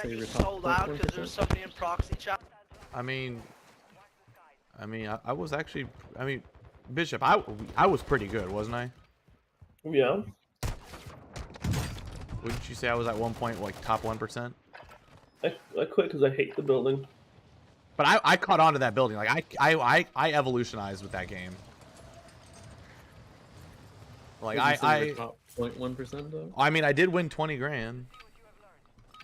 So you You were top sold out because 1%? there's somebody in proxy chat. I mean, I was actually, Bishop, I was pretty good, wasn't I? Yeah. Wouldn't you say I was at one point like top 1%? I quit because I hate the building. But I caught on to that building. Like I evolutionized with that game. Like Would you say you were top 0.1% though. I mean, I did win 20 grand.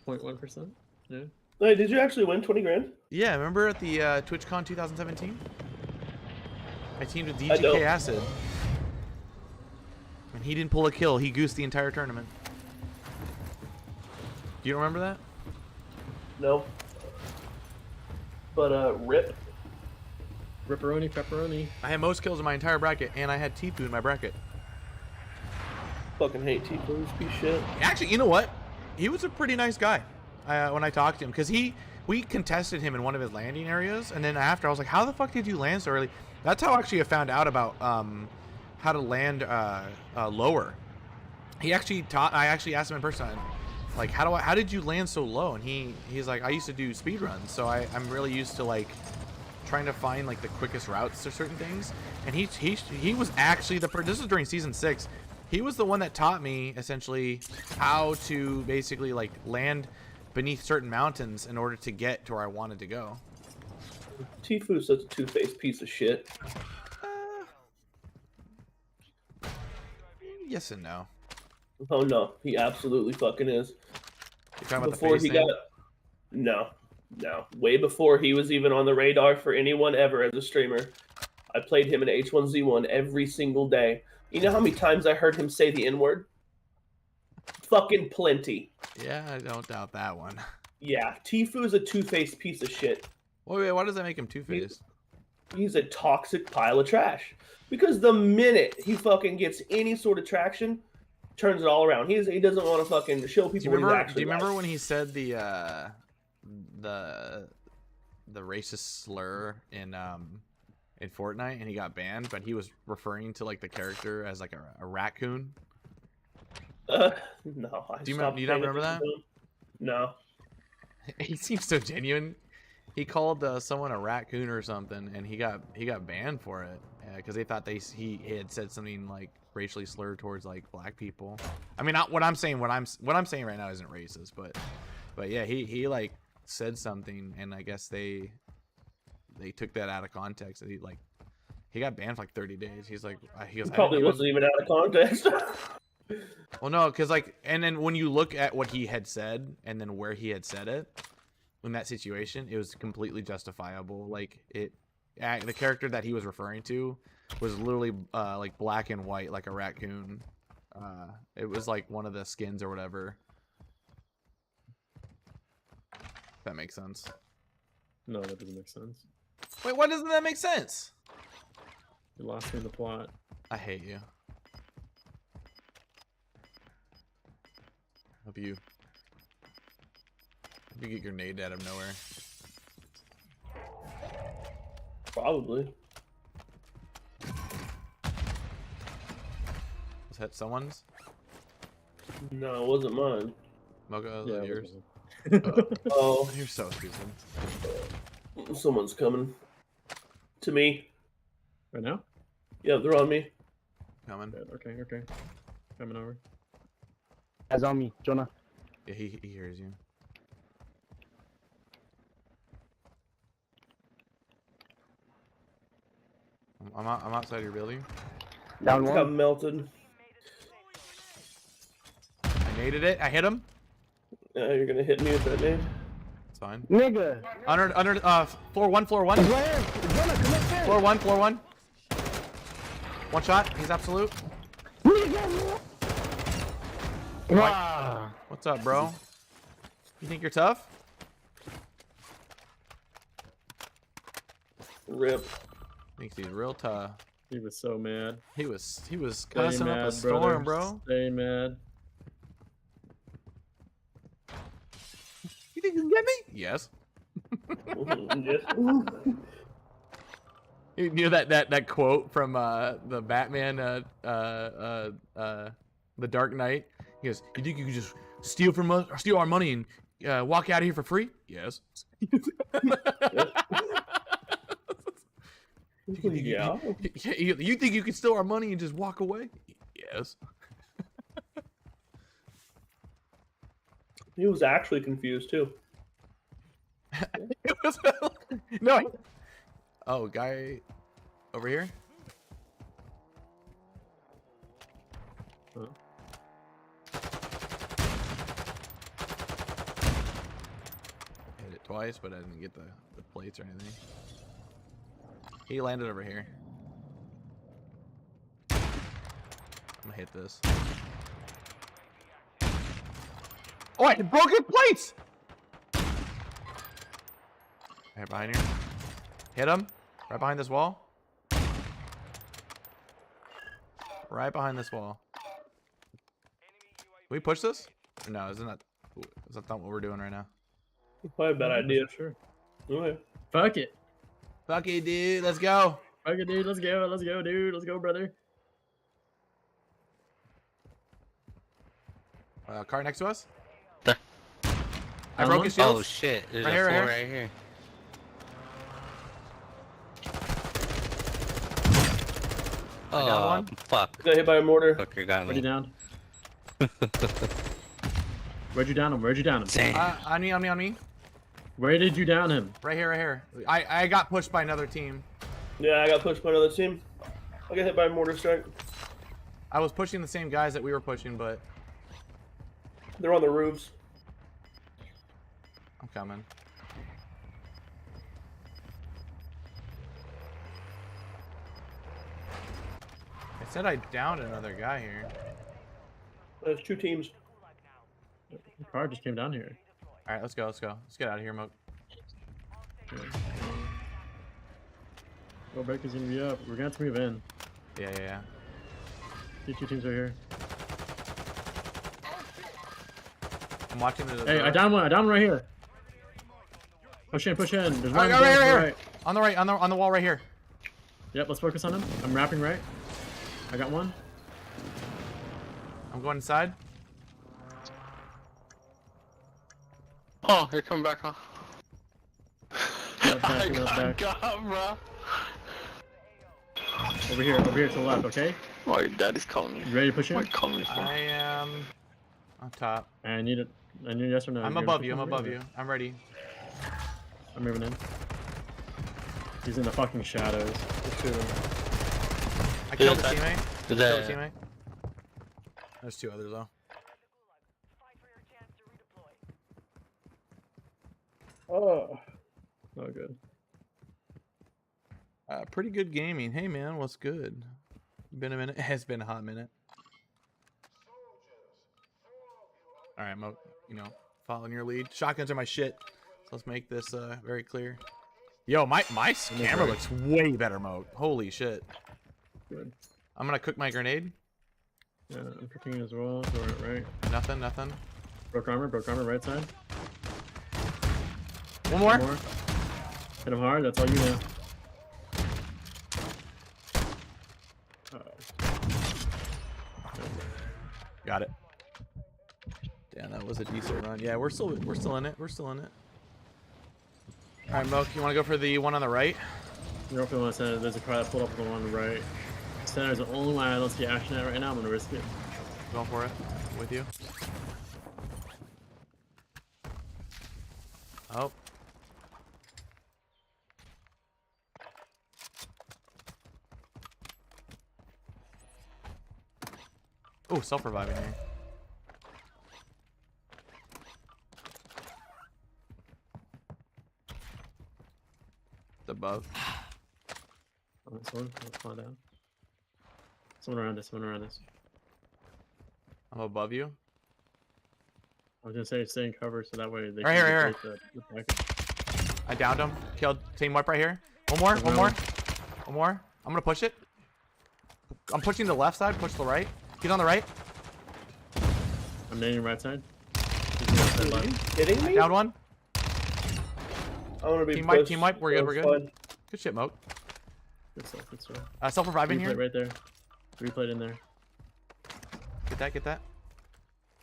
0.1%. Yeah. Hey, did you actually win 20 grand? Yeah, remember at the TwitchCon 2017? I teamed with I don't. DGK Acid. And he didn't pull a kill. He goosed the entire tournament. You don't remember that? No. But rip. Ripperoni, pepperoni. I had most kills in my entire bracket, and I had Tifu in my bracket. Fucking hate Tifu's piece of shit. Actually, you know what? He was a pretty nice guy when I talked to him, because we contested him in one of his landing areas, and then after I was like, how the fuck did you land so early? That's how actually I found out about how to land lower. He actually taught. I actually asked him in person, like, how did you land so low? And he's like, I used to do speed runs, so I'm really used to like trying to find like the quickest routes to certain things. And he was actually this is during season 6. He was the one that taught me essentially how to basically like land beneath certain mountains in order to get to where I wanted to go. Tifu's such a two-faced piece of shit. Yes and no. Oh no, he absolutely fucking is. You're talking about Before the face he thing? got no, way before he was even on the radar for anyone ever as a streamer. I played him in H1Z1 every single day. You know how many times I heard him say the N-word? Fucking plenty. Yeah, I don't doubt that one. Yeah, Tifu is a two-faced piece of shit. Wait, why does that make him two-faced? He's a toxic pile of trash. Because the minute he fucking gets any sort of traction, turns it all around. He doesn't want to fucking show people what he's Do actually you remember like. when he said the racist slur in Fortnite and he got banned, but he was referring to like the character as like a raccoon? No. Do you not remember that? No. He seems so genuine. He called someone a raccoon or something, and he got banned for it because they thought he had said something like racially slurred towards like black people. I mean, not what I'm saying. What I'm saying right now isn't racist, but yeah, he like said something, and I guess they took that out of context. And he got banned for like 30 days. He goes, Probably wasn't even out of context. Well, no, because like, and then when you look at what he had said and then where he had said it in that situation, it was completely justifiable. Like the character that he was referring to was literally like black and white, like a raccoon. It was like one of the skins or whatever. If that makes sense. No, that doesn't make sense. Wait, why doesn't that make sense? You lost me in the plot. I hate you. Hope you get your nade out of nowhere. Probably. Was that someone's? No, it wasn't mine. Mocha, Yeah, yours? Oh, You're so stupid. someone's coming. To me. Right now? Yeah, they're on me. Coming. Okay. Coming over. Eyes on me, Jonah. Yeah, he hears you. I'm outside your building. Down Got one. melted. I naded it. I hit him. You're gonna hit me with that name. It's fine. Nigga. Under floor one. He's right here. Jonah, come up Floor one. One shot. He's absolute. Wow. What's up, bro? You think you're tough? Rip. Thinks he's real tough. He was so mad. He was Stay cussing up mad, a storm, brother. bro. Stay mad. You think you can get me? Yes. You know that quote from the Batman The Dark Knight? He goes, "You think you can just steal from us, or steal our money, and walk out of here for free? Yes. Yeah. You think you can steal our money and just walk away? Yes. He was actually confused too. It was no. Oh, guy over here. Huh. Hit it twice, but I didn't get the plates or anything. He landed over here. I'm gonna hit this. Oh, I broke his plates! Right behind you. Hit him. Right behind this wall. Right behind this wall. Can we push this? Or no, isn't that... Is that not what we're doing right now? Probably a bad idea. Sure. Okay. Fuck it. Fuck it, dude. Let's go. Fuck it, dude. Let's go. Let's go, dude. Let's go, brother. Car next to us? There. I broke his shields. Oh shit! There's Right a here, four right right here. I got Oh one. fuck! Got hit by a mortar. Fucker got Where'd you me. down? Where'd you down him? Where'd you down him? Damn. On me. Where did you down him? Right here, right here. I got pushed by another team. Yeah, I got pushed by another team. I got hit by a mortar strike. I was pushing the same guys that we were pushing, but They're on the roofs. I'm coming. I said I downed another guy here. There's two teams. The car just came down here. All right, let's go. Let's get out of here, Moke. Oh, Baker's gonna be up. We're gonna have to move in. Yeah. See two teams right here. I'm watching the. Hey, I downed one. I downed one right here. Push in. There's one Right, on right. On the right, on the wall right here. Yep, let's focus on him. I'm wrapping right. I got one. I'm going inside. Oh, you're coming back, huh? Left I back, left back. got bro. Over here to the left, okay? Oh, your daddy's calling me. You ready to push in? What calling me for? I am on top. I need yes or no. I'm You're above gonna you. push I'm in? above you. I'm ready. I'm moving in. He's in the fucking shadows. There's two of them. I killed a that- teammate. Did Killed a that? teammate. There's two others though. Oh. Oh, good. Pretty good gaming. Hey man, what's good? Been a minute. It's been a hot minute. All right, Mo. Following your lead. Shotguns are my shit. So let's make this very clear. Yo, my camera looks way better, Mo. Holy shit. Good. I'm gonna cook my grenade. Yeah, I'm cooking as well. Go right. Nothing. Broke armor right side. One more. One more. Hit him hard. That's all you know. Got it. Damn, that was a decent run. Yeah, we're still in it. We're still in it. All right, Moke, you want to go for the one on the right? You're open on center. There's a car that pulled up on the one right. Center is the only one I don't see action at right now. I'm gonna risk it. Going for it. With you. Oh. Oh, self-reviving here. It's above. Oh, this one. Let's fall down. Someone around us. I'm above you. I was gonna say stay in cover so that way they Right can here, get the package. I downed him. Killed team wipe right here. One more. I'm gonna push it. I'm pushing the left side. Push the right. Get on the right. I'm nading right side. He's on the outside left. Kidding me? Down one. I want to be Team wipe, pushed, team wipe. We're good, so we're it's good. fine. Good shit, Moke. Good stuff. Self-reviving Replay here. right there. Replay in there. Get that.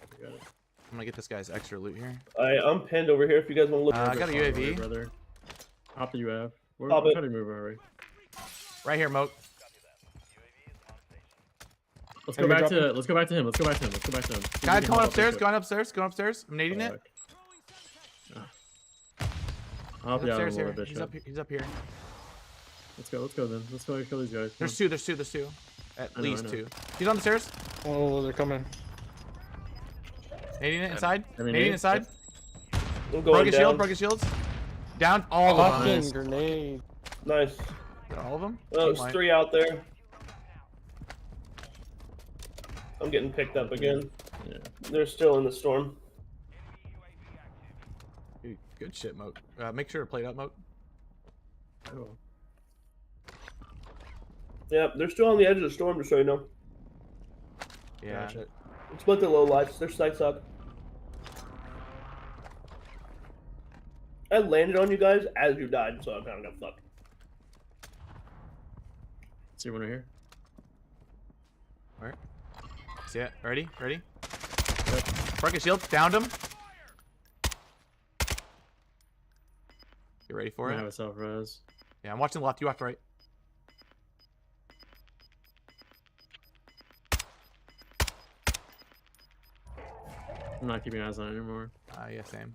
I got it. I'm gonna get this guy's extra loot here. I'm pinned over here if you guys want to look. I got a UAV. Brother. Hop the UAV. We're Pop it. trying to move already. Right here, Moat. Let's go back to him. Let's go back to him. Let's go back to him. Guy We can going hold upstairs, up going upstairs, going upstairs. I'm nading it. I'll help He's you out a upstairs little here. bit. He's up, he's up here. Let's go then. Let's go kill these guys. There's two. At I know, least I know. two. He's on the stairs. Oh, they're coming. Nading it inside. I mean, Nading inside. We're Broke going his down. shield. Broke his shields. Down all of them. Fucking grenade. Nice. All of them. Oh, there's 3 out there. I'm getting picked up again. Yeah. They're still in the storm. Dude, good shit, Moat. Make sure to plate up, Moat. Oh. Yeah, they're still on the edge of the storm, just so you know. Yeah. Gotcha. Split the low lights. Their sights up. I landed on you guys as you died, so I kind of got fucked. See one right here. Where? See it? Ready? Ready? Broke his shield. Downed him. Get ready for I it. have a self res. Yeah, I'm watching the left. You watch the right. I'm not keeping eyes on it anymore. Yeah, same.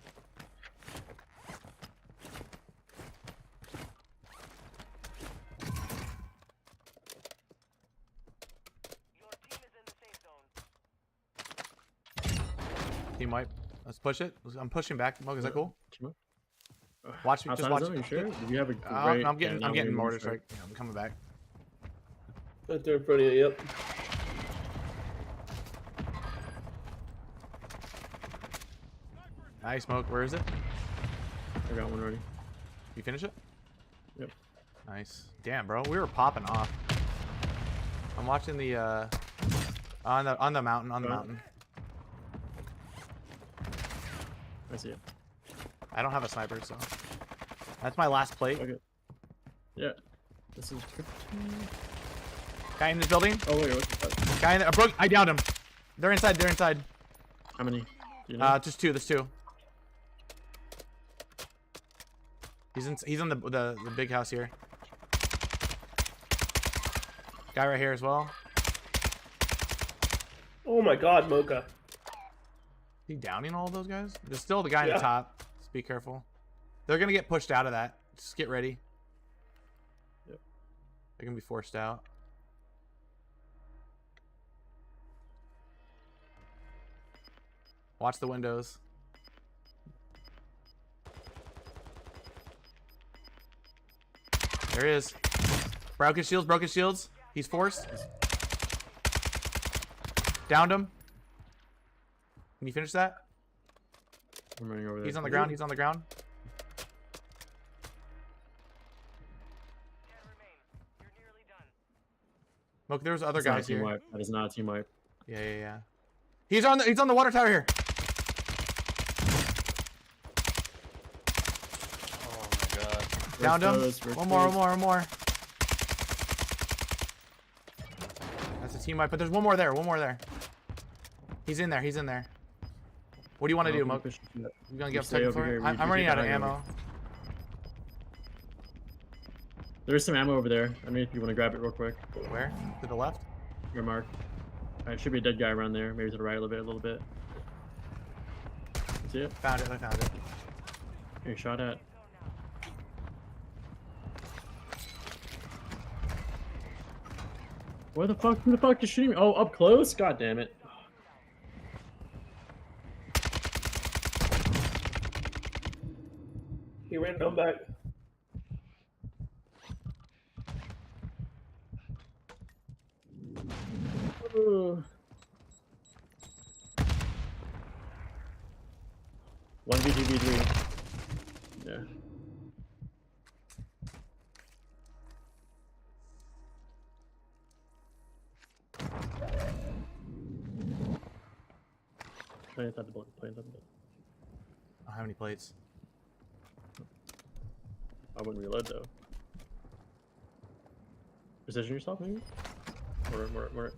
Team wipe. Let's push it. I'm pushing back. Mug, is that cool? Come on. Watch me. Just Outside watch. zone, you sure? You have a great. I'm getting. yeah, I'm getting now mortar we can strike. Yeah, I'm coming back. Right there in front of you, yep. Nice smoke. Where is it? I got one already. You finish it? Yep. Nice. Damn, bro. We were popping off. I'm watching the on the mountain. On the mountain. I see it. I don't have a sniper, so that's my last plate. Okay. Yeah. This is. Guy in this building. Oh wait, what's the fuck? Guy in there. Broke. I downed him. They're inside. They're inside. How many? Do you know? Just two. There's two. He's in the big house here. Guy right here as well. Oh my god, Mocha. Is he downing all of those guys? There's still the guy in Yeah. the top. Just be careful. They're gonna get pushed out of that. Just get ready. Yep. They're gonna be forced out. Watch the windows. There he is. Broke his shields. Broke his shields. He's forced. Downed him. Can you finish that? I'm running over there. He's on the ground. He's on the ground. Look, there's other That's not a guys team here. wipe. That is not a team wipe. Yeah. He's on the water tower here. Oh my god. Downed him. We're One more. close. That's a team wipe, but there's one more there. He's in there. What do you want to do, Moke? You gonna get up stay second over floor? here. I'm running out of ammo. There's some ammo over there. I mean, if you want to grab it real quick. Where? To the left? Your mark. Alright, should be a dead guy around there. Maybe to the right a little bit. See it? I found it. You're shot at. Where the fuck? Who the fuck is shooting me? Oh, up close? God damn it. He ran come back. One V2V3. Yeah. Play inside the bullet. Play inside the bullet. I don't have any plates. I wouldn't reload though. Position yourself, maybe? Or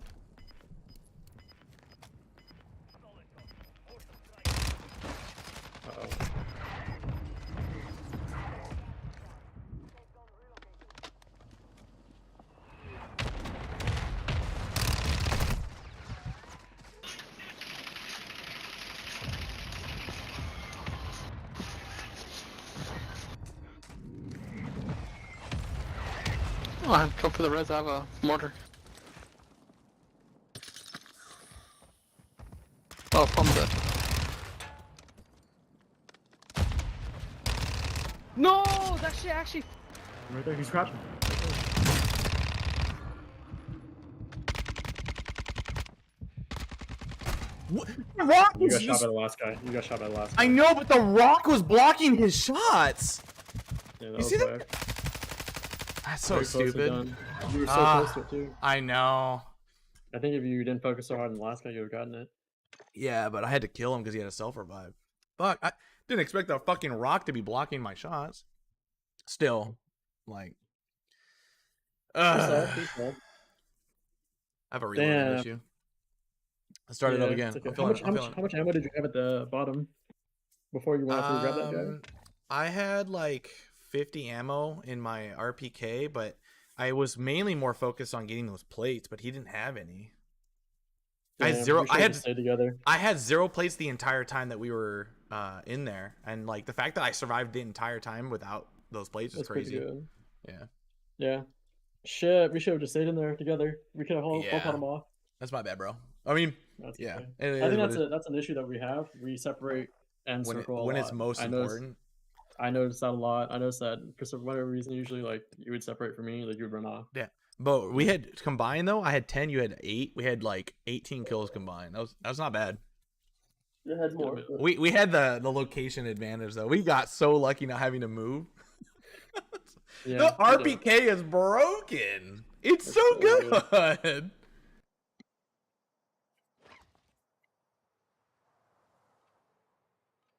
I'll go for the res. I have a mortar. Oh, plumb dead. No, that shit actually. Right there, he's crouching. What? The rock You was got shot just... by the last guy. You got shot by the last guy. I know, but the rock was blocking his shots. Yeah, that You was see that? whack. That's so Very closely stupid. done. You were so Ah. close to it too. I know. I think if you didn't focus so hard on the last guy, you would have gotten it. Yeah, but I had to kill him because he had a self-revive. Fuck, I didn't expect the fucking rock to be blocking my shots. Still, like... I have a reloading Damn. issue. I started up Yeah, again. it's okay. I'm feeling, I'm feeling how much ammo did you have at the bottom before you went out to grab that guy? I had like 50 ammo in my RPK, but I was mainly more focused on getting those plates, but he didn't have any. I had Damn, zero. we should've just stayed together. I had 0 plates the entire time that we were in there, and like the fact that I survived the entire time without those plates is That's crazy. pretty good. Yeah, Yeah. Shit, we should have just stayed in there together. We could have both Yeah. held them off. that's my bad, bro. I mean, That's yeah, okay. it I is think what that's an issue that we have. We separate and when circle a when lot. it's most I noticed- important. I noticed that a lot. I noticed that for some whatever reason, usually like you would separate from me, like you would run off. Yeah, but we had combined though. I had 10. You had 8. We had like 18 kills combined. That was not bad. It had more. We had the location advantage though. We got so lucky not having to move. Yeah, The we did. RPK is broken. It's It's so so good.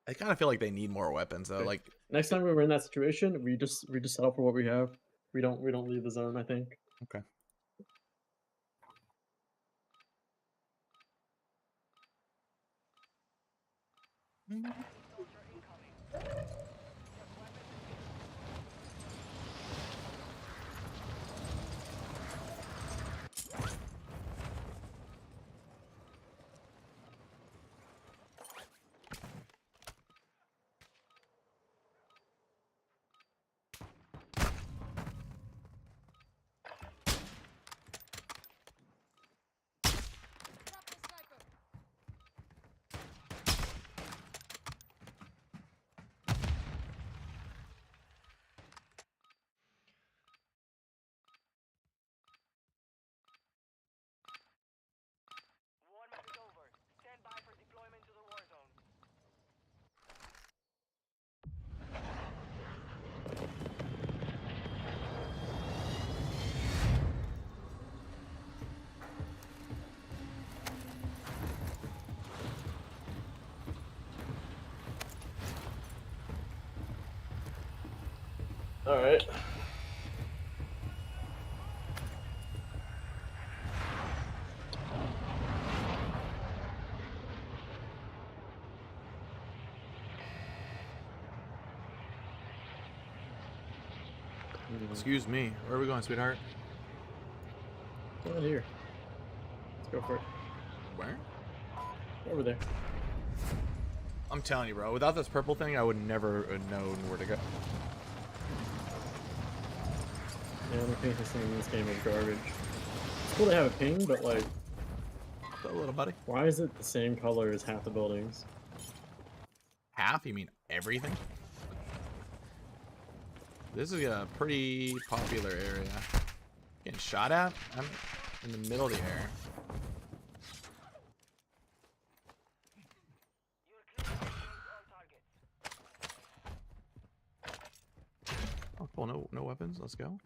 I kind of feel like they need more weapons though. Okay. Like Next time we're in that situation, we just settle for what we have. We don't leave the zone. I think. okay. All right. Excuse me. Where are we going, sweetheart? Down here. Let's go for it. Where? Over there. I'm telling you, bro. Without this purple thing, I would never have known where to go. Yeah, the ping system in this game is garbage. It's cool to have a ping, but like, What's up, little buddy? why is it the same color as half the buildings? Half? You mean everything? This is a pretty popular area. Getting shot at? I'm in the middle of the air. Oh, cool. No weapons. Let's go.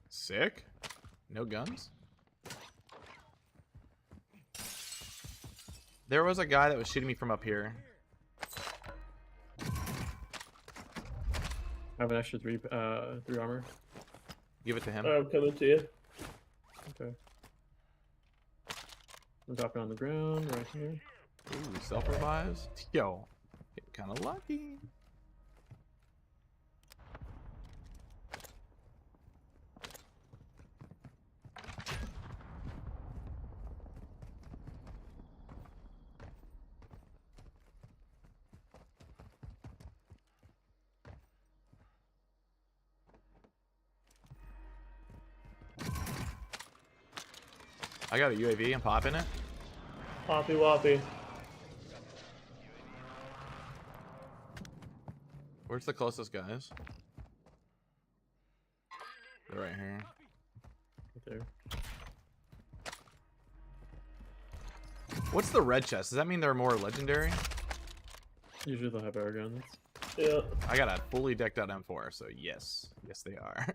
Sick. No guns. There was a guy that was shooting me from up here. I have an extra three armor. Give it to him. I'm coming to you. Okay. I'm dropping on the ground right here. Ooh, self-revives. Yo, getting kind of lucky. I got a UAV. I'm popping it. Poppy Woppy. Where's the closest guys? They're right here. Right there. What's the red chest? Does that mean they're more legendary? Usually they'll have air guns. Yeah. I got a fully decked out M4, so yes. Yes, they are.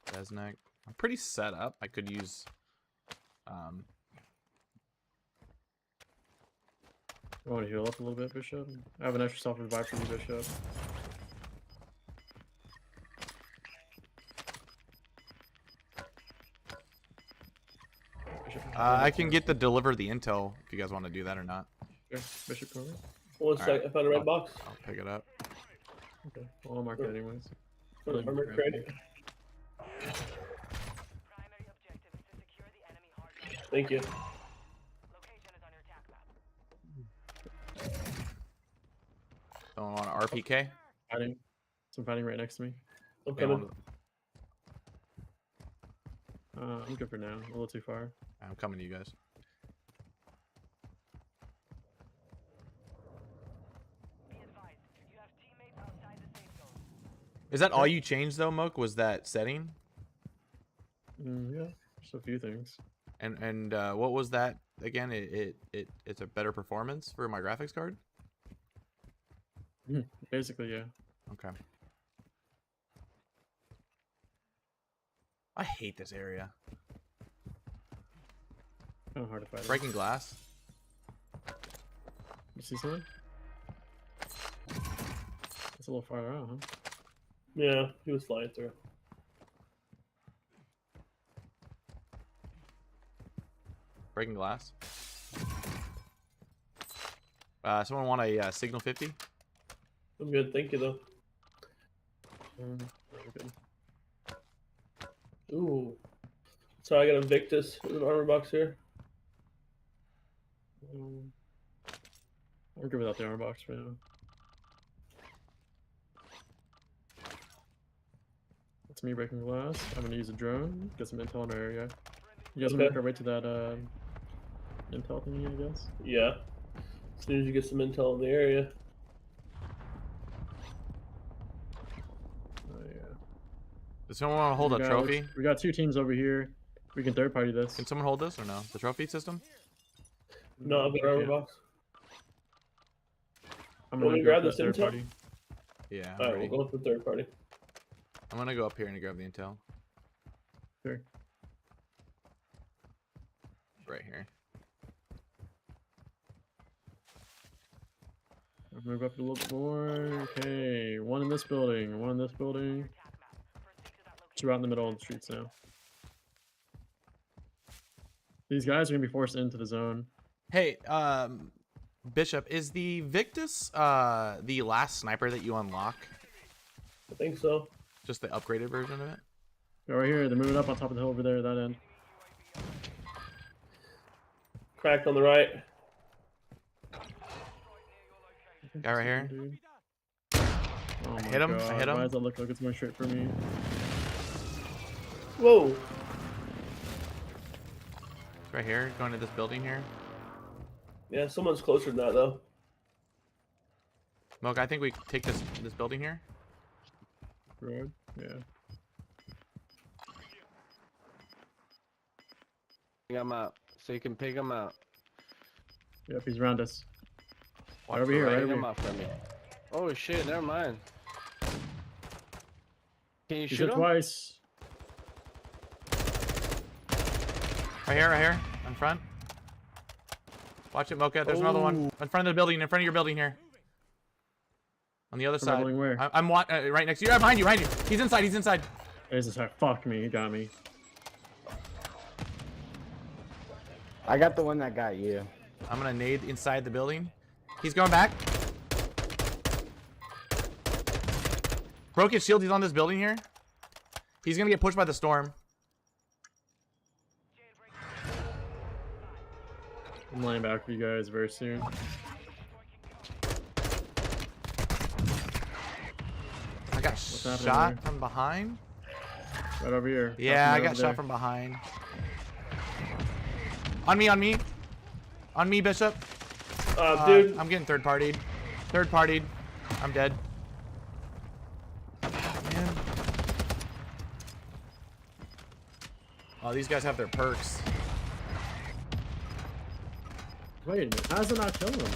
Desnek. I'm pretty set up. I could use... I want to heal up a little bit, Bishop. I have an extra self revive for you, Bishop. Bishop, I can get the deliver the intel if you guys want to do that or not. Sure. Bishop, come over. One sec. Alright. I found a red box. I'll pick it up. Okay. Well, I'll mark it anyways. Armor crate. Thank you. Someone want an RPK? Fighting. Some fighting right next to me. I'm Okay, coming. I'm good for now. A little too far. I'm coming to you guys. Is that all you changed though, Moke? Was that setting? Yeah, just a few things. And what was that again? It's a better performance for my graphics card. Basically, yeah. Okay. I hate this area. Kind of hard to fight. Breaking glass. You see something? It's a little far out, huh? Yeah, he was flying through. Breaking glass. Someone want a signal 50? I'm good, thank you though. Very good. Ooh. So I got a Victus with an armor box here. I'm good without the armor box for now. That's me breaking glass. I'm gonna use a drone, get some intel in our area. You guys wanna make our way to that intel thingy, I guess? Yeah. As soon as you get some intel in the area. Oh yeah. Does someone want to hold a trophy? We got two teams over here. We can third party this. Can someone hold this or no? The trophy system? No, I've got an armor box. I'm Want gonna me to go grab for this third intel? party. Yeah. I'm Alright, ready. we'll go for third party. I'm gonna go up here and grab the intel. Sure. Right here. I'll move up a little bit more. Okay, one in this building, one in this building. Two out in the middle of the streets now. These guys are gonna be forced into the zone. Hey, Bishop, is the Victus the last sniper that you unlock? I think so. Just the upgraded version of it? Go right here. They're moving up on top of the hill over there. That end. Cracked on the right. Guy right here. Dude. Oh my hit him, I God. hit him. Why does that look like it's going straight for me? Whoa. Right here, going to this building here. Yeah, someone's closer than that though. Moke, I think we take this building here. Road. Yeah. Pick him out. So you can pick him out. Yep, he's around us. Watch Right over the here, right. right Pick over him here. out for me. Oh shit, never mind. Can you He's shoot hit him? twice. Right here, in front. Watch it, Mocha. There's another one in front of the building, in front of your building here. On the other From that side. building where? I'm right next to you. Behind you, behind you. He's inside. He's inside. There's this guy. Fuck me. He got me. I got the one that got you. I'm gonna nade inside the building. He's going back. Broke his shield. He's on this building here. He's gonna get pushed by the storm. I'm laying back for you guys very soon. I I got What's happening shot there? from behind. Right over here. Yeah, I Shot got shot from behind. On me, on me. On me, Bishop. Dude. I'm getting third partied. Third partied. I'm dead. Man. Oh, these guys have their perks. Wait a minute. How does it not kill him?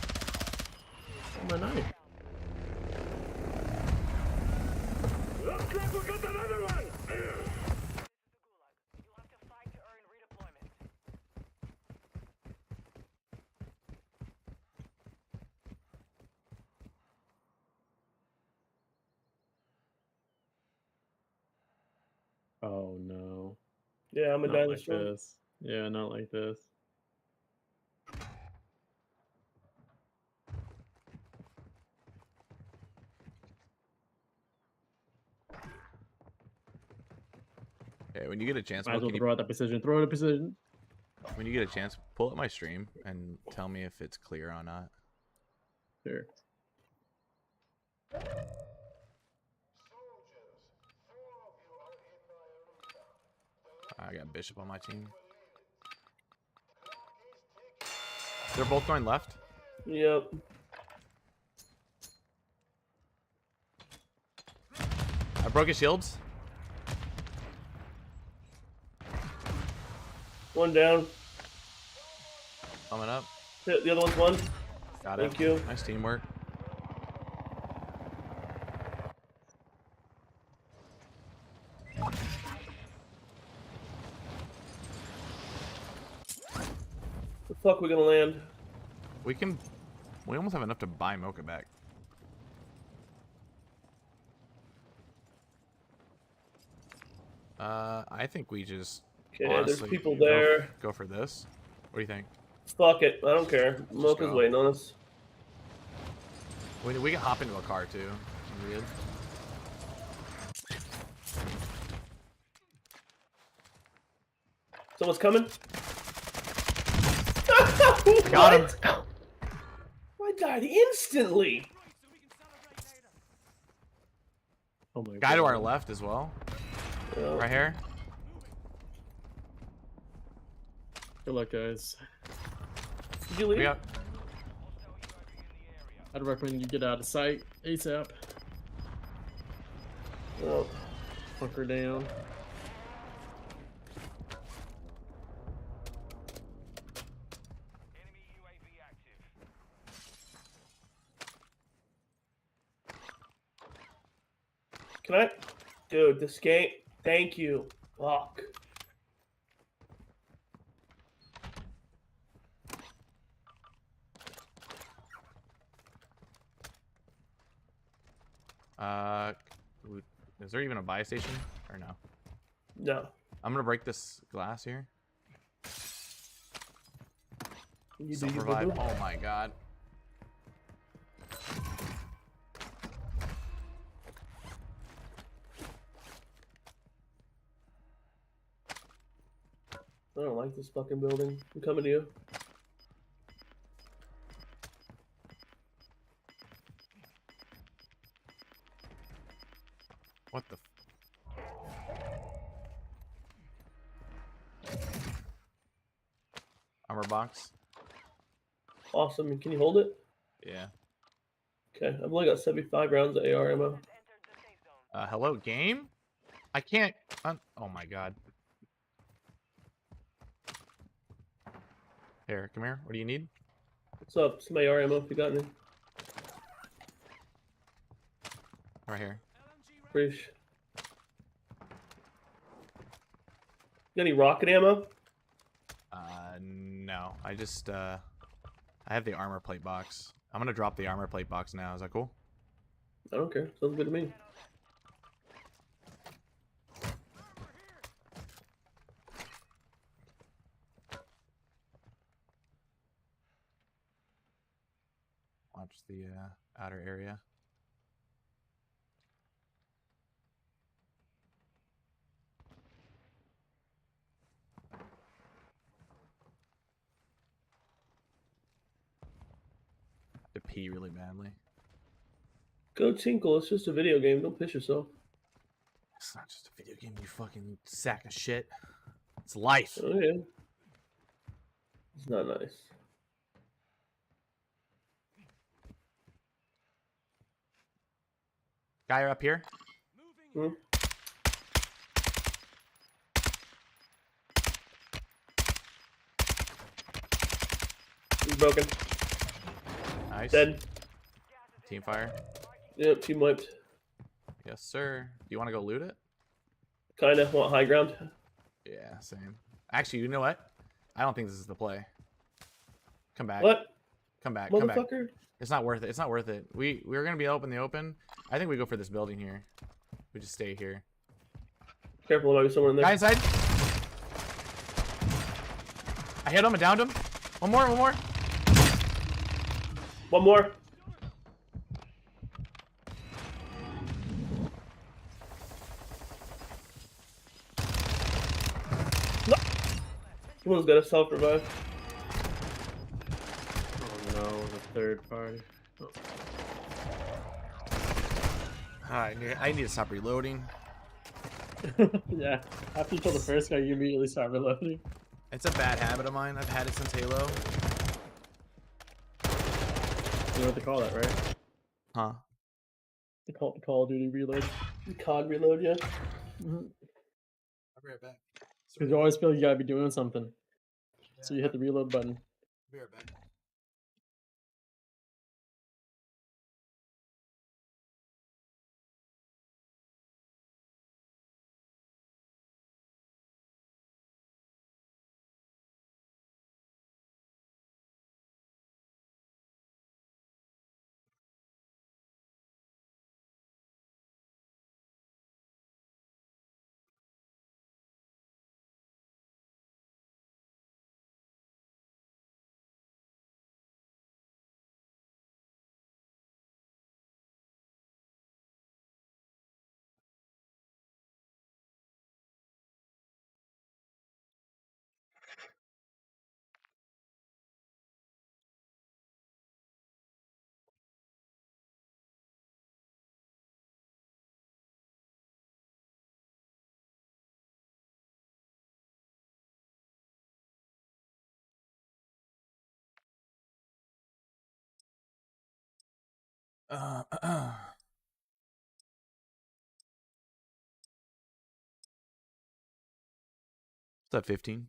Oh, my knife. Oh no. Yeah, I'm gonna die Not in like this room. this. Yeah, not like this. Okay, when you get a chance, Might Mo, as well can you, throw out that precision. Throw out a precision. when you get a chance, pull up my stream and tell me if it's clear or not. Here. I got Bishop on my team. They're both going left. Yep. I broke his shields. One down. Coming up. The other one's one. Got it. Thank you. Nice teamwork. The fuck we gonna land? We almost have enough to buy Mocha back. I think we just Okay, there's honestly people there. Go for this. What do you think? Fuck it. I don't care. Mocha's go. waiting on us. We can hop into a car too. We good? Someone's coming. Got him. I died instantly. Oh my Guy god. to our left as well. Oh, Right here. Good luck, guys. Did you leave? We got. I'd recommend you get out of sight ASAP. Oh. Hunker down. Can I? Dude, this game. Thank you. Fuck. Is there even a buy station or no? No. I'm gonna break this glass here. You do Silver you, vibe. boo-boo. Oh my god. I don't like this fucking building. I'm coming to you. What the? Armor box. Awesome. Can you hold it? Yeah. Okay. I've only got 75 rounds of AR ammo. Hello, game? I can't. Oh my god. Here, come here. What do you need? What's up? Some AR ammo if you got any. Right here. Appreciate. Got any rocket ammo? No. I just, I have the armor plate box. I'm gonna drop the armor plate box now. Is that cool? I don't care. Sounds good to me. Watch the outer area. To pee really badly. Go tinkle. It's just a video game. Don't piss yourself. It's not just a video game, you fucking sack of shit. It's life. Oh yeah. It's not nice. Guy up here. Hmm? He's broken. Nice. Dead. Team fire. Yep, team wiped. Yes, sir. Do you want to go loot it? Kinda want high ground. Yeah, same. Actually, you know what? I don't think this is the play. Come back. What? Come back. Come back. Motherfucker? It's not worth it. It's not worth it. We're gonna be out in the open. I think we go for this building here. We just stay here. Careful, there might be someone in there. Guy inside. I hit him. I downed him. One more. One more. One more. No. Someone's got a self-revive. Oh no, the third party. Oh. I need to stop reloading. Yeah, after you kill the first guy, you immediately start reloading. It's a bad habit of mine. I've had it since Halo. You know what they call that, right? Huh? They call it the Call of Duty reload. COD reload, yeah. Mm-hmm. I'll be right back. Because you always feel you gotta be doing something. So you hit the reload button. Be right back. What's up, 15?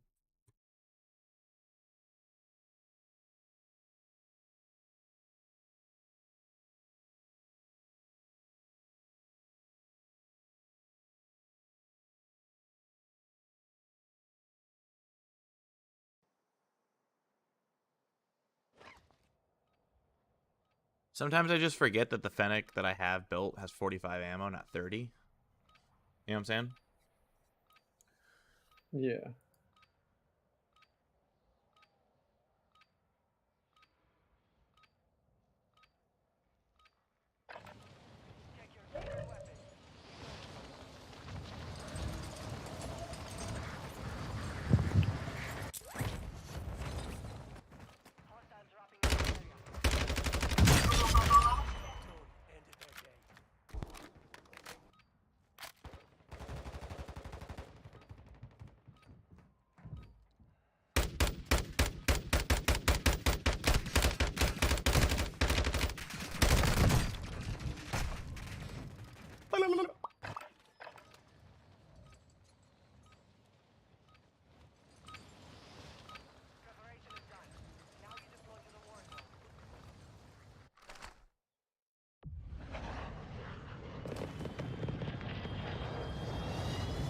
Sometimes I just forget that the Fennec that I have built has 45 ammo, not 30. You know what I'm saying? Yeah.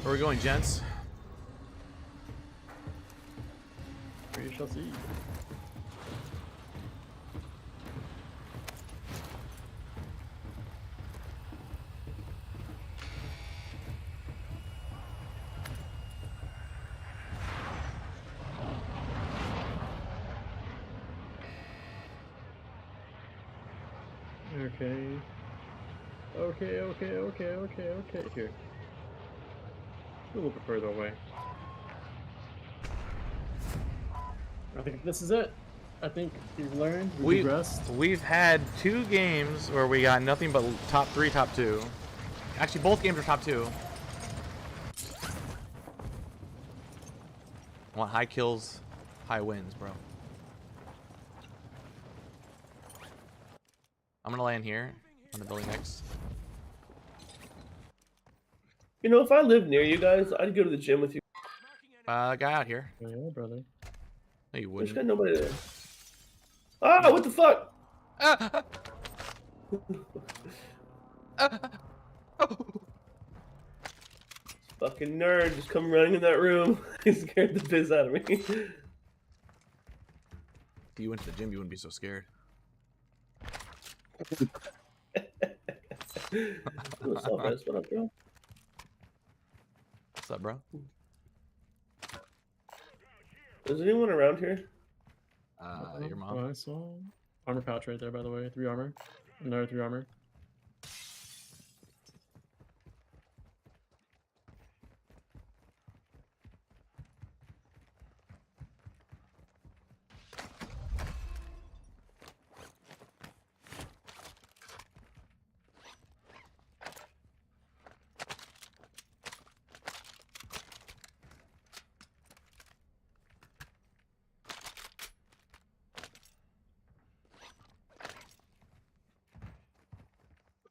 Where are we going, gents? We shall see. Okay. Okay. Here. A little bit further away. I think this is it. I think we've learned. We- We've regressed. We've had 2 games where we got nothing but top 3, top 2. Actually, both games are top 2. I want high kills, high wins, bro. I'm gonna land here on the building next. You know, if I lived near you guys, I'd go to the gym with you. Guy out here. Yeah, brother. No, you There's wouldn't. got nobody there. Ah, what the fuck? Ah! Fucking nerd just come running in that room. He scared the piss out of me. If you went to the gym, you wouldn't be so scared. What's up, guys? What up, bro? What's up, bro? Is anyone around here? Your mom. Oh, I saw armor pouch right there, by the way. 3 armor. Another 3 armor.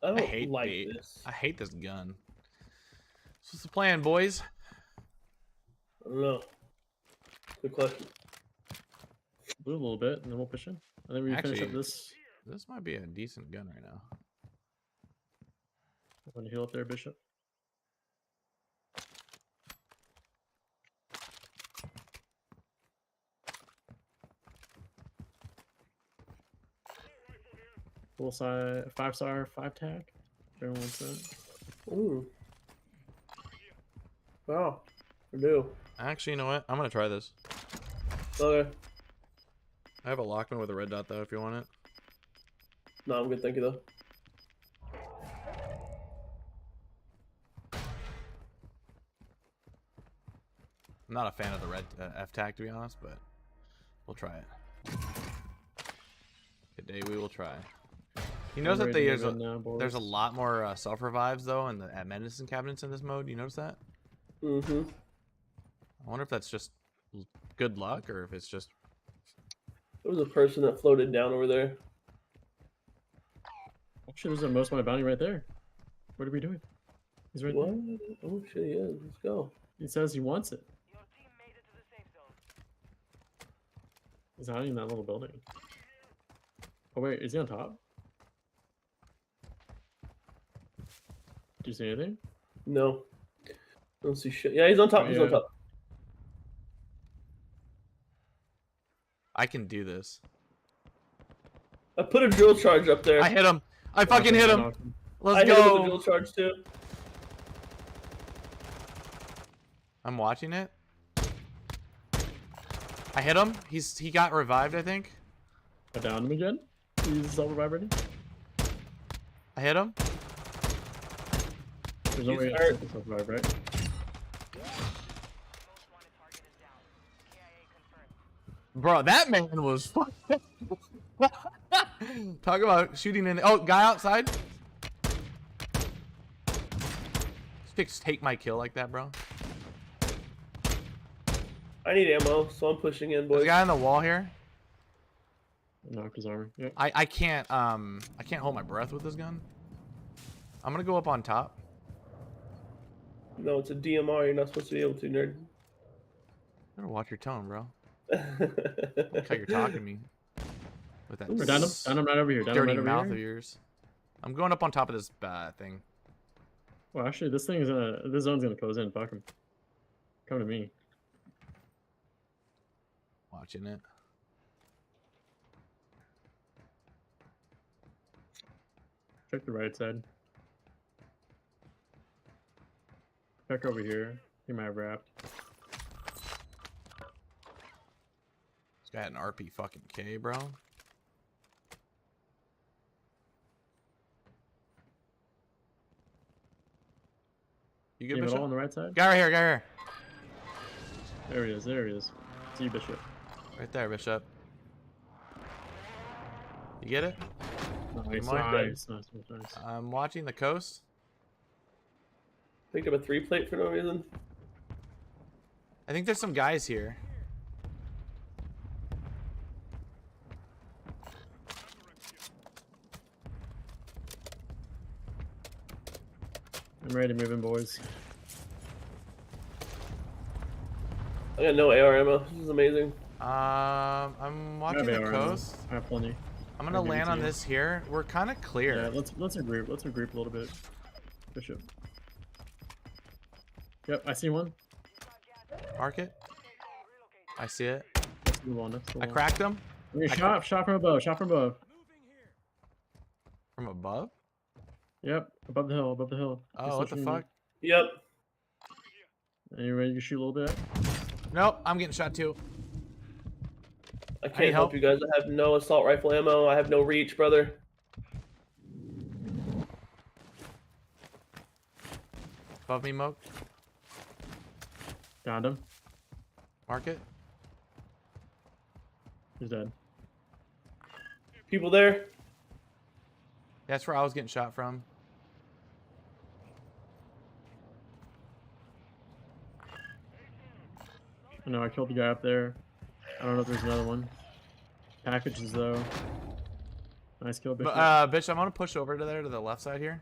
I don't hate like the- this. I hate this gun. So what's the plan, boys? I don't know. Good question. Blue a little bit, and then we'll push in. I think we finish up Actually- this. This might be a decent gun right now. Want to heal up there, Bishop? Full side, 5-star, 5 tag. Everyone wants that. Ooh. Wow. I do. Actually, you know what? I'm gonna try this. Okay. I have a Lockman with a red dot though, if you want it. No, I'm good. Thank you, though. I'm not a fan of the red F tag to be honest, but we'll try it. Today we will try. You notice that there's a lot more self revives though in the at medicine cabinets in this mode. You notice that? Mm-hmm. I wonder if that's just good luck or if it's just. There was a person that floated down over there. Actually, there's a most wanted bounty right there. What are we doing? He's right What? there. Oh shit, he is. Let's go. He says he wants it. He's hiding in that little building. Oh wait, is he on top? Do you see anything? No. I don't see shit. Yeah, he's on top. Oh, He's on yeah. top. I can do this. I put a drill charge up there. I hit him. I fucking hit him. Let's I hit him with a go. drill charge too. I'm watching it. I hit him. He got revived, I think. I downed him again. He's self-revive ready. I hit him. There's no He's way hurt. to self-revive, right? Bro, that man was fucking. Talk about shooting in. Oh, guy outside. Sticks take my kill like that, bro. I need ammo, so I'm pushing in, There's boys. a guy on the wall here. Knocked his armor. Yep. I can't hold my breath with this gun. I'm gonna go up on top. No, it's a DMR. You're not supposed to be able to, nerd. Better watch your tone, bro. Look how you're talking to me. With that Or down him. Down him right over here. Down him dirty right over mouth here. of yours. I'm going up on top of this thing. Well, actually, this thing is gonna. This zone's gonna close in. Fuck him. Come to me. Watching it. Check the right side. Check over here. He might have wrapped. This guy had an RP fucking K, bro. You good, Aim it all Bishop? on the right side. Guy right here, guy right here. There he is. There he is. See you, Bishop. Right there, Bishop. You get it? Nice, more? nice, nice, nice. I'm watching the coast. Picked up a 3-plate for no reason. I think there's some guys here. I'm ready to move in, boys. I got no AR ammo. This is amazing. I'm watching the coast. I have plenty. I'm gonna I'll give it land to on you. this here. We're kind of clear. Yeah, let's regroup. Let's regroup a little bit. Bishop. Yep, I see one. Mark it. I see it. Let's move on. Let's move I on. cracked him Okay, shot from above. Shot from above. from above. Yep, above the hill. Above the hill. He's Oh, what the switching- fuck? Yep. Are you ready to shoot a little bit? Nope, I'm getting shot too. I need can't help. help you guys. I have no assault rifle ammo. I have no reach, brother. Above me, Moke. Downed him. Mark it. He's dead. People there. That's where I was getting shot from. I know I killed the guy up there. I don't know if there's another one. Packages though. Nice kill, Bishop. Bitch, I'm gonna push over to there to the left side here.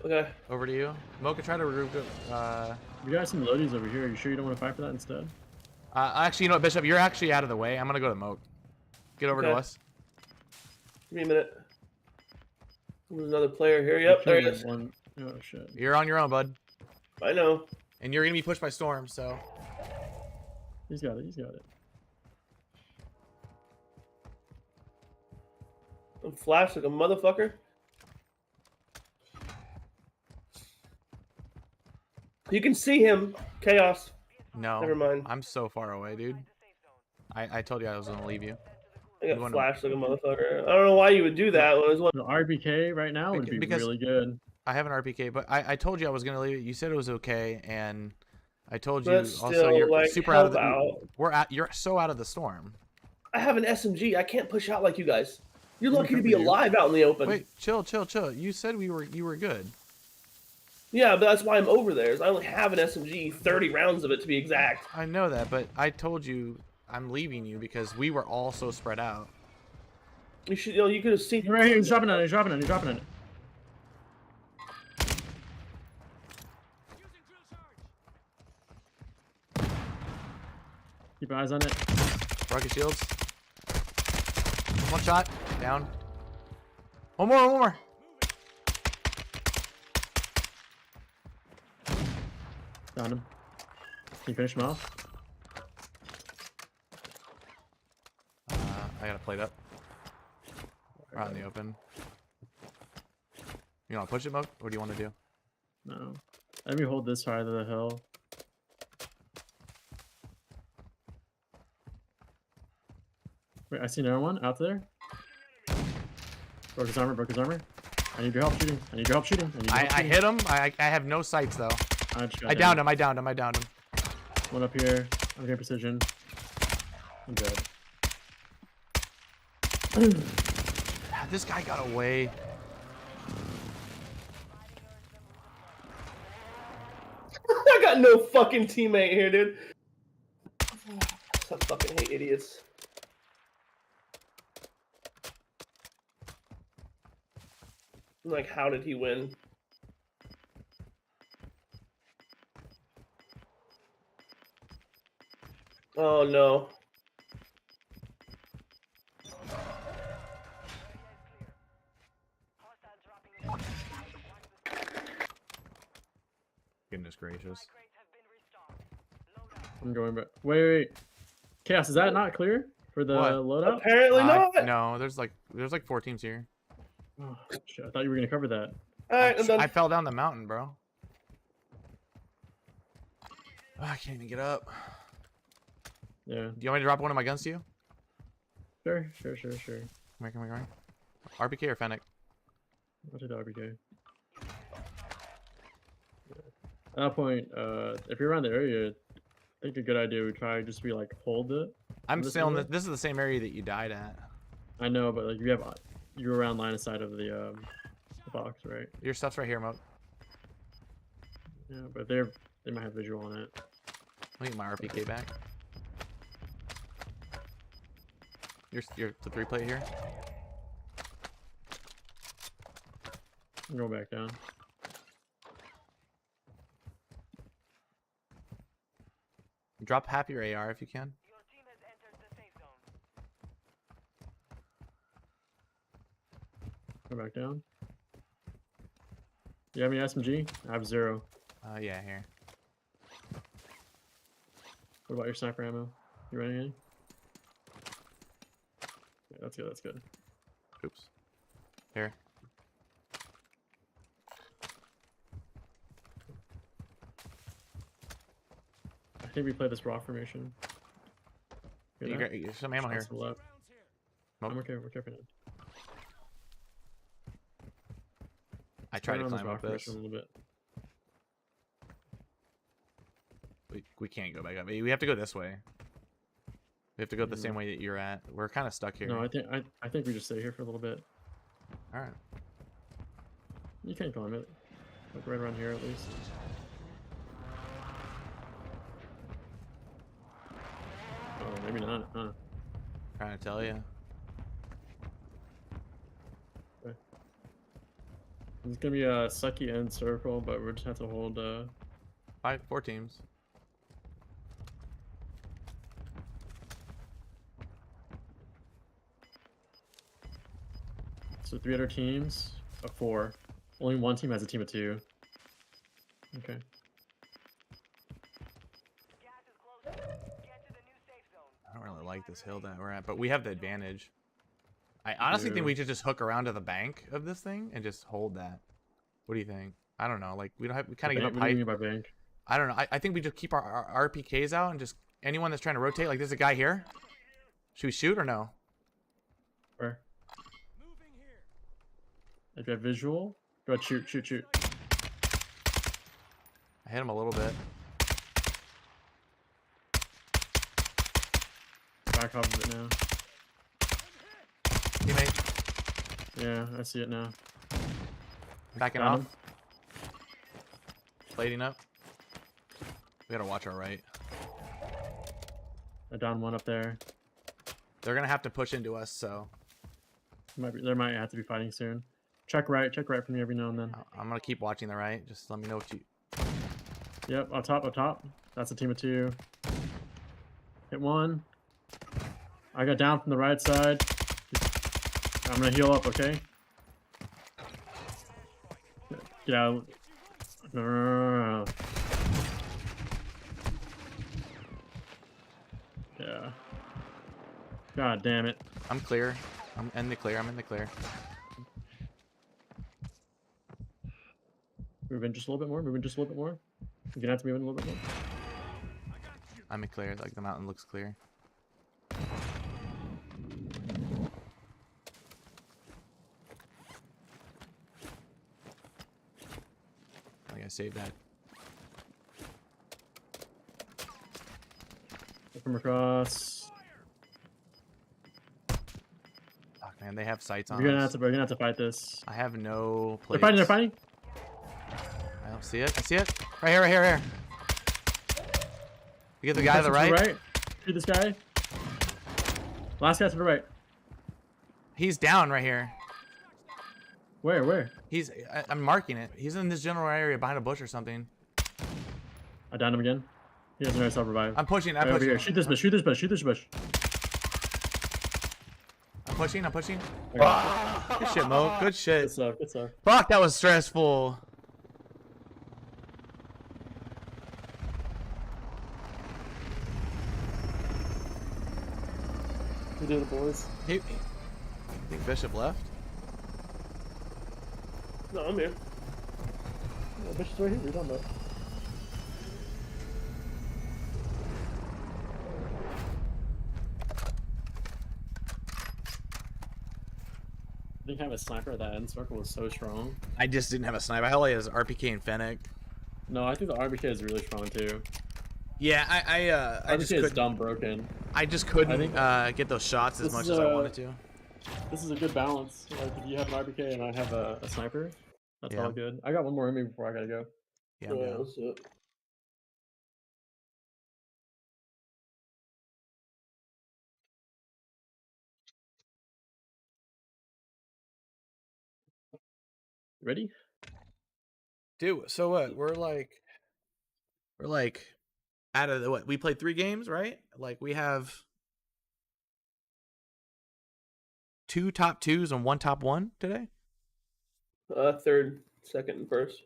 Okay. Over to you. Mocha, try to regroup. We got some loadies over here. You sure you don't want to fight for that instead? Actually, you know what, Bishop? You're actually out of the way. I'm gonna go to Moke. Get over to Okay. us. Give me a minute. There's another player here. Yep, there he is. One. Oh shit. You're on your own, bud. I know. And you're gonna be pushed by Storm, so. He's got it. He's got it. I'm flashed like a motherfucker. You can see him. Chaos. No. Never mind. I'm so far away, dude. I told you I was gonna leave you. I You got wanna- flashed like a motherfucker. I don't know why you would do that. When it was one. The RBK right now would be Because- really good. I have an RPK, but I told you I was gonna leave it. You said it was okay, and I told you But also still, you're like, super out of help the. out. We're at. You're so out of the storm. I have an SMG. I can't push out like you guys. You're lucky to be cover you. alive out in the open. Wait, chill. You said you were good. Yeah, but that's why I'm over there. Is I only have an SMG, 30 rounds of it to be exact. I know that, but I told you I'm leaving you because we were all so spread out. You should. You could have seen. He's right here. He's dropping on it. He's dropping on it. He's dropping on it. Keep eyes on it. Rocket shields. One shot. Down. One more. Down him. Can you finish him off? I gotta plate up. We're out in the open. You wanna push it, Moke? What do you want to do? No. Let me hold this side of the hill. Wait, I see another one out there. Broke his armor. I need your help shooting. I need your help shooting. I hit him. I have no sights though. I I downed him. I downed him. One up here. I'm getting precision. I'm dead. This guy got away. I got no fucking teammate here, dude. I fucking hate idiots. Like, how did he win? Oh no. Goodness gracious. I'm going back. Wait. Chaos, is that not clear for the What? loadout? Apparently not. No, there's like 4 teams here. Oh, shit, I thought you were gonna cover that. Alright, I'm done. I fell down the mountain, bro. Oh, I can't even get up. Yeah. Do you want me to drop one of my guns to you? Sure. Come here. RPK or Fennec? I'll take the RBK. At that point, if you're around the area, I think a good idea would try just be like hold it. I'm This still in area? this is the same area that you died at. I know, but like if you have you're around line of sight of the box, right? Your stuff's right here, Mo. Yeah, but they might have visual on it. Let me get my RPK back. Your the 3 plate here. I'm going back down. Drop half your AR if you can. Go back down. You have any SMG? I have 0. Yeah, here. What about your sniper ammo? You running any? Yeah, that's good. That's good. Oops. Here. I think we play this raw formation. Hear You that? got some ammo here. Shots to the left. Nope. I'm okay. We're okay for now. I tried to Turn on climb up this. formation a little bit. We can't go back up. We have to go this way. We have to go the same way that you're at. We're kind of stuck here. No, I think we just stay here for a little bit. All right. You can climb it. Like right around here at least. Oh, maybe not, huh? Trying to tell you. It's gonna be a sucky end circle, but we're just have to hold 4 teams. so 3 other teams of 4. Only one team has a team of 2. Okay. I don't really like this hill that we're at, but we have the advantage. I honestly think Yeah. we should just hook around to the bank of this thing and just hold that. What do you think? I don't know. Like we don't have. We kind of give up What do you height. mean by bank? I don't know. I think we just keep our RPKs out and just anyone that's trying to rotate. Like there's a guy here. Should we shoot or no? Where? If you have visual, go ahead, shoot. I hit him a little bit. Back off of it now. Teammate, Yeah, I see it now. backing Got off. him. Plating up. We gotta watch our right. I downed one up there. They're gonna have to push into us, so There might have to be fighting soon. Check right for me every now and then. I'm gonna keep watching the right. Just let me know what you. Yep, up top. That's a team of 2. Hit 1. I got down from the right side. I'm gonna heal up, okay? Get out. No. Yeah. God damn it. I'm clear. I'm in the clear. I'm in the clear. Move in just a little bit more. You're gonna have to move in a little bit more. I'm in clear. Like the mountain looks clear. I think I saved that. Come across. Fuck, man, they have sights on We're gonna us. have to fight this. I have no They're plates. fighting. I don't see it. I see it. Right here. You get the guy to the right? Shoot this guy. Last guy to the right. He's down right here. Where? I'm marking it. He's in this general area behind a bush or something. I downed him again. He doesn't know self-revive. I'm pushing. Right over here. Shoot this bush. I'm pushing. Okay. Good shit, Mo. Good shit. Good stuff. Fuck, that was stressful. We did it, boys. I think Bishop left. No, I'm here. Yeah, Bishop's right here. We're done, though. I didn't have a sniper. That end circle was so strong. I just didn't have a sniper. I held it as RPK and Fennec. No, I think the RBK is really strong too. Yeah, I just RBK is couldn't. dumb broken. I just couldn't think get those shots as this much is, as I wanted to. This is a good balance. Like if you have an RPK and I have a sniper, that's Yeah. all good. I got one more in me before I gotta go. Yeah, I'm Yeah, down. let's do it. Ready? Dude, so what? We're like out of the what? We played 3 games, right? Like we have 2 top 2s and 1 top 1 today. Third, second, and first.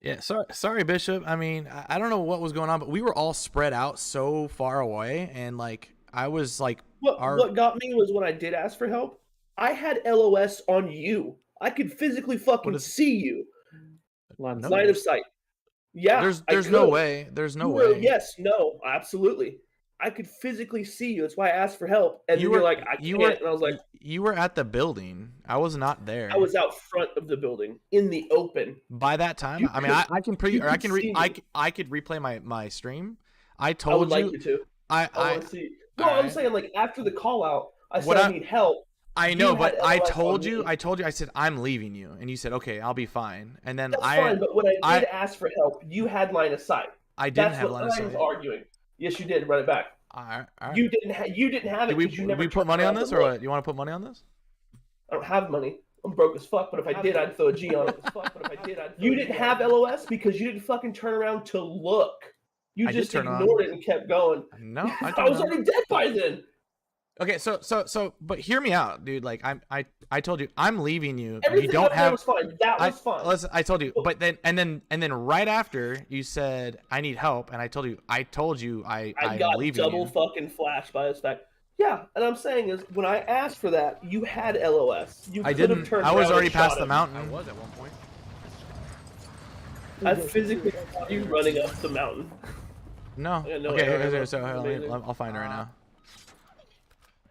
Yeah, sorry, Bishop. I mean, I don't know what was going on, but we were all spread out so far away, and like I was like, What got me was when I did ask for help, I had LOS on you. I could physically fucking What is- see you. Line of No. sight. Line of sight. Yeah. there's I no could. way. There's no You were- way. Yes, no, absolutely. I could physically see you. That's why I asked for help. And You then you're were- like, I you can't. were- And I was like, You were at the building. I was not there. I was out front of the building in the open. By that time. You I mean, could- I can you I could can see me. I could replay my stream. I I would told like you. you to. I I want to see. No, Alright. I'm saying like after the call out, I said What I I- need help. I know, You but had I LOS on told you. me. I said I'm leaving you, and you said okay, I'll be fine. And then That's I fine, but when I I- did ask for help, you had line of sight. I didn't That's have what line of I was sight. arguing. Yes, you did. Run it back. All right. You didn't have it Did we, because you never we put turned money on around this, to or look. what? You want to put money on this? I don't have money. I'm broke as fuck, but if I did, I'd throw a G on it. You didn't have LOS because you didn't fucking turn around to look. You I did just turn on. ignored it and kept going. No, I turned was on. already dead by then. Okay, so, but hear me out, dude. Like I told you, I'm leaving you. Everything You don't up there have. was fine. That was fine. Listen, I told you, but then right after you said I need help, and I told you I I'm got leaving double you. fucking flashed by this fact. Yeah, and I'm saying is when I asked for that, you had LOS. You I could have didn't. turned I was around already and past shot the him. mountain. was at one point. I physically saw you running up the mountain. No. I got no Okay, arrow. so Amazing. I'll find her right now.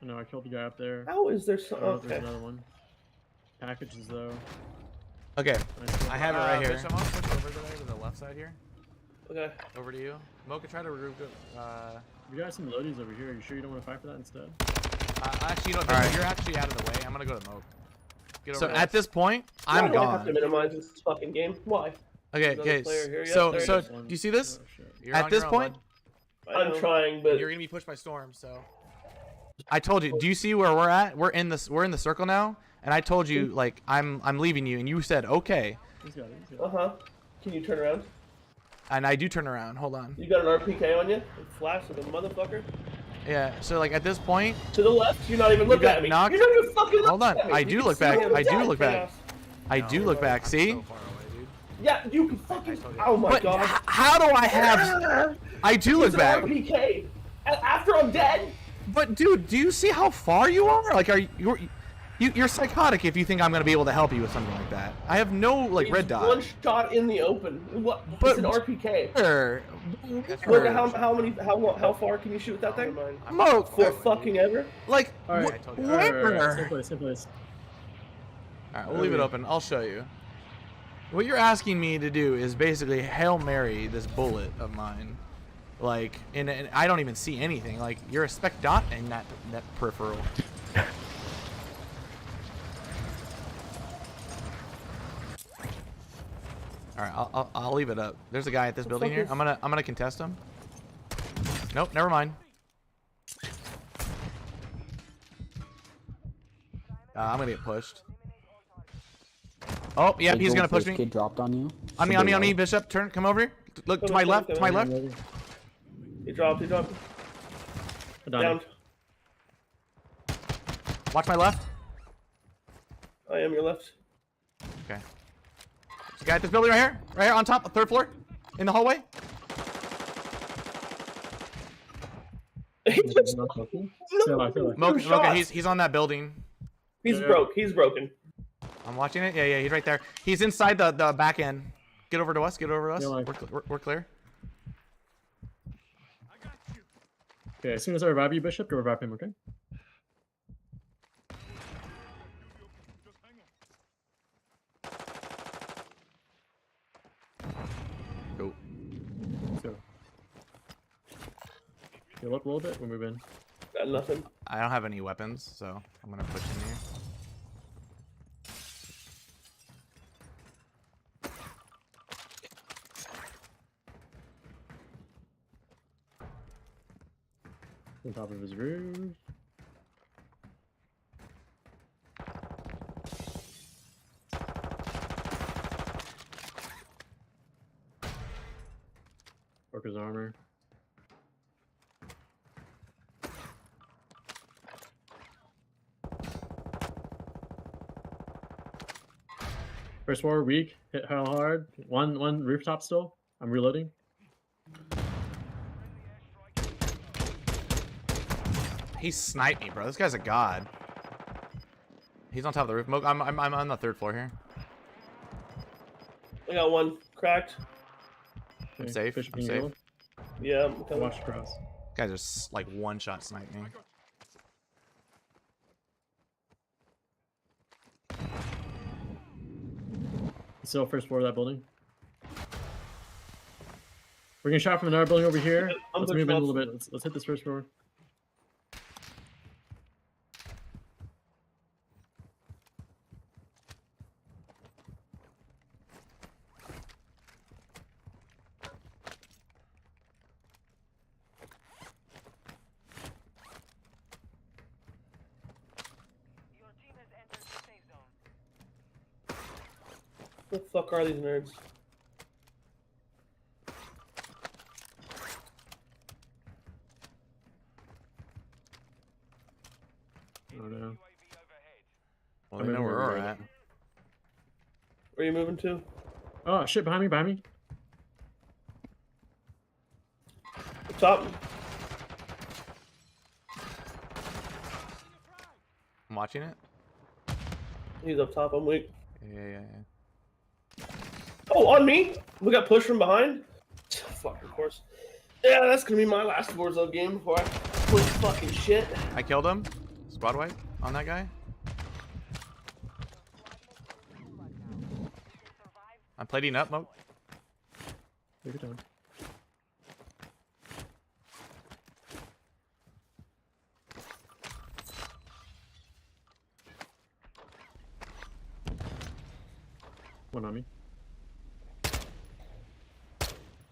No, I killed the guy up there. How is there so? I don't know if Okay. there's another one. Packages though. Okay, Nice. I have it right here. Bitch, I'm gonna switch over to the left side here. Okay. Over to you. Mocha, try to regroup. We got some loadies over here. Are you sure you don't want to fight for that instead? Actually, you know, Alright. you're actually out of the way. I'm gonna go to Mocha. Get So over at this point, Why I'm do I have to gone. minimize this fucking game? Why? Okay, Another player here. Yep, so there it so is. One. do you see this? Oh, shit. You're At on this your own, point, bud. I'm trying, but you're gonna be pushed by Storm. So I told you. Do you see where we're at? We're in this. We're in the circle now. And I told you like I'm leaving you, and you said okay. He's got it. He's got it. Can you turn around? And I do turn around. Hold on. You got an RPK on you? Flash with a motherfucker. Yeah. So like at this point, To the left, you're not even looking got at me. knocked. You're not even fucking looking Hold on, at me. I You do can look see back. I'm I do dead, look back. Chaos. I do look back. See? So far away, dude. Yeah, you can fucking. Oh my But god. how do I have? I do look It's an back. RPK. After I'm dead. But dude, do you see how far you are? Like, you're psychotic if you think I'm gonna be able to help you with something like that. I have no like red It's dot. One shot in the open. What? But- It's an RPK. Where? Look at how far can you shoot with that thing? Mo, For fucking ever? like All right. wh- All right, all right, all right. Same where? place. Same place. All right, we'll leave it open. I'll show you. What you're asking me to do is basically Hail Mary this bullet of mine. Like, and I don't even see anything. Like, you're a spec dot in that peripheral. All right, I'll leave it up. There's a guy at this building fuck here. is- I'm gonna contest him. Nope, never mind. I'm gonna get pushed. Oh, yeah, Big he's gold gonna push first me. Kid dropped on you. On me, Should on be me, on me, low. Bishop. Turn, come over here. Look to Come my on, left, come to my on. left. He dropped. Down. Down. Watch my left. I am your left. Okay. There's a guy at this building right here on top, third floor, in the hallway. He just Feel like. Mocha, Two shots. he's on that building. He's Yeah. broke. He's broken. I'm watching it. Yeah, he's right there. He's inside the back end. Get over to us. Get over to us. Yeah, like- We're clear. Okay, as soon as I revive you, Bishop, go revive him. Okay. Go. Let's go. Heal up a little bit. We'll move in. Got nothing. I don't have any weapons, so I'm gonna push in here. On top of his roof. Broke his armor. First floor weak, hit hell hard. One rooftop still. I'm reloading. He sniped me, bro. This guy's a god. He's on top of the roof. Moke, I'm on the 3rd floor here. I got one cracked. I'm safe. Bishop, I'm can you safe. heal? Yeah, I'm coming. Watch across. Guys just like one shot sniped me. Still first floor of that building. We're getting shot from another building over here. I'm Let's pushing move in a up. little bit. Let's hit this first floor. What the fuck are these nerds? Oh no. Well, they know where we're at. Where are you moving to? Oh shit! Behind me! Behind me! Up top. I'm watching it. He's up top. I'm weak. Yeah. Oh, on me! We got pushed from behind. Fuck, of course. Yeah, that's gonna be my last Warzone game before I quit fucking shit. I killed him. Squad wipe on that guy. I'm plating up, Moke. Take it down. One on me.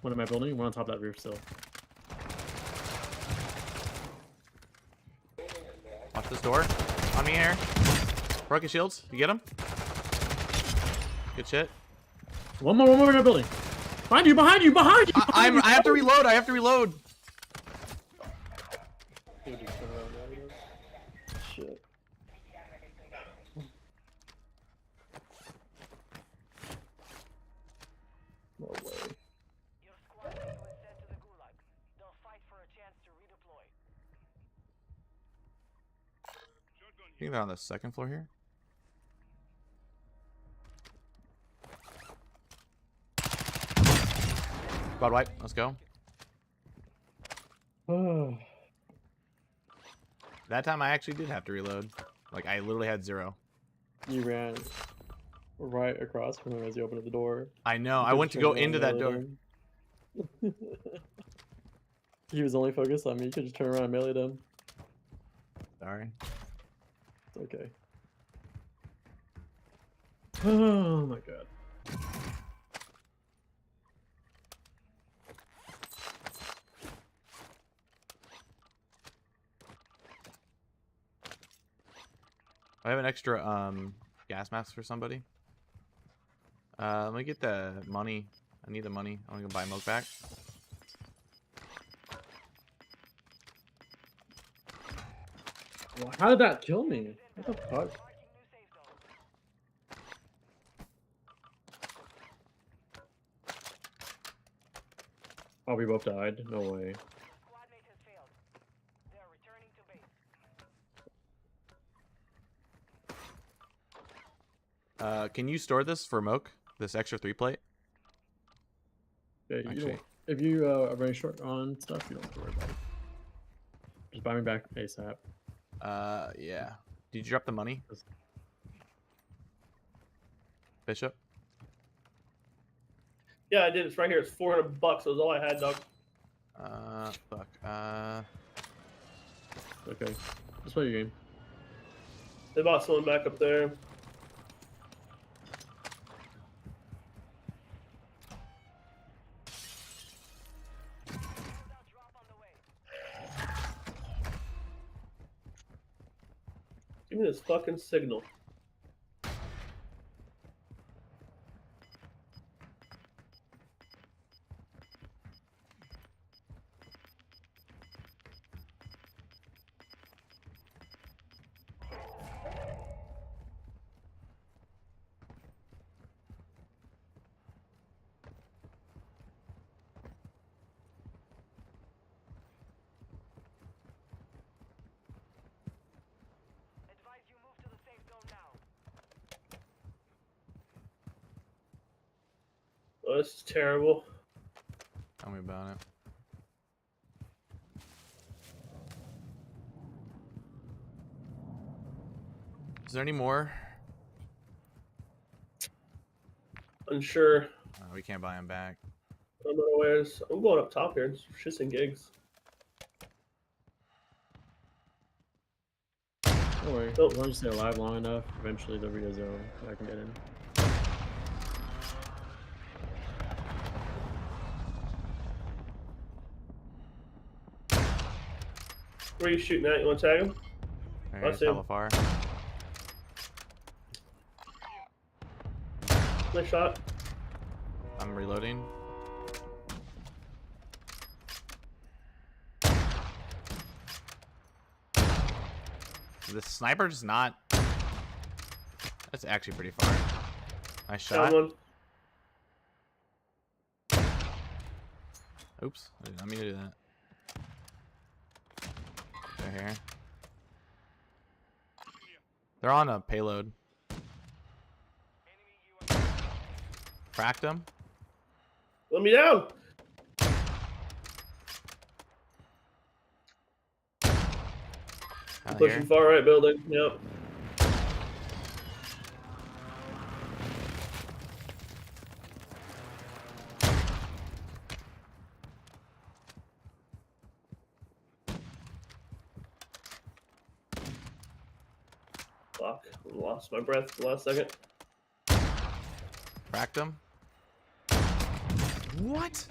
One in my building. One on top of that roof still. Watch this door. On me here. Broke his shields. You get him? Good shit. One more in our building. Behind you! Behind you! Behind you! I have to reload. I have to reload. Shit. No way. Your squad mate was sent to the Gulag. They'll fight for a chance to redeploy. I think they're on the 2nd floor here. Squad wipe. Let's go. That time I actually did have to reload. Like I literally had 0. You ran right across from him as you opened up the door. I know. You I could've went to turned go around into and that meleeed door. him. He was only focused on me. You could just turn around and melee him. Sorry. It's okay. Oh my god. I have an extra gas mask for somebody. Let me get the money. I need the money. I'm gonna go buy Moke back. How did that kill me? What the fuck? Oh, we both died? No way. Squad mate has failed. They are returning to base. Can you store this for Moke? This extra 3-plate? Yeah, you Actually- don't, if you are running short on stuff, you don't have to worry about it. Just buy me back ASAP. Yeah. Did you drop the money? Bishop? Yeah, I did. It's right here. It's $400. That was all I had, dog. Fuck. Okay. Just play your game. They bought someone back up there. Give me this fucking signal. Advise you move to the safe zone now. Oh, this is terrible. Tell me about it. Is there any more? Unsure. We can't buy them back. I'm unaware. I'm going up top here. It's shits and gigs. Don't worry. Oh. As long as you stay alive long enough, eventually there'll be a zone that I can get in. Where are you shooting at? You want to tag him? There's see him. hella far. Nice shot. I'm reloading. The sniper's not. That's actually pretty far. Nice Down shot. one. Oops, I did not mean to do that. They're here. They're on a payload. Cracked them. Let me down. Out Pushing here. far right building. Yep. Fuck. I lost my breath for the last second. Cracked them. What?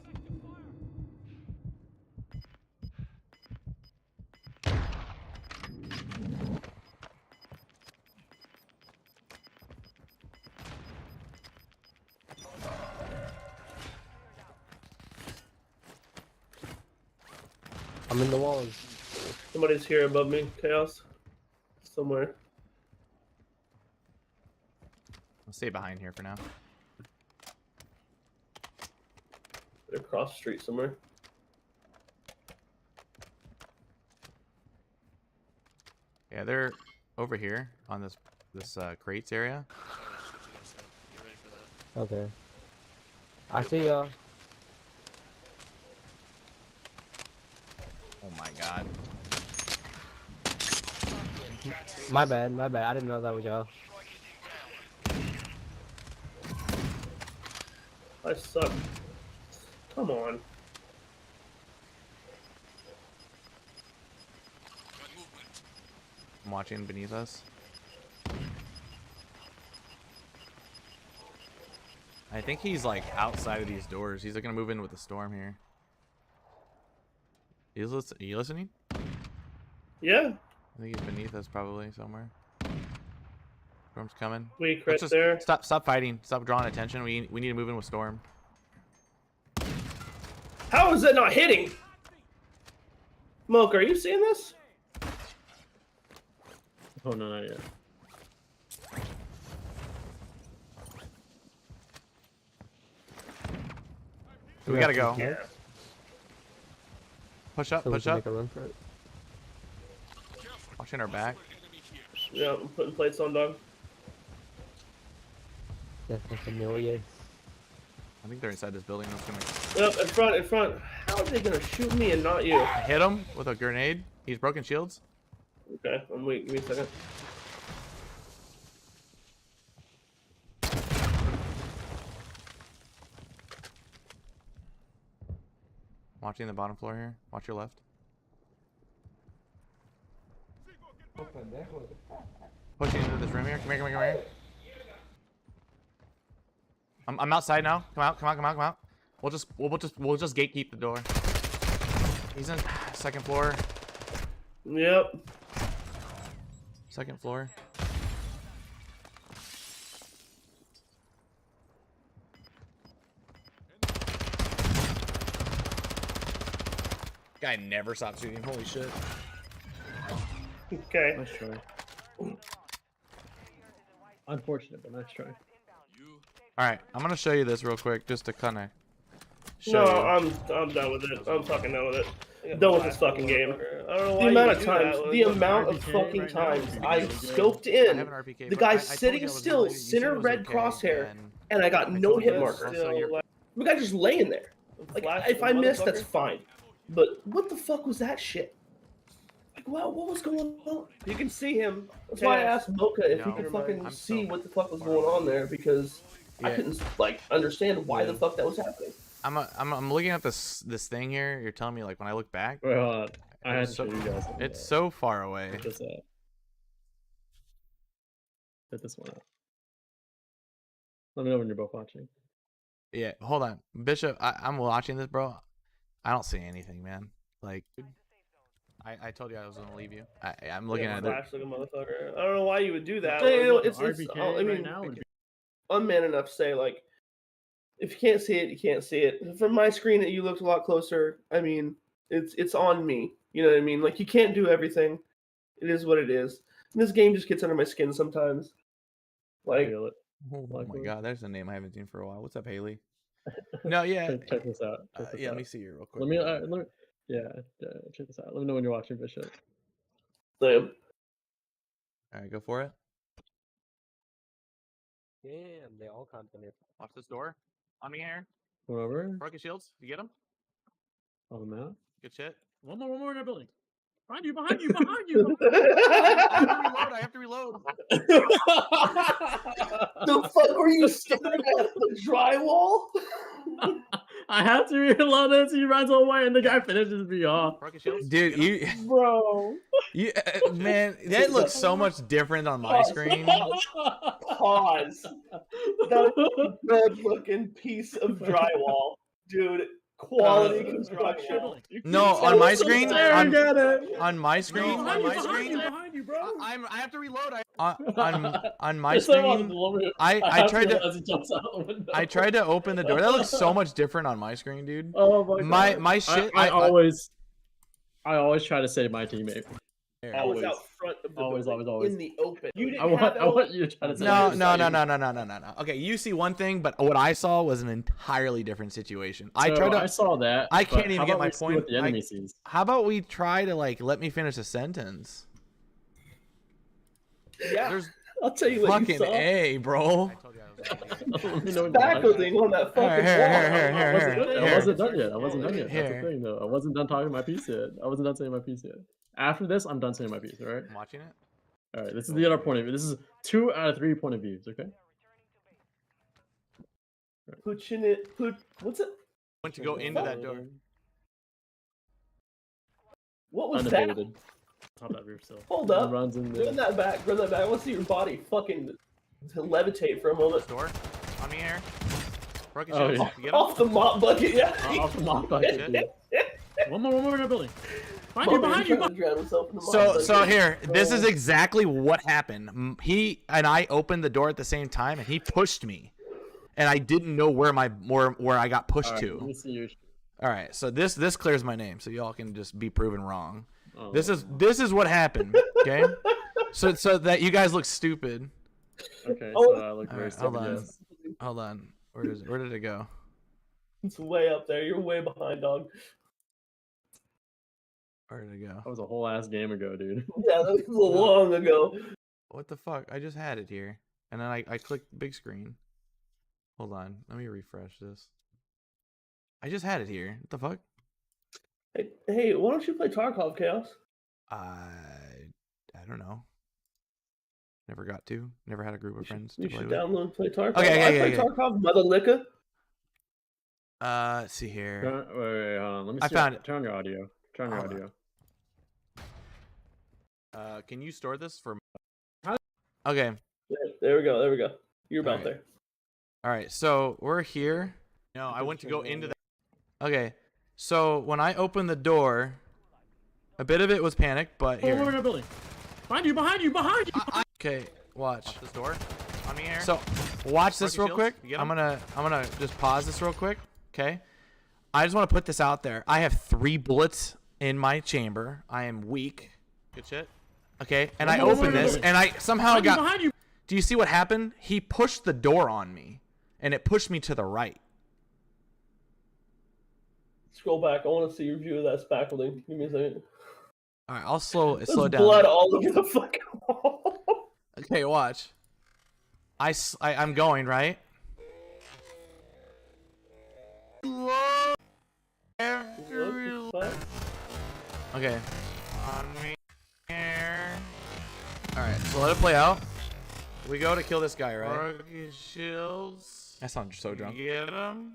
I'm in the walls. Somebody's here above me. Chaos. Somewhere. I'll stay behind here for now. They're across the street somewhere. Yeah, they're over here on this crates area. Get ready for that. Okay. I see y'all. Oh my god. My bad, my bad. I didn't know that was y'all. I suck. Come on. I'm watching beneath us. I think he's like outside of these doors. He's gonna move in with the storm here. Are you listening? Yeah. I think he's beneath us probably somewhere. Storm's coming. Weak Let's right just there. stop fighting. Stop drawing attention. We need to move in with Storm. How is it not hitting? Moke, are you seeing this? Oh no, not yet. We gotta go. Yeah. Push up, So we push can up. make a run for it. Watching our back. Yeah, I'm putting plates on, dog. That's a familiar. I think they're inside this building. I'm just gonna... Yep, in front, in front. How are they gonna shoot me and not you? I hit him with a grenade. He's broken shields. Okay, I'm weak. Give me a second. Watching the bottom floor here. Watch your left. Pushing into this room here. Come here, come here, come here. I'm outside now. Come out, come out, come out, come out. We'll just gatekeep the door. He's in second floor. Yep. Second floor. Guy never stops shooting. Holy shit. Okay. Nice try. Unfortunate, but nice try. All right, I'm gonna show you this real quick, just to kind of No, show you. I'm done with it. I'm fucking done with it. Done with this fucking game. I don't know why The amount you of do times, that. the Look, amount of RPK fucking right now times would be I really good. scoped I in, have an RPK, the but guy's I told sitting you I was still, gonna- you said center it was red okay, crosshair, and and I got I no told you hit it was marker. still- so you're- The guy just laying there. Like, if I miss, that's fine. But what the fuck was that shit? Like, wow, what was going on? You can see him. That's why I asked Mocha if he No. could fucking I'm see so what the fuck was far going away. on there, because I Yeah. couldn't like understand why the Yeah. fuck that was happening. I'm looking at this thing here. You're telling me like when I look back, Wait, hold on. I had to It's show so- you guys. something it's though. so far away. Check this out. Hit this one out. Let me know when you're both watching. Yeah, hold on, Bishop. I'm watching this, bro. I don't see anything, man. Like, I told you I was gonna leave you. I'm looking at it. Flash like a motherfucker. I don't know why you would do that. Damn, It's RPK I mean, right now would be I'm man enough to say, like, if you can't see it, you can't see it. From my screen, you looked a lot closer. I mean, it's on me. You know what I mean? Like, you can't do everything. It is what it is. And this game just gets under my skin sometimes. Like, feel it. Oh my Likely. god, there's a name I haven't seen for a while. What's up, Haley? No, yeah. Check this out. Check this Yeah, out. let me see you real quick. Let me. Yeah, check this out. Let me know when you're watching Bishop. damn. All right, go for it. Damn, they all come in here. Watch this door. On me here. Come over. Rocket shields. You get him? On the map. Good shit. One more in our building. Behind you! Behind you! Behind you! I have to reload. The fuck were you staring at? The drywall? I have to reload it. So he runs away, and the guy finishes me off. Rocket shields. Dude, Get 'em? you, Bro. you, man, that looks so much different on my screen. Pause. That good looking piece of drywall. Dude, quality construction. No, on my So screen, staring at it. on my screen, No, on my behind screen, you, behind you, bro. I have to reload. on my It's not on screen, the lower- I have tried to- realize he jumps out the window. I tried to open the door. That looks so much different on my screen, dude. Oh my god. My shit. I always try to save my teammate. Here. I was Always. out front of the Always, building, always. in the open. You didn't I have want you to try to save No, me. no. Okay, you see one thing, but what I saw was an entirely different situation. I saw that. I but can't even how get about my we see point. What the enemy sees. How about we try to like let me finish a sentence? Yeah, There's I'll tell you what fucking you saw. A, bro. I told you I was gonna leave. Let me know when you're Tobacco watching. thing on that fucking Here, wall. I wasn't done yet. I wasn't done yet. That's Here. the thing, though. I wasn't done talking my piece yet. I wasn't done saying my piece yet. After this, I'm done saying my piece. All right. I'm watching it. All right. This is the other point of view. This is 2 out of 3 point of views. Okay. Pushing it. What's it? Went to go into that door. What was that? Unabated. Top that roof still. Hold up. Runs in Run there. that back. Run that back. I want to see your body fucking levitate for a moment. This door. On me here. Rocket Oh, shields. yeah. You get 'em? Off the mop bucket, yeah. Off the mop bucket, Shit. dude. One more in our building. Behind you! Mop Behind you! trying to drown himself in the mop So bucket. here, this is Oh. exactly what happened. He and I opened the door at the same time, and he pushed me, and I didn't know where I got pushed All right, let to. me see your. All right, so this clears my name, so y'all can just be proven wrong. Oh, This is what happened. Okay, so that you guys look stupid. Okay, Oh. so I look very Alright, hold stupid. on. Yes. Hold on, where did it go? It's way up there. You're way behind, dog. Where did it go? That was a whole ass game ago, dude. Yeah, that was long ago. What the fuck? I just had it here, and then I clicked big screen. Hold on, let me refresh this. I just had it here. What the fuck? Hey, why don't you play Tarkov, Chaos? I don't know. Never got to. Never had a group of friends to You play should with. download and play Tarkov. Okay, I play Tarkov, Mother Licka. Let's see here. Wait, hold on. Let me I see. found it. Turn on your audio. Turn on your Hold audio. Can you store this for? Okay. There we go. You're about Alright. there. All right. So we're here. No, I went to go into that. Okay. So when I opened the door, a bit of it was panicked, but One more in here. our building. Behind you, behind you, behind you! Okay, watch. Watch this door. On me here. So, watch this real Rocky quick. shields, you get I'm gonna just pause this real quick. Okay. I just want to put this out there. I have 3 bullets in my chamber. I am weak. Good shit. Okay, and I opened this, and I somehow Behind you, got. behind you! Do you see what happened? He pushed the door on me, and it pushed me to the right. Scroll back. I want to see your view of that spackling. Give me a second. All right, I'll slow There's down. blood all over the fucking wall. Okay, watch. I'm going right. What the fuck? Okay. On me here. All right. So let it play out. We go to kill this guy, right? Rocky shields. That sounds so drunk. Get him.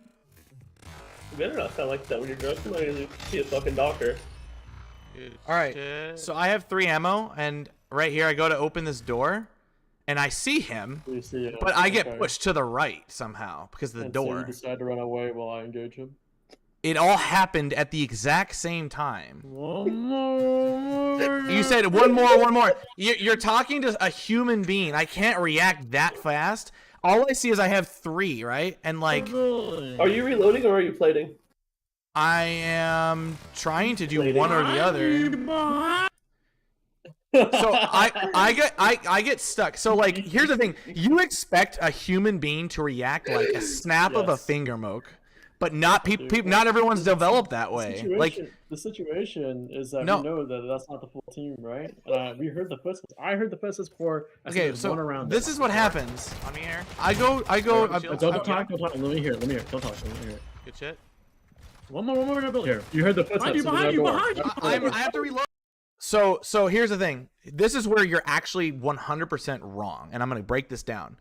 You better not sound like that when you're drunk. You might usually see a fucking doctor. Good All right. shit. So I have 3 ammo, and right here I go to open this door, and I see him, You see it. but I get Okay. pushed to the right somehow because of the And so door. you decide to run away while I engage him. It all happened at the exact same time. One more. You said one more. You're talking to a human being. I can't react that fast. All I see is I have 3, right? And like Are you reloading or are you plating? I am trying to do Lady. one or the other. So I get stuck. So like here's the thing. You expect a human being to react like a snap of a Yes. finger moke, but not not everyone's developed that The way. situation, Like the situation is that No. we know that that's not the full team, right? We heard the footsteps. I heard the footsteps before. I said okay, there's so one around this it. is what happens. On me here. I go Rocky shields. Don't talk. Let me hear. Let me hear. Don't talk. Let me hear. Good shit. One more in the building. Here. You heard the footsteps. Behind you, in the behind door. I have to reload. So here's the thing. This is where you're actually 100% wrong, and I'm going to break this down.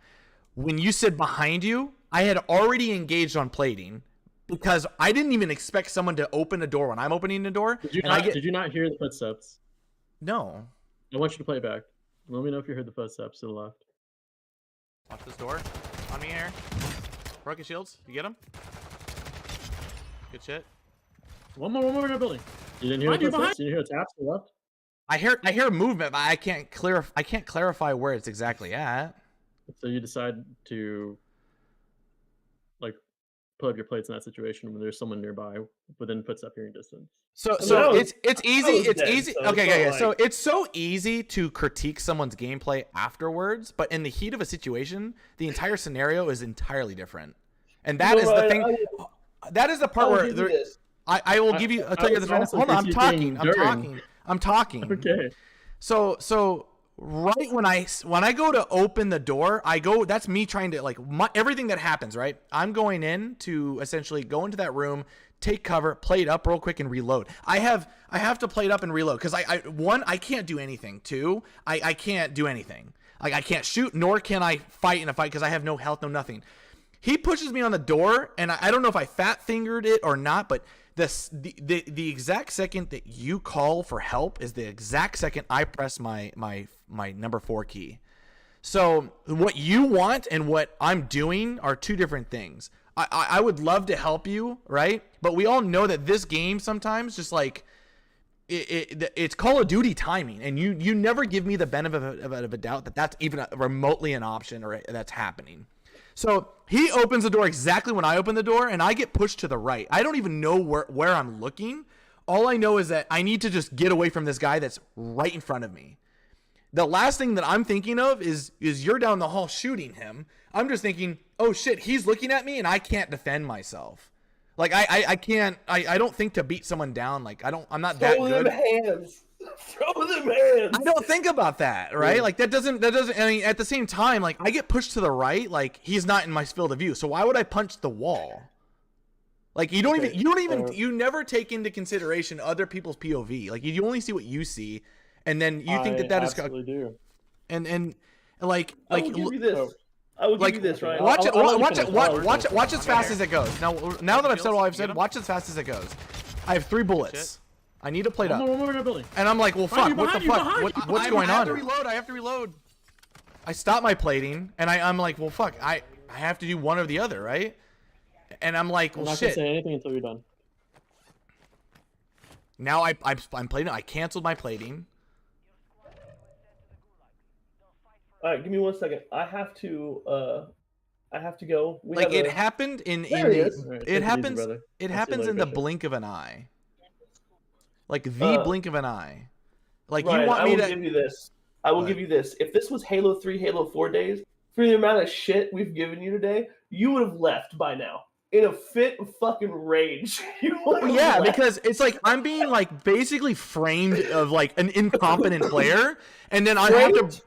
When you said behind you, I had already engaged on plating because I didn't even expect someone to open a door when I'm opening the door. Did you and I not? get Did you not hear the footsteps? no. I want you to play it back. Let me know if you heard the footsteps to the left. Watch this door. On me here. Rocky shields. You get him? Good shit. One more in the building. You didn't hear Behind the you, footsteps? You didn't hear taps to the left? I hear movement, but I can't clarify where it's exactly at. So you decide to like put up your plates in that situation when there's someone nearby within footstep hearing distance. So I was- it's I easy. was It's dead, easy. so it's Okay, not yeah. So like- it's so easy to critique someone's gameplay afterwards, but in the heat of a situation, the entire scenario is entirely different. And that No, is the Ryan, thing. That is the part where there, I will give you. I'll tell you this right now. also Hold on, I'm critiquing talking. I'm talking. Okay. So right when I go to open the door, that's me trying to like everything that happens, right? I'm going in to essentially go into that room, take cover, play it up real quick and reload. I have to play it up and reload because I can't do anything. 2, I can't do anything. Like I can't shoot nor can I fight in a fight because I have no health, no nothing. He pushes me on the door and I don't know if I fat fingered it or not, but the exact second that you call for help is the exact second I press my number 4 key. So what you want and what I'm doing are 2 different things. I would love to help you, right? But we all know that this game sometimes just like it's Call of Duty timing, and you never give me the benefit of a doubt that that's even remotely an option or that's happening. So he opens the door exactly when I open the door, and I get pushed to the right. I don't even know where I'm looking. All I know is that I need to just get away from this guy that's right in front of me. The last thing that I'm thinking of is you're down the hall shooting him. I'm just thinking, oh shit, he's looking at me and I can't defend myself. Like I can't. I don't think to beat someone down. Like I'm not that Throw good. them hands. Throw them hands. I don't think about that, right? Like that doesn't. I mean, at the same time, like I get pushed to the right, like he's not in my field of view. So why would I punch the wall? Like you don't you never take into consideration other people's POV. Like you only see what you see, and then you think that is absolutely do. and like I will give you this. I will give like you this, right? watch it, I'll let you watch it, finish. watch as fast as it goes. Now that I've said all I've said, watch as fast as it goes. I have 3 bullets. I need to plate up. One more in the building. And I'm like, well, fuck, what the fuck? What's going on? I have to reload. I stop my plating, and I'm like, well, fuck, I have to do one or the other, right? And I'm like, I'm well, not gonna shit. say anything until you're done. Now I'm plating. I canceled my plating. All right, give me 1 second. I have to go. We Like have it happened in There it the is. All right, take it easy, happens brother. it I'll see you happens later, in the Bishop. blink of an eye. Like the Uh, blink of an eye. Like Ryan, you want I me will to give you this. I will What? give you this. If this was Halo 3, Halo 4 days, for the amount of shit we've given you today, you would have left by now. In a fit of fucking rage. You would Well, have yeah, left. because it's like I'm being like basically framed of like an incompetent player, and then I have to. Framed?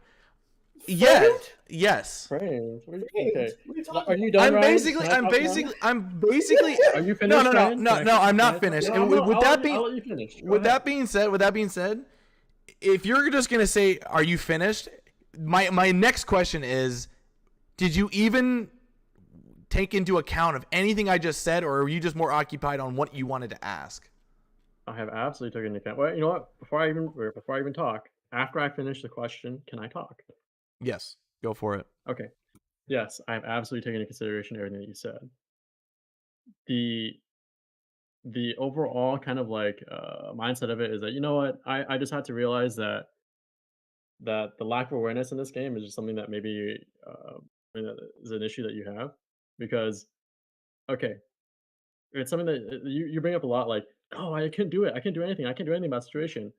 Yeah. Framed? Yes. Framed. What are you- Framed? Okay. What are you talking Are you done, I'm Ryan? basically. Can I I'm talk now? basically. I'm basically. Are you No, finished? no, no, Ryan? no, Can no. I- I'm not can I- finished. No, And I'm with not- I'll that let you- being, I'll let you finish. Go with ahead. that being said, if you're just gonna say, "Are you finished?" My next question is, did you even take into account of anything I just said, or are you just more occupied on what you wanted to ask? I have absolutely taken into account. Well, you know what? Before I even talk, after I finish the question, can I talk? Yes, go for it. Okay. Yes, I have absolutely taken into consideration everything that you said. The overall kind of like mindset of it is that, you know what, I just had to realize that the lack of awareness in this game is just something that maybe that is an issue that you have, because okay, it's something that you bring up a lot, like, oh, I couldn't do it, I can't do anything, I can't do anything about the situation.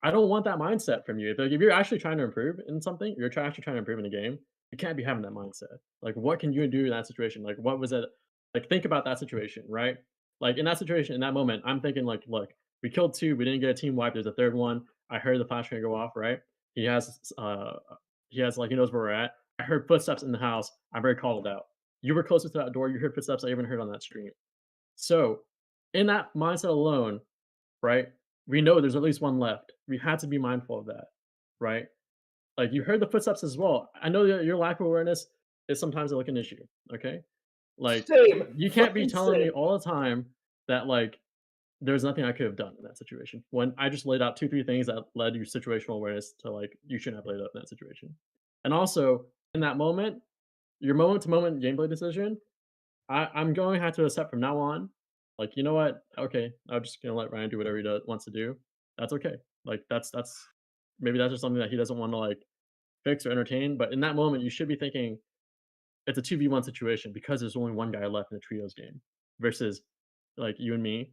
I don't want that mindset from you. If you're actually trying to improve in something, actually trying to improve in a game, you can't be having that mindset. Like, what can you do in that situation? Like, what was it? Like, think about that situation, right? Like, in that situation, in that moment, I'm thinking, like, look, we killed two, we didn't get a team wipe. There's a third one. I heard the flash go off, right? He has, like, he knows where we're at. I heard footsteps in the house. I'm very called out. You were closer to that door. You heard footsteps I even heard on that stream. So, in that mindset alone, right? We know there's at least one left. We had to be mindful of that, right? Like, you heard the footsteps as well. I know that your lack of awareness is sometimes like an issue. Okay, like Same. you can't be Fucking telling me same. all the time that like there's nothing I could have done in that situation when I just laid out 2-3 things that led your situational awareness to like you shouldn't have laid out in that situation. And also in that moment, your moment to moment gameplay decision, I'm going to have to accept from now on, like, you know what? Okay, I'm just gonna let Ryan do whatever he wants to do. That's okay. Like that's maybe that's just something that he doesn't want to like fix or entertain. But in that moment, you should be thinking it's a 2v1 situation because there's only one guy left in the trios game versus like you and me.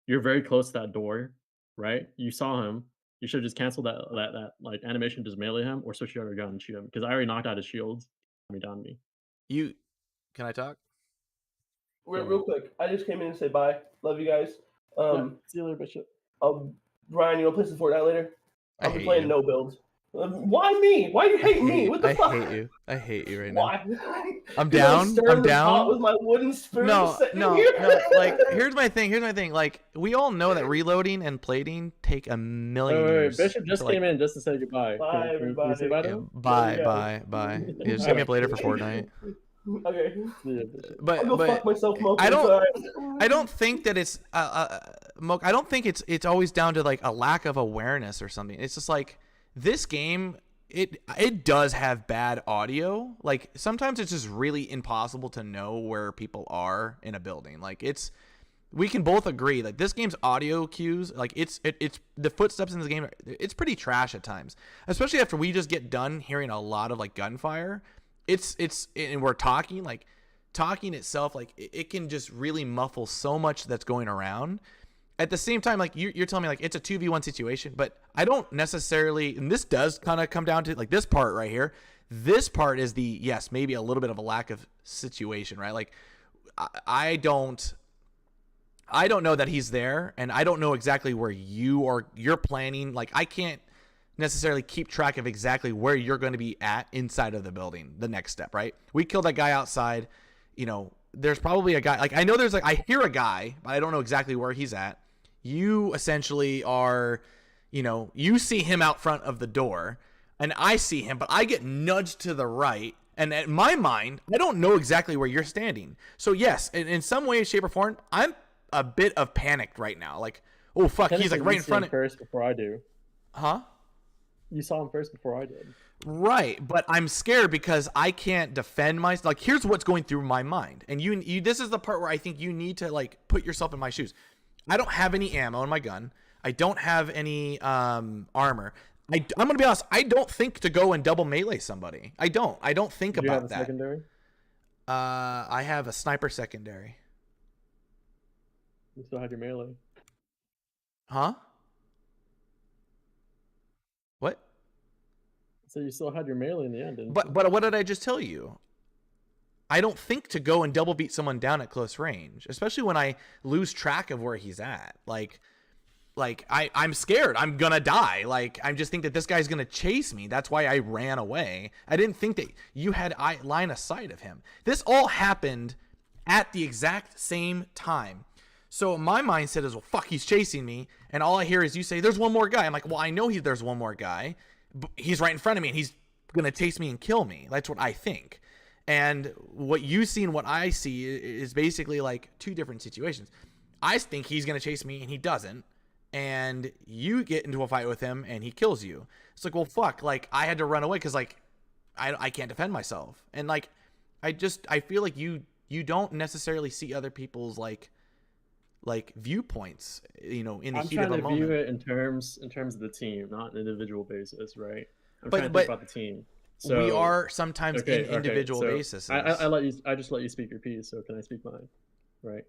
You're very close to that door, right? You saw him. You should have just canceled that like animation, just melee him or switch your other gun and shoot him because I already knocked out his shields. Down me. You, can I talk? Real quick, I just came in to say bye. Love you guys. Yeah, see you later, Bishop. Ryan, you want to play some Fortnite later? I I'll be hate playing you. no build. Why me? Why you hate me? What the fuck? I hate you. I hate you right now. Why? I'm 'Cause down. stirring I'm the pot down. with my wooden spoon. No, sitting no, here. no. Like, here's my thing. Like, we all know that reloading and plating take a million Wait, years. Bishop just to, like, came in just to say goodbye. Bye, Can we say bye to Yeah, him? bye, Yeah. bye. Yeah, just hit me up later for Fortnite. Okay. See ya, Bishop. But I'll go fuck myself, Mocha. I don't- It's all right. I don't think that it's Moke, I don't think it's always down to like a lack of awareness or something. It's just like this game, it does have bad audio. Like sometimes it's just really impossible to know where people are in a building. Like we can both agree like this game's audio cues, like it's the footsteps in this game, it's pretty trash at times, especially after we just get done hearing a lot of like gunfire. It's and we're talking itself, like it can just really muffle so much that's going around. At the same time, like you're telling me like it's a 2v1 situation, but I don't necessarily, and this does kind of come down to like this part right here. This part is yes, maybe a little bit of a lack of situation, right? Like I don't know that he's there, and I don't know exactly where you're planning. Like I can't necessarily keep track of exactly where you're going to be at inside of the building. The next step, right? We killed that guy outside. You know, there's probably a guy, like I know there's like, I hear a guy, but I don't know exactly where he's at. You essentially are, you know, you see him out front of the door and I see him, but I get nudged to the right. And in my mind, I don't know exactly where you're standing. So yes, in some way, shape or form, I'm a bit of panicked right now. Like, oh fuck, he's like right in front of first before I do. Huh? You saw him first before I did. Right, but I'm scared because I can't defend myself. Like, here's what's going through my mind, and you. This is the part where I think you need to like put yourself in my shoes. I don't have any ammo in my gun. I don't have any armor. I'm gonna be honest. I don't think to go and double melee somebody. I don't think Do you have about a that. secondary? I have a sniper secondary. You still had your melee. Huh? What? So you still had your melee in the end, didn't you? But what did I just tell you? I don't think to go and double beat someone down at close range, especially when I lose track of where he's at. Like I'm scared. I'm gonna die. Like I just think that this guy's gonna chase me. That's why I ran away. I didn't think that you had line of sight of him. This all happened at the exact same time. So my mindset is, well, fuck, he's chasing me, and all I hear is you say, "There's one more guy." I'm like, well, I know there's one more guy. But he's right in front of me, and he's gonna chase me and kill me. That's what I think. And what you see and what I see is basically like two different situations. I think he's gonna chase me, and he doesn't. And you get into a fight with him, and he kills you. It's like, well, fuck. Like I had to run away because like I can't defend myself, and like I feel like you don't necessarily see other people's like viewpoints, you know, in the heat of a moment. I'm trying to view it in terms of the team, not an individual basis, right? I'm But- trying to but think about the team. So we are sometimes in individual so basis. I just let you speak your piece, so can I speak mine? Right.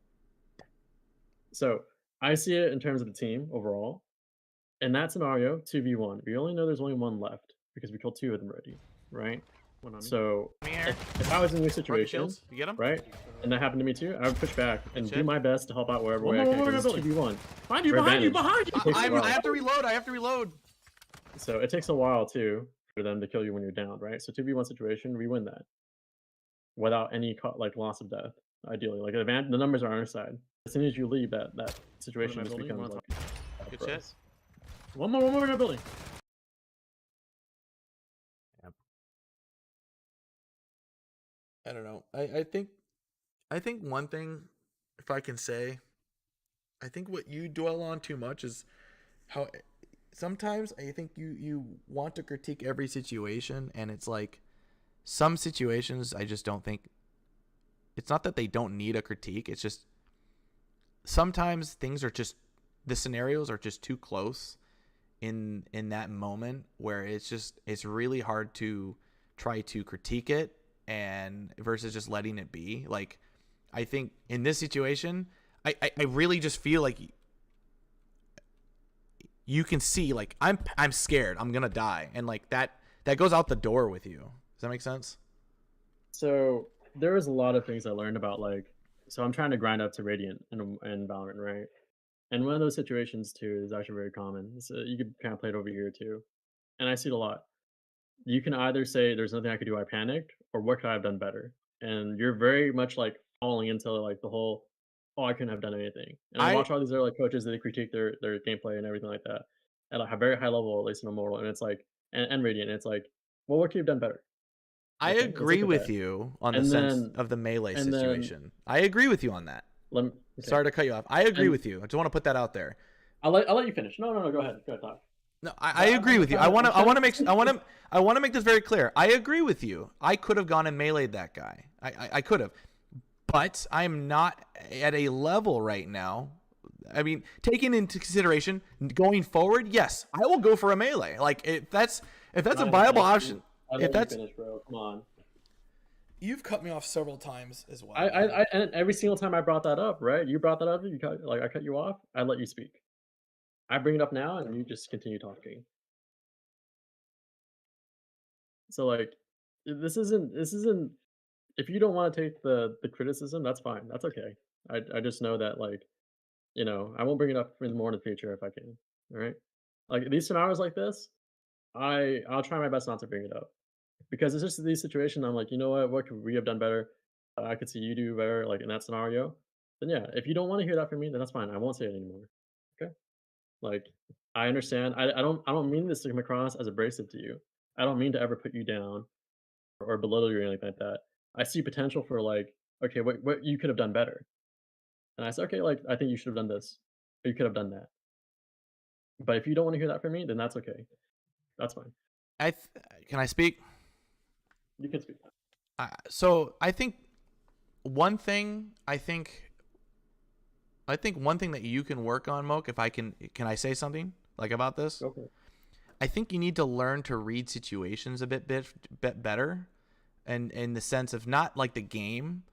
So I see it in terms of the team overall. In that scenario, 2v1. We only know there's only one left because we killed two of them already, right? One on me. So Come here. if I was in your Rocket situation, shields. You get him? right, and that happened to me too, I would push back and Shit. do my best to help out wherever way I One can. more, Because it's one more, 2v1. Behind you! For Behind you! advantage. Behind you! It takes a while. I have to reload. So it takes a while too for them to kill you when you're down, right? So 2v1 situation, we win that without any loss of death. Ideally, like the numbers are on our side. As soon as you leave, that situation just building? becomes Wanna like Good for shit. us. One more in our building. I don't know. I think one thing, if I can say, I think what you dwell on too much is how sometimes I think you want to critique every situation, and it's like some situations I just don't think, it's not that they don't need a critique, it's just sometimes things are just, the scenarios are just too close in that moment where it's really hard to try to critique it and versus just letting it be. Like I think in this situation, I really just feel like you can see like I'm scared, I'm gonna die, and like that goes out the door with you. Does that make sense? So there was a lot of things I learned about so I'm trying to grind up to Radiant in Valorant, right? And one of those situations too is actually very common. So you could kind of play it over here too, and I see it a lot. You can either say there's nothing I could do, I panicked, or what could I have done better? And you're very much like falling into like the whole, oh, I couldn't have done anything. And I watch all these other coaches that they critique their gameplay and everything like that at a very high level, at least in Immortal, and it's like and Radiant, and it's like, well, what could you have done better? I Okay, let's agree look at with that. you on the And sense then- of the melee and then- situation. I agree with you on that. Okay. Sorry to cut you off. I agree And- with you. I just want to put that out there. I'll let you finish. No, go ahead. Go ahead, talk. No, I agree with you. I want to make this very clear. I agree with you. I could have gone and meleeed that guy. I could have, but I'm not at a level right now. I mean, taking into consideration going forward, yes, I will go for a melee. Like if that's a viable option. If that's, finish, bro, come on. you've cut me off several times as well. I and every single time I brought that up, right? You brought that up. I cut you off. I let you speak. I bring it up now, and you just continue talking. So like, this isn't. If you don't want to take the criticism, that's fine. That's okay. I just know that I won't bring it up more in the future if I can. All right. Like these scenarios like this, I'll try my best not to bring it up because it's just these situations. I'm like, you know what could we have done better? I could see you do better, like in that scenario. Then yeah, if you don't want to hear that from me, then that's fine. I won't say it anymore. Okay. Like I understand. I don't mean this to come across as abrasive to you. I don't mean to ever put you down or belittle you or anything like that. I see potential for okay, what you could have done better. And I said, okay, I think you should have done this. Or you could have done that. But if you don't want to hear that from me, then that's okay. That's fine. Can I speak? You can speak. So I think one thing one thing that you can work on, Moke, if I can I say something about this? Go for it. I think you need to learn to read situations a bit better, and in the sense of not like the game,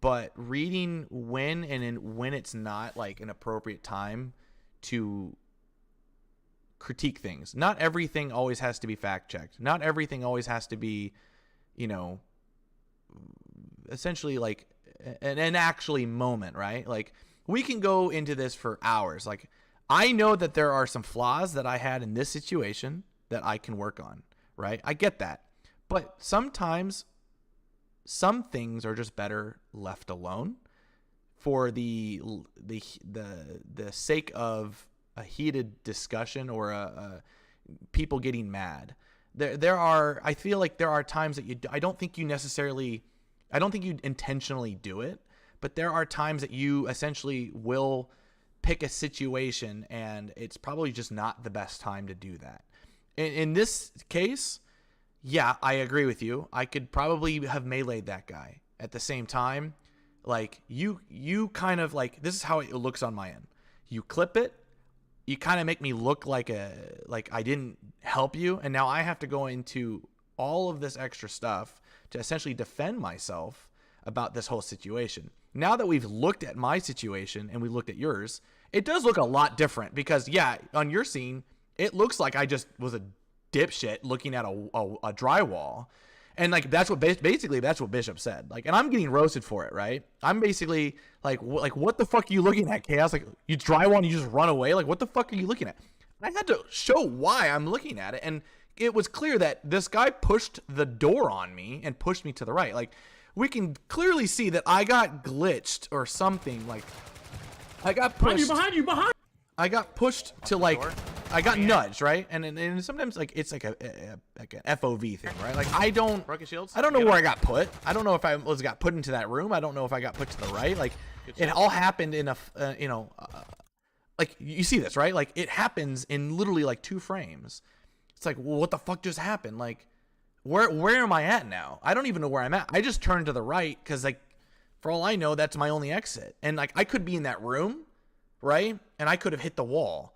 but reading when and when it's not like an appropriate time to critique things. Not everything always has to be fact checked. Not everything always has to be, you know, essentially like an actually moment, right? Like we can go into this for hours. Like I know that there are some flaws that I had in this situation that I can work on, right? I get that. But sometimes some things are just better left alone for the sake of a heated discussion or a people getting mad. I feel like there are times that I don't think you intentionally do it, but there are times that you essentially will pick a situation and it's probably just not the best time to do that. In this case, yeah, I agree with you. I could probably have meleeed that guy. At the same time, like you kind of like, this is how it looks on my end. You clip it, you kind of make me look like I didn't help you, and now I have to go into all of this extra stuff to essentially defend myself about this whole situation. Now that we've looked at my situation and we looked at yours, it does look a lot different because, yeah, on your scene, it looks like I just was a dipshit looking at a drywall. And like that's what Bishop said. Like, and I'm getting roasted for it, right? I'm basically like what the fuck are you looking at, Chaos? Like you drywall and you just run away. Like what the fuck are you looking at? I had to show why I'm looking at it, and it was clear that this guy pushed the door on me and pushed me to the right. Like we can clearly see that I got glitched or something. Like I got pushed. Behind you. I got pushed to like. I got nudged, right? And sometimes like it's like an FOV thing, right? Like I don't know where I got put. I don't know if I got put into that room. I don't know if I got put to the right. Like it all happened in a like you see this, right? Like it happens in literally like 2 frames. It's like, well, what the fuck just happened? Like where am I at now? I don't even know where I'm at. I just turned to the right because like for all I know, that's my only exit. And like I could be in that room, right? And I could have hit the wall.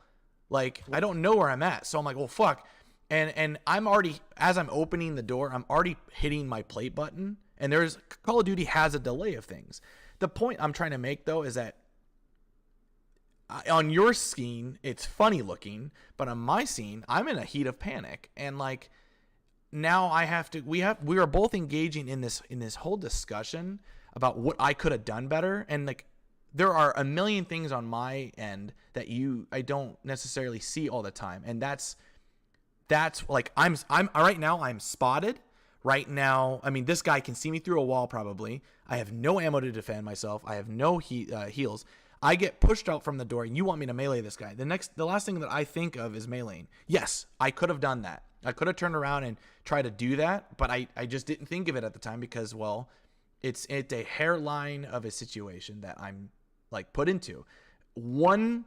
Like, I don't know where I'm at. So I'm like, well, fuck. And I'm already, as I'm opening the door, I'm already hitting my plate button. And Call of Duty has a delay of things. The point I'm trying to make, though, is that on your scene, it's funny looking. But on my scene, I'm in a heat of panic. And, like, now we are both engaging in this whole discussion about what I could have done better. And, like, there are a million things on my end that I don't necessarily see all the time. And that's like, I'm right now I'm spotted right now. I mean, this guy can see me through a wall. Probably. I have no ammo to defend myself. I have no heals. I get pushed out from the door and you want me to melee this guy. The last thing that I think of is meleeing. Yes, I could have done that. I could have turned around and tried to do that, but I just didn't think of it at the time because, well, it's a hairline of a situation that I'm like put into. 1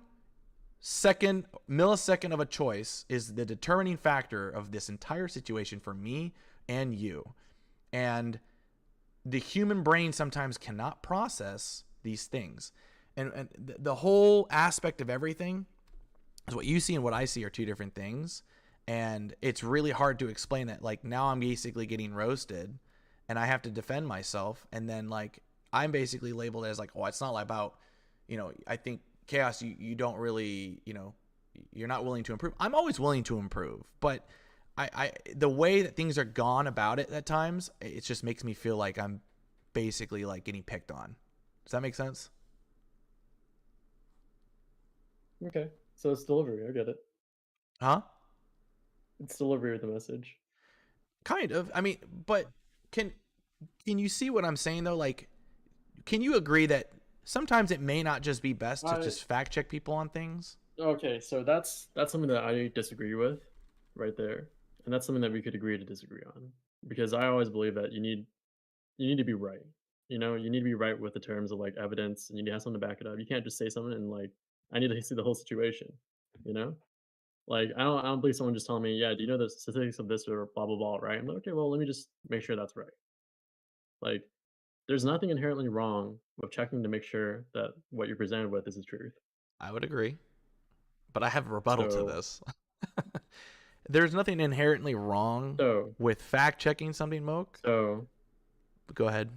millisecond of a choice is the determining factor of this entire situation for me and you. And the human brain sometimes cannot process these things. And the whole aspect of everything is what you see and what I see are 2 different things. And it's really hard to explain that. Like now I'm basically getting roasted and I have to defend myself. And then like, I'm basically labeled as like, oh, it's not about, I think Chaos, you don't really, you're not willing to improve. I'm always willing to improve, but the way that things are gone about it at times, it just makes me feel like I'm basically like getting picked on. Does that make sense? Okay, so it's delivery. I get it. Huh? It's delivery of the message. Kind of. I mean, but can you see what I'm saying though? Like, can you agree that sometimes it may not just be best to just fact check people on things? Okay, so that's something that I disagree with right there. And that's something that we could agree to disagree on. Because I always believe that you need to be right. You need to be right with the terms of like evidence, and you need to have something to back it up. You can't just say something and like I need to see the whole situation, Like I don't believe someone just telling me, yeah, do you know the statistics of this or blah blah blah, right? I'm like, okay, well let me just make sure that's right. Like there's nothing inherently wrong with checking to make sure that what you're presented with is the truth. I would agree, but I have a rebuttal to this. there's nothing inherently wrong So with fact checking something, Moke. so Go ahead.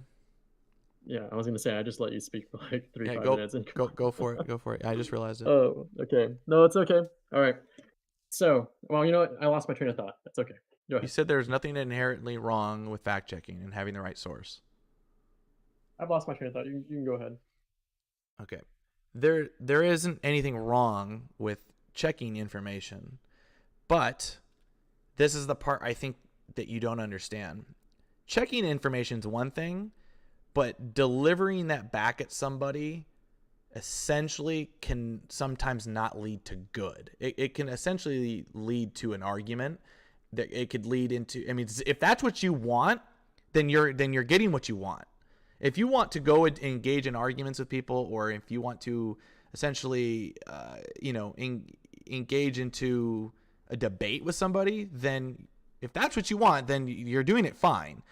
yeah, I was gonna say I just let you speak for like 3 Yeah, 5 go minutes and go for it. Go for it. I just realized it. Oh, okay. No, it's okay. All right. So, well, you know what? I lost my train of thought. That's okay. Go You ahead. said there's nothing inherently wrong with fact checking and having the right source. I've lost my train of thought. You can go ahead. Okay. There isn't anything wrong with checking information, but this is the part I think that you don't understand. Checking information is one thing, but delivering that back at somebody essentially can sometimes not lead to good. It can essentially lead to an argument that it could lead into. I mean, if that's what you want, then you're getting what you want. If you want to go and engage in arguments with people, or if you want to essentially, engage into a debate with somebody, then if that's what you want, then you're doing it fine.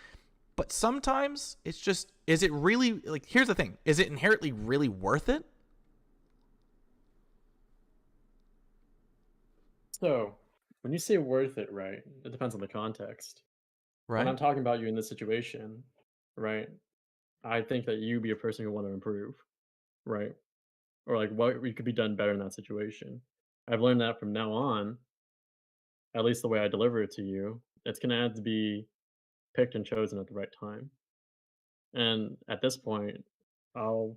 But sometimes it's just, is it really, like, here's the thing. Is it inherently really worth it? So, when you say worth it, right? It depends on the context. When I'm Right? talking about you in this situation, right? I think that you be a person who want to improve, right? Or like what could be done better in that situation. I've learned that from now on, at least the way I deliver it to you, it's gonna have to be picked and chosen at the right time. And at this point, I'll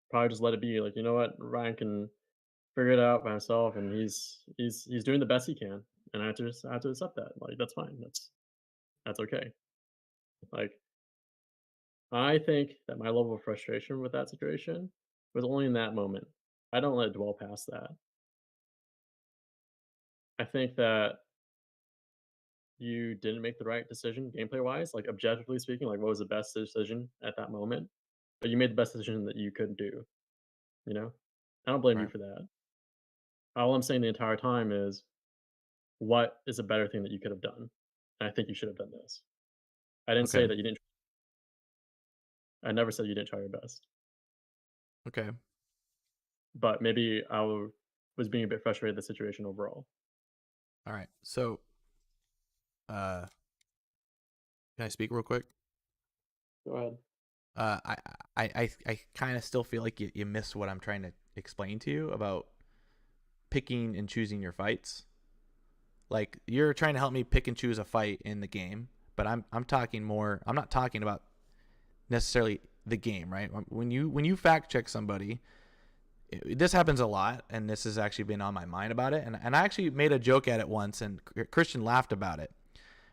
probably just let it be. Like, you know what, Ryan can figure it out by himself, and he's doing the best he can, and I have to accept that. Like, that's fine. That's okay. Like, I think that my level of frustration with that situation was only in that moment. I don't let it dwell past that. I think that you didn't make the right decision gameplay wise, like objectively speaking, like what was the best decision at that moment, but you made the best decision that you could do. You know, I don't blame you Right. for that. All I'm saying the entire time is, what is a better thing that you could have done? And I think you should have done this. I didn't say Okay. that you didn't. I never said you didn't try your best, Okay. but maybe was being a bit frustrated with the situation overall. All right. So, can I speak real quick? Go ahead. I kind of still feel like you missed what I'm trying to explain to you about picking and choosing your fights. Like, you're trying to help me pick and choose a fight in the game, but I'm talking more. I'm not talking about necessarily the game, right? When you fact check somebody, this happens a lot, and this has actually been on my mind about it. And I actually made a joke at it once, and Christian laughed about it.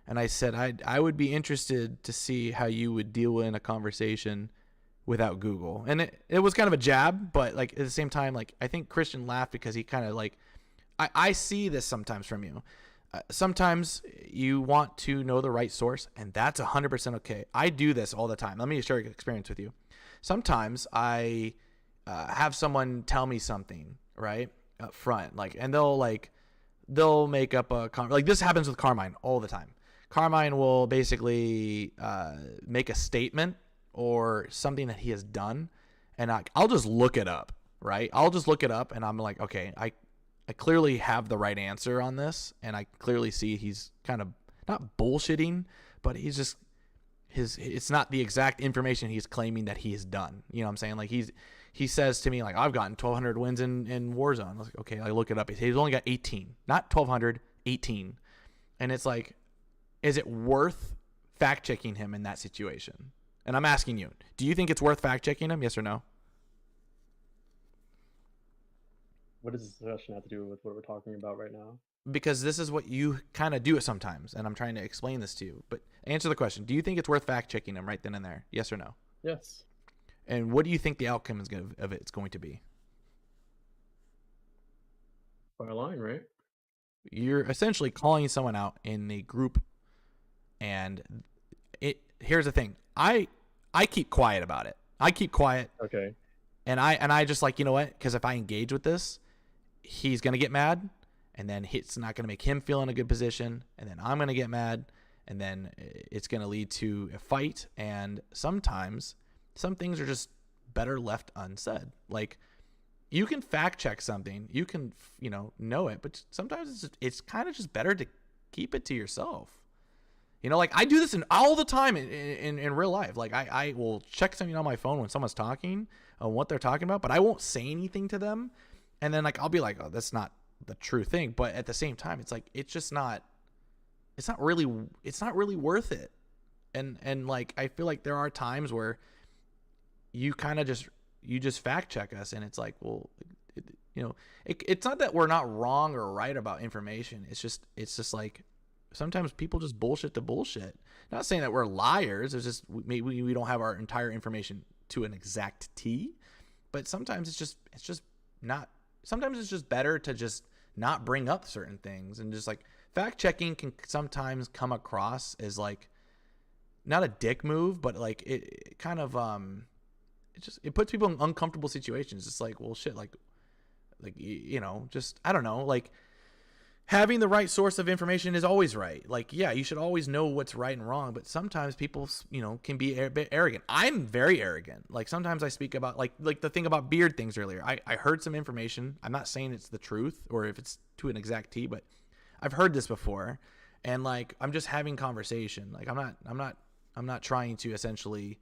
And I said I would be interested to see how you would deal in a conversation without Google. And it was kind of a jab, but like at the same time, like I think Christian laughed because he kind of like, I see this sometimes from you. Sometimes you want to know the right source, and that's 100% okay. I do this all the time. Let me share an experience with you. Sometimes I have someone tell me something right up front, like, and they'll make up like this happens with Carmine all the time. Carmine will basically make a statement or something that he has done, and I'll just look it up, right? I'll just look it up, and I'm like, okay, I clearly have the right answer on this, and I clearly see he's kind of not bullshitting, but he's just it's not the exact information he's claiming that he has done. You know what I'm saying? Like he says to me like, I've gotten 1,200 wins in Warzone. I was like, okay, I look it up. He's only got 18, not 1,200, 18, and it's like, is it worth fact checking him in that situation? And I'm asking you, do you think it's worth fact checking him? Yes or no? What does this discussion have to do with what we're talking about right now? Because this is what you kind of do it sometimes, and I'm trying to explain this to you. But answer the question: do you think it's worth fact checking him right then and there? Yes or no? Yes. And what do you think the outcome of it's going to be? By a line, right? You're essentially calling someone out in the group, and here's the thing: I keep quiet about it. I keep quiet. Okay. And I just like, you know what? Because if I engage with this, he's gonna get mad, and then it's not gonna make him feel in a good position, and then I'm gonna get mad, and then it's gonna lead to a fight. And sometimes some things are just better left unsaid. Like, you can fact check something, you can know it, but sometimes it's kind of just better to keep it to yourself. You know, like I do this all the time in real life. Like I will check something on my phone when someone's talking on what they're talking about, but I won't say anything to them. And then like I'll be like, oh, that's not the true thing. But at the same time, it's like it's not really worth it. And like I feel like there are times where you kind of just fact check us, and it's like, well, it's not that we're not wrong or right about information. It's just like sometimes people just bullshit the bullshit. Not saying that we're liars. It's just maybe we don't have our entire information to an exact T, but sometimes it's just not. Sometimes it's just better to just not bring up certain things, and just like fact checking can sometimes come across as like not a dick move, but like it kind of it puts people in uncomfortable situations. It's like, well, shit, like just I don't know, like having the right source of information is always right. Like, yeah, you should always know what's right and wrong, but sometimes people, can be a bit arrogant. I'm very arrogant. Like sometimes I speak about like the thing about beard things earlier. I heard some information. I'm not saying it's the truth or if it's to an exact T, but I've heard this before, and like I'm just having conversation. Like I'm not trying to essentially,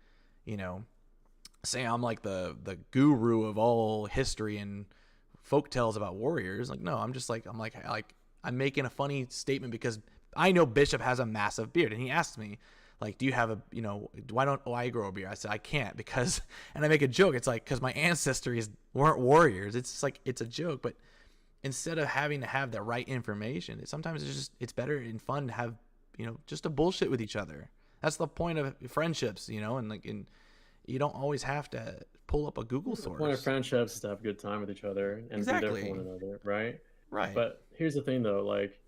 say I'm like the guru of all history and folk tales about warriors. Like, no, I'm I'm making a funny statement because I know Bishop has a massive beard, and he asked me, like, do you have why don't I grow a beard? I said, I can't because, and I make a joke. It's like, because my ancestors weren't warriors. It's just like, it's a joke, but instead of having to have the right information, sometimes it's better and fun to have, just to bullshit with each other. That's the point of friendships, and you don't always have to pull up a Google source. The point of friendships is to have a good time with each other and be there for one another, right? Right. But here's the thing, though. Like,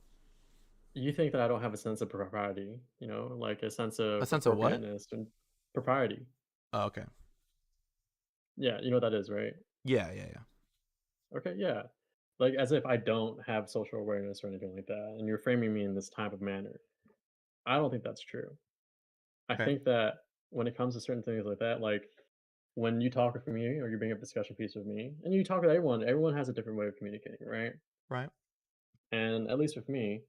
you think that I don't have a sense of propriety, like a sense of what? And propriety. Oh, okay. Yeah, you know what that is, right? Yeah. Okay, yeah. Like, as if I don't have social awareness or anything like that, and you're framing me in this type of manner. I don't think that's true. I Okay. think that when it comes to certain things like that, like when you talk with me or you bring up a discussion piece with me, and you talk with everyone has a different way of communicating, right? Right. And at least with me,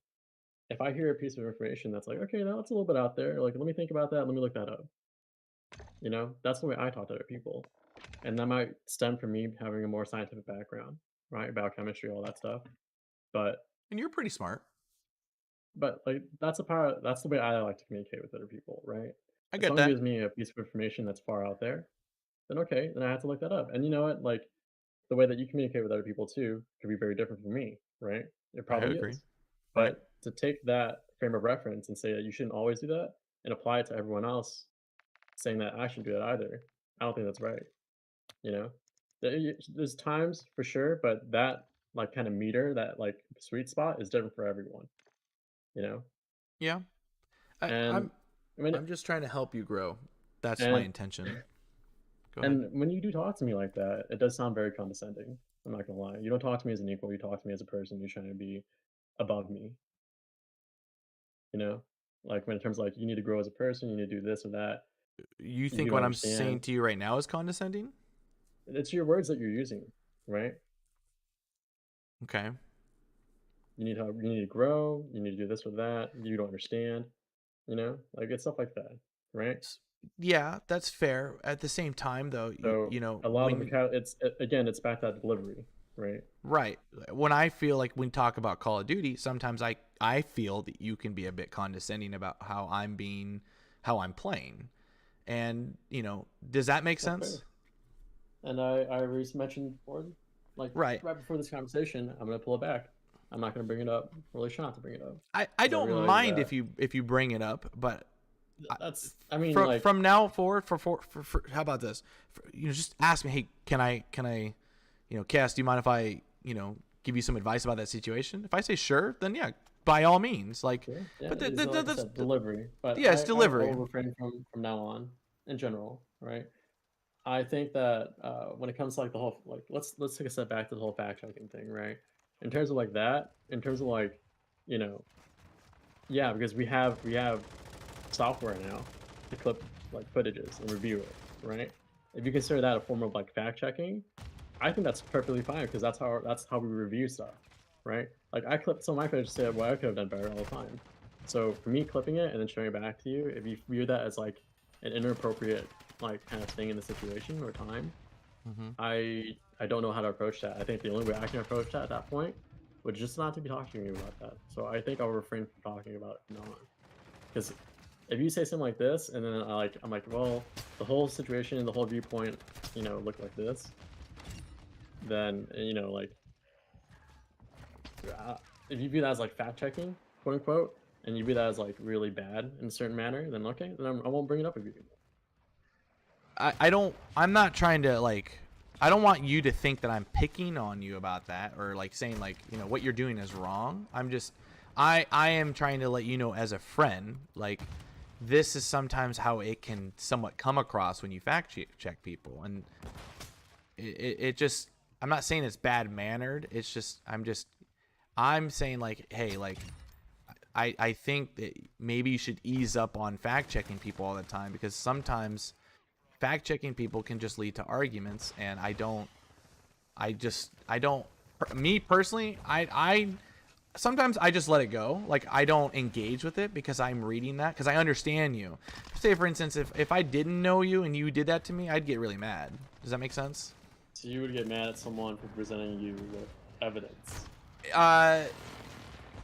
if I hear a piece of information that's like, okay, now it's a little bit out there, like let me think about that, let me look that up. That's the way I talk to other people. And that might stem from me having a more scientific background, right? Biochemistry, all that stuff. But And you're pretty smart. like that's the way I like to communicate with other people, right? I If get someone that. gives me a piece of information that's far out there, then okay, then I have to look that up. And you know what? Like the way that you communicate with other people too could be very different from me, right? It probably agree. is. Right. But to take that frame of reference and say that you shouldn't always do that and apply it to everyone else, saying that I shouldn't do that either, I don't think that's right. There's times for sure, but that like kind of meter, that like sweet spot is different for everyone. Yeah. And I mean, I'm just trying to help you grow. That's my and intention. Go ahead. and when you do talk to me like that, it does sound very condescending. I'm not gonna lie. You don't talk to me as an equal. You talk to me as a person. You're trying to be above me. Like when in terms of like you need to grow as a person, you need to do this or that. You think You what I'm saying understand. to you right now is condescending? It's your words that you're using, right? Okay. You need to grow. You need to do this or that. You don't understand. Like it's stuff like that, right? Yeah, that's fair. At the same time, though, So a lot of when again, it's back to that delivery, right? right, when I feel like when we talk about Call of Duty, sometimes I feel that you can be a bit condescending about how I'm playing, and does that make That's sense? fair. And I already mentioned before, like Right. right before this conversation, I'm gonna pull it back. I'm not gonna bring it up. Really try not to bring it up. I 'Cause I don't realize mind that if you bring it up, but I mean, from like from now forward, for how about this? Just ask me, hey, can I Cass, do you mind if I give you some advice about that situation? If I say sure, then yeah, by all means. Like, yeah, but it's like I said, delivery. But yeah, it's I delivery. will refrain from now on in general, right? I think that when it comes to like the whole like let's take a step back to the whole fact checking thing, right? In terms of like that, in terms of like, yeah, because we have software now to clip like footages and review it, right? If you consider that a form of like fact checking, I think that's perfectly fine because that's how we review stuff, right? Like I clip some of my footage to say what I could have done better all the time. So for me clipping it and then showing it back to you, if you view that as like an inappropriate like kind of thing in the situation or time, Mm-hmm. I don't know how to approach that. I think the only way I can approach that at that point would just not to be talking to you about that. So I think I'll refrain from talking about it from now on. Because if you say something like this, and then I'm like, well, the whole situation and the whole viewpoint, you know, look like this, then you know, like, if you view that as like fact checking, quote unquote, and you view that as like really bad in a certain manner, then okay, then I won't bring it up with you. I'm not trying to like, I don't want you to think that I'm picking on you about that or like saying like, you know, what you're doing is wrong. I'm just, I am trying to let you know as a friend, like this is sometimes how it can somewhat come across when you fact check people. And it just, I'm not saying it's bad mannered. It's just, I'm saying like, hey, like, I think that maybe you should ease up on fact checking people all the time, because sometimes fact checking people can just lead to arguments, and I don't, me personally, I sometimes I just let it go. Like I don't engage with it because I'm reading that, because I understand you. Say for instance, if I didn't know you and you did that to me, I'd get really mad. Does that make sense? So you would get mad at someone for presenting you with evidence.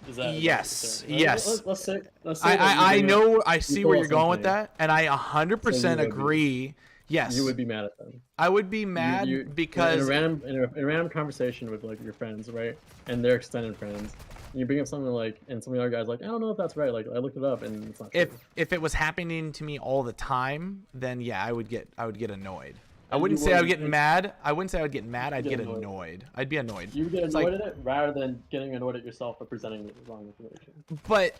Yes, yes. Let's say I know, I see where you're going with something. that, and I 100% agree. Yes, You would be mad at them. I would be mad because in a random conversation with like your friends, right, and their extended friends, you bring up something like, and some of the other guys like, I don't know if that's right. Like I looked it up and it's not true. if it was happening to me all the time, then yeah, I would get annoyed. I wouldn't say I would get mad. I wouldn't say I would get mad. I'd get annoyed. I'd be annoyed. You would get annoyed at it rather than getting annoyed at yourself for presenting the wrong information. But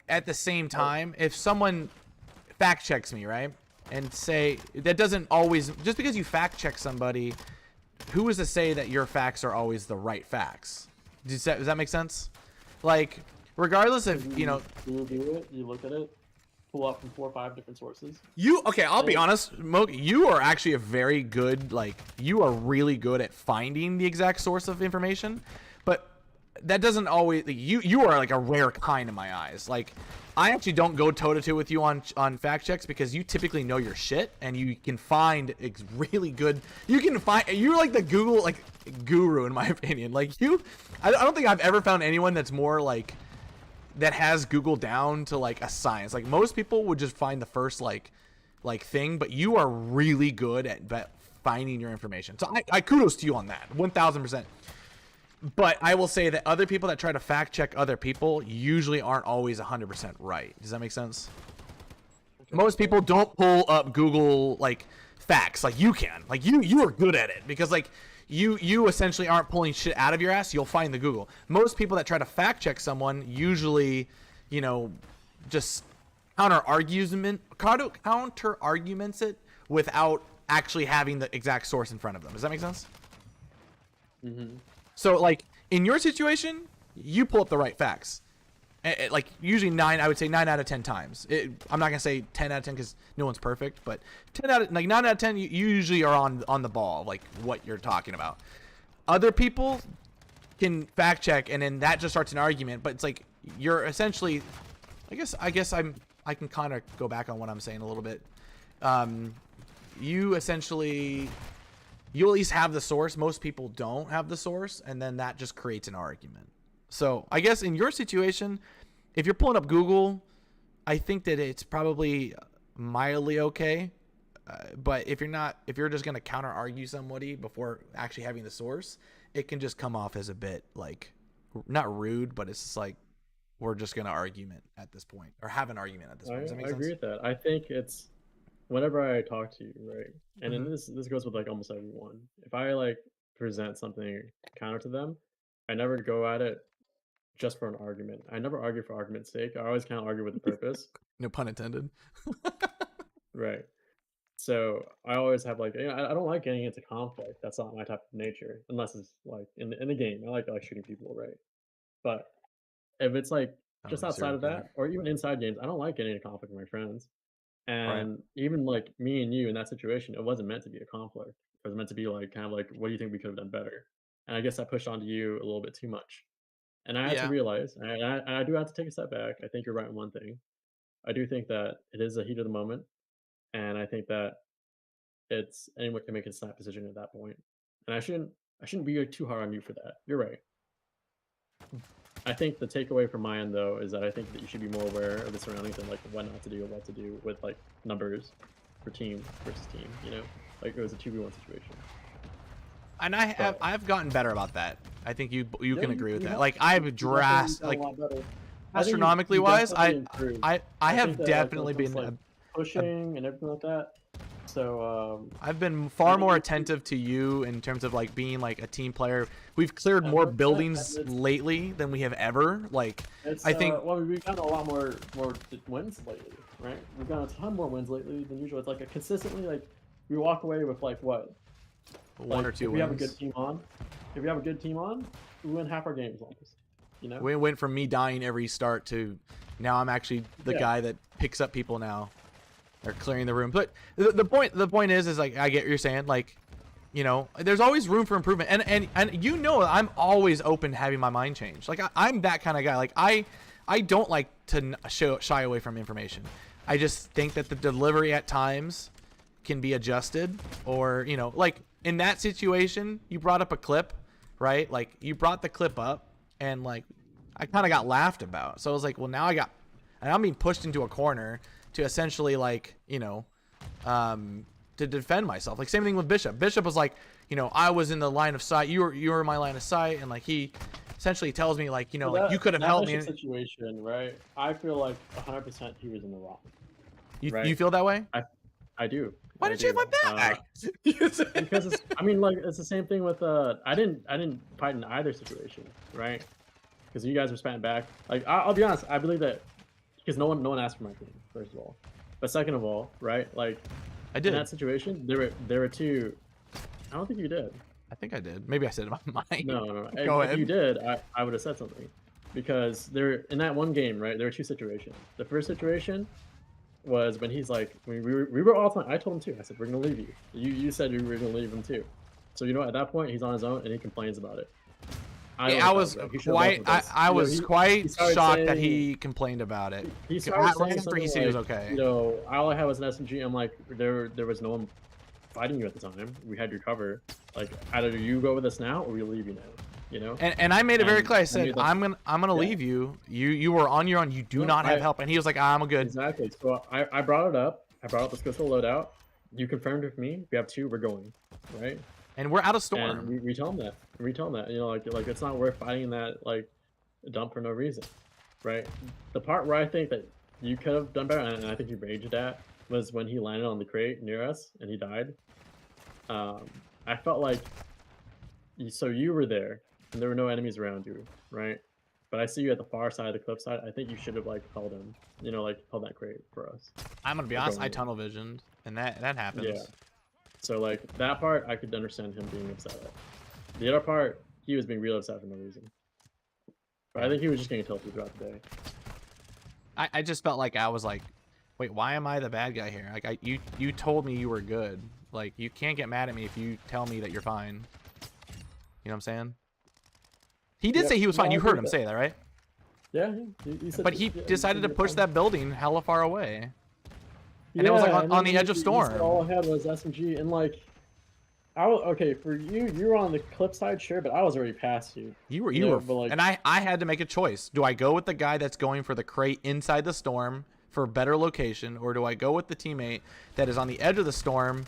at the same time, if someone fact checks me, right, and say that doesn't always, just because you fact check somebody, who is to say that your facts are always the right facts? Does that make sense? Like, regardless of, you know, you do it, you look at it, pull up from 4 or 5 different sources. Okay, I'll be honest, Moke, you are actually a very good, like, you are really good at finding the exact source of information, but that doesn't always, like, you are like a rare kind in my eyes. Like, I actually don't go toe-to-toe with you on fact checks, because you typically know your shit, and you can find really good, you're like the Google, like, guru in my opinion. Like, I don't think I've ever found anyone that's more, like, that has Google down to like a science. Like most people would just find the first like thing, but you are really good at finding your information. So I kudos to you on that, 1000%. But I will say that other people that try to fact check other people usually aren't always 100% right. Does that make sense? Most people don't pull up Google like facts like you can. Like you are good at it, because like you essentially aren't pulling shit out of your ass. You'll find the Google. Most people that try to fact check someone usually, you know, just counter arguments it without actually having the exact source in front of them. Does that make sense? Mm-hmm. So like in your situation, you pull up the right facts. Like usually 9 out of 10 times. I'm not gonna say 10 out of 10 because no one's perfect, but 9 out of 10, you usually are on the ball, like what you're talking about. Other people can fact check, and then that just starts an argument. But it's like you're essentially, I guess I can kind of go back on what I'm saying a little bit. You essentially, you at least have the source. Most people don't have the source, and then that just creates an argument. So I guess in your situation, if you're pulling up Google, I think that it's probably mildly okay. But if you're just going to counter argue somebody before actually having the source, it can just come off as a bit like, not rude, but it's just like, we're just going to argument at this point, or have an argument at this point. Does that make sense? I agree with that. I think it's whenever I talk to you, right? And then this goes with like almost everyone. If I like present something counter to them, I never go at it just for an argument. I never argue for argument's sake. I always kind of argue with a purpose. No pun intended. Right. So I always have like, I don't like getting into conflict. That's not my type of nature, unless it's like in the game. I like shooting people, right? But if it's like just outside of that, or even inside games, I don't like getting into conflict with my friends. And even like me and you in that situation, it wasn't meant to be a conflict. It was meant to be like kind of like, what do you think we could have done better? and I guess I pushed onto you a little bit too much. And I had to Yeah. realize, and I do have to take a step back. I think you're right in one thing. I do think that it is a heat of the moment, and I think that it's anyone can make a snap decision at that point. And I shouldn't be too hard on you for that. You're right. I think the takeaway from my end though is that I think that you should be more aware of the surroundings and like what not to do and what to do with like numbers for team versus team. You know, like it was a 2v1 situation. And I've gotten better about that. I think you Yeah, can agree with you that. have- Like I've you definitely drastic, got a like lot better. I think astronomically you wise, definitely improved. I think have that, like, definitely when it been comes to, like, pushing and everything like that. So I've been far think more you- attentive to you in terms of like being like a team player. We've cleared more 100%, buildings and it's- lately than we have ever. Like it's I think well, we've gotten a lot more wins lately, right? We've gotten a ton more wins lately than usual. It's like a consistently like we walk away with like what one like, or two if we have a wins. good team on, if we have a good team on, we win half our games almost. You know? We went from me dying every start to now I'm actually the Yeah. guy that picks up people now. They're clearing the room. But the point is like I get what you're saying. Like, you know, there's always room for improvement. And you know I'm always open to having my mind changed. Like I'm that kind of guy. Like I don't like to shy away from information. I just think that the delivery at times can be adjusted, or you know, like in that situation you brought up a clip, right? Like you brought the clip up and like I kind of got laughed about. So I was like, well, now I'm being pushed into a corner to essentially like, you know, to defend myself. Like same thing with Bishop. Bishop was like, you know, I was in the line of sight. You were in my line of sight, and like he essentially tells me like, you know, like you could have helped me. That situation, right? I feel like 100% he was in the wrong. right. You feel that way? I do. Why I didn't you have do. my back? Because it's, I mean, like it's the same thing with I didn't fight in either situation, right? Because you guys were spatting back. Like I'll be honest, I believe that because no one asked for my opinion, first of all, but second of all, right? Like I in did. that situation, there were two. I don't think you did. I think I did. Maybe I said it in my mind. No. Go If ahead. you did, I would have said something, because there in that one game, right? There were two situations. The first situation was when he's like, we were all time. I told him too. I said we're gonna leave you. You said you were gonna leave him too. So you know, at that point, he's on his own and he complains about it. I was quite. I was quite started shocked that saying- he complained about it. He started Right saying after something he said he was like, okay. You know, all I had was an SMG. I'm like, there was no one fighting you at the time. We had your cover. Like, either you go with us now or we leave you now. You know. And I made it very And clear. I I said, made that- I'm gonna Yeah. leave you. You were on your own. You do No, not have I- help. And he was like, I'm good. Exactly. So I brought it up. I brought up the pistol loadout. You confirmed with me. We have two. We're going. Right. And we're out of And storm. we tell him that. We tell him that. You know, like it's not worth fighting in that like dump for no reason. Right. The part where I think that you could have done better, and I think you raged at, was when he landed on the crate near us and he died. I felt like so you were there and there were no enemies around you, right? But I see you at the far side of the cliff side. I think you should have like held him, you know, like held that crate for us. I'm gonna be we're honest. going I in. tunnel visioned, and that happens. Yeah. So like that part, I could understand him being upset at. The other part, he was being real upset for no reason. But I think he was just getting tilted throughout the day. I just felt like I was like, wait, why am I the bad guy here? Like you told me you were good. Like you can't get mad at me if you tell me that you're fine. You know what I'm saying? He did Yep. say he was No, fine. I You agree heard him with say that, right? Yeah, he said. But he yeah, decided to said push you're that building hella far away. And it was, like, and on then the edge of he said storm. all I had was SMG, and like, okay for you. You were on the cliff side, sure, but I was already past you. You were, Yeah, but, like- and I had to make a choice. Do I go with the guy that's going for the crate inside the storm for a better location, or do I go with the teammate that is on the edge of the storm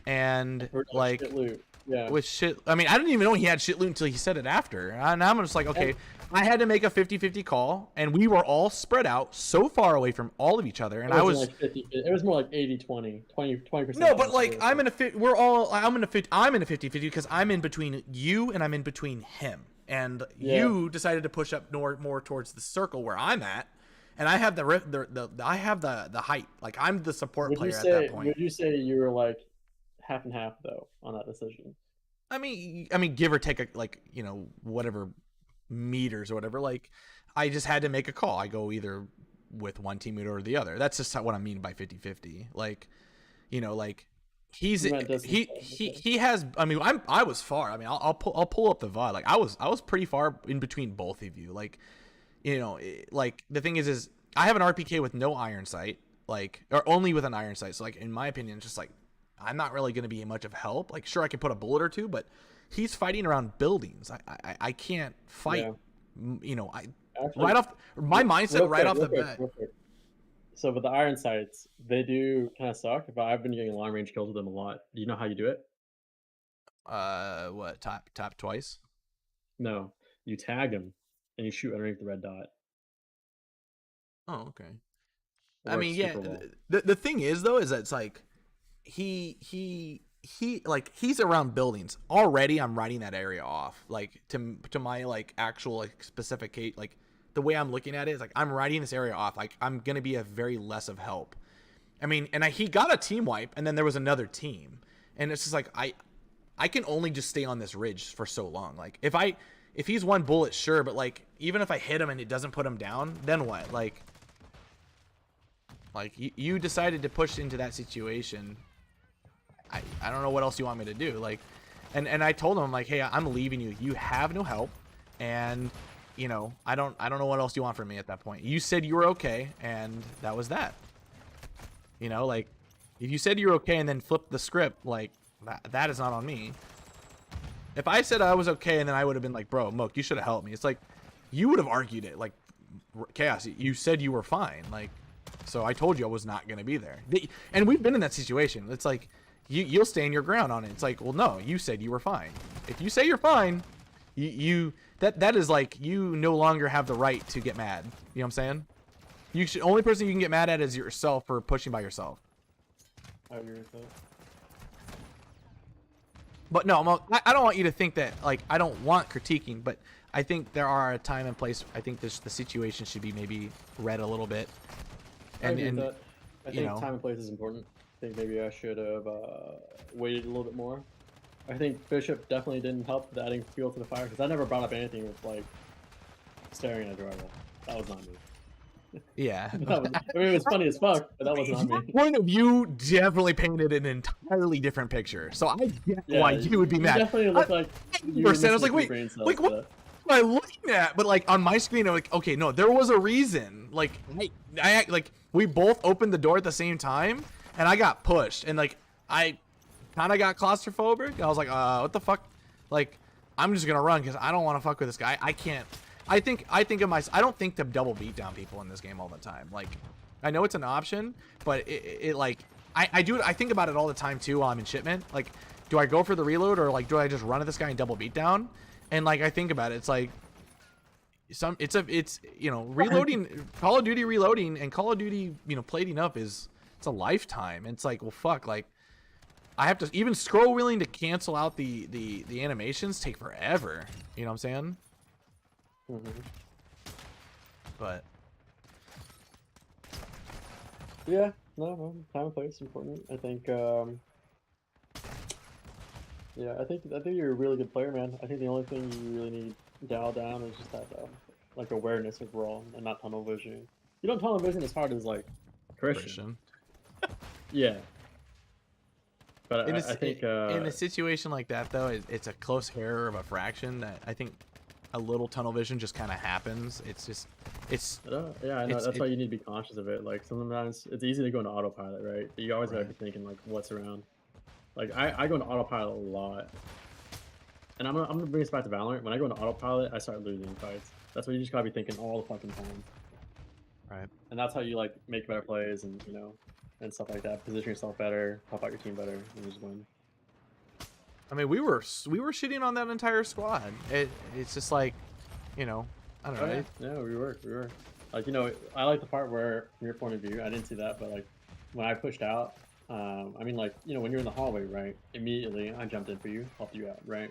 and For, like shit loot. Yeah. with shit? I mean, I didn't even know he had shit loot until he said it after. And I'm just like, okay, I had to make a 50-50 call, and we were all spread out so far away from all of each other, and It I wasn't was. like 50, it was more like 80-20, 20%. No, but like I'm in a fit. I'm in a 50-50 because I'm in between you and I'm in between him. And Yeah. you decided to push up more towards the circle where I'm at, and I have I have the height. Like I'm the support Would player you at say? that point. Would you say you were like half and half though on that decision? I mean, give or take whatever meters or whatever. Like I just had to make a call. I go either with one teammate or the other. That's just what I mean by 50-50. Like, like He's You meant distance, he has. I mean, I was far. I mean, I'll pull up the VOD. Like I was pretty far in between both of you. Like, you know, like the thing is I have an RPK with no iron sight, like, or only with an iron sight. So like in my opinion, it's just like I'm not really gonna be much of help. Like sure I can put a bullet or two, but he's fighting around buildings. I can't fight. Yeah. You know, Actually, right off my mindset right off the bat. real quick. So with the iron sights, they do kind of suck. But I've been getting long range kills with them a lot. Do you know how you do it? What tap twice? No, you tag them and you shoot underneath the red dot. Oh, okay. It I works mean, yeah. super well. The thing is though, is that it's like he like he's around buildings already. I'm writing that area off, like to my like actual like specificate, like the way I'm looking at it is like I'm writing this area off. Like I'm gonna be a very less of help. I mean, and he got a team wipe, and then there was another team, and it's just like I can only just stay on this ridge for so long. Like if he's one bullet, sure, but like even if I hit him and it doesn't put him down, then what? Like you decided to push into that situation. I don't know what else you want me to do. Like, and I told him like, hey, I'm leaving you. You have no help, and you know I don't know what else you want from me at that point. You said you were okay, and that was that. You know, like if you said you were okay and then flipped the script, like that is not on me. If I said I was okay and then I would have been like, bro, Mook, you should have helped me. It's like you would have argued it. Like Chaos, you said you were fine. Like, so I told you I was not gonna be there. And we've been in that situation. It's like you'll stand your ground on it. It's like, well, no, you said you were fine. If you say you're fine, that is like you no longer have the right to get mad. You know what I'm saying? Only person you can get mad at is yourself for pushing by yourself. I agree with that. But no, I don't want you to think that like I don't want critiquing, but I think there are a time and place. I think the situation should be maybe read a little bit. I agree with that. I you think know. time and place is important. I think maybe I should have waited a little bit more. I think Bishop definitely didn't help with adding fuel to the fire because I never brought up anything with like staring at a drywall. That was not me. Yeah. That was, I mean, it was funny as fuck, but that was not Your me. point of view definitely painted an entirely different picture. So I get Yeah, why you would be mad. Definitely looked like you were 100%. I was like, missing wait, brain cells like for what that. am I looking at? But like on my screen, I'm like, okay, no, there was a reason. Like I like we both opened the door at the same time, and I got pushed, and like I kind of got claustrophobic. I was like, what the fuck? Like I'm just gonna run because I don't want to fuck with this guy. I can't. I think of my. I don't think to double beat down people in this game all the time. Like I know it's an option, but it like I do it. I think about it all the time too while I'm in shipment. Like, do I go for the reload or like do I just run at this guy and double beat down? And like I think about it, it's like it's you know, reloading Call of Duty reloading and Call of Duty, you know, plating up it's a lifetime. It's like, well, fuck, like I have to even scroll wheeling to cancel out the animations take forever. You know what I'm saying? Mm-hmm. But Yeah, no, time and place is important. I think, yeah, I think you're a really good player, man. I think the only thing you really need to dial down is just that, like awareness overall, and not tunnel vision. You don't tunnel vision as hard as like Christian. Yeah. But I think in a situation like that though, it's a close hair of a fraction that I think a little tunnel vision just kind of happens. yeah, I know. That's why you need to be conscious of it. Like sometimes it's easy to go into autopilot, right? But you always gotta be thinking like what's around. Like I go into autopilot a lot, and I'm gonna bring this back to Valorant. When I go into autopilot, I start losing fights. That's what you just gotta be thinking all the fucking time. Right. And that's how you like make better plays and you know and stuff like that. Position yourself better, help out your team better, and just win. I mean, we were shitting on that entire squad. It's just like, you know, I don't know. Yeah, we were. Like, you know, I like the part where, from your point of view, I didn't see that, but like, when I pushed out, I mean, like, you know, when you're in the hallway, right? Immediately, I jumped in for you, helped you out, right?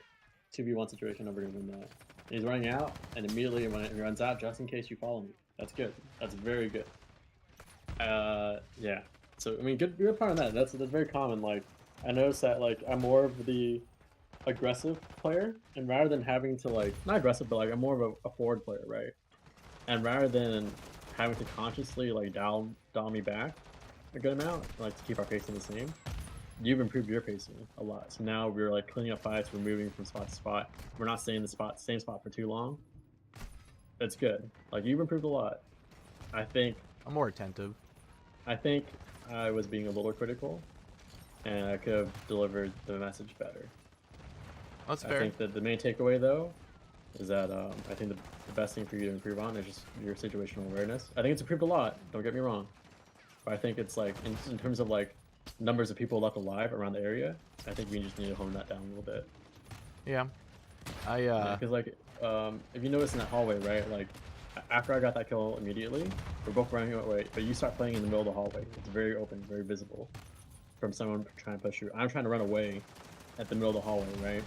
2v1 situation, never gonna win that. And he's running out, and immediately when he runs out, just in case you follow me. That's good. That's very good. Yeah. So, I mean, good part of that. That's very common. Like, I noticed that, like, I'm more of the aggressive player, and rather than having to, like, not aggressive, but, like, I'm more of a forward player, right? And rather than having to consciously, like, dial me back a good amount, like, to keep our pacing the same, you've improved your pacing a lot. So now we're like cleaning up fights, we're moving from spot to spot. We're not staying in the same spot for too long. That's good. Like you've improved a lot. I think I'm more attentive. I was being a little critical, and I could have delivered the message better. That's I fair. think that the main takeaway though is that I think the best thing for you to improve on is just your situational awareness. I think it's improved a lot. Don't get me wrong, but I think it's like in terms of like numbers of people left alive around the area, I think we just need to hone that down a little bit. Yeah. Because like if you notice in that hallway, right? Like after I got that kill immediately, we're both running away, but you start playing in the middle of the hallway. It's very open, very visible from someone trying to push you. I'm trying to run away at the middle of the hallway, right?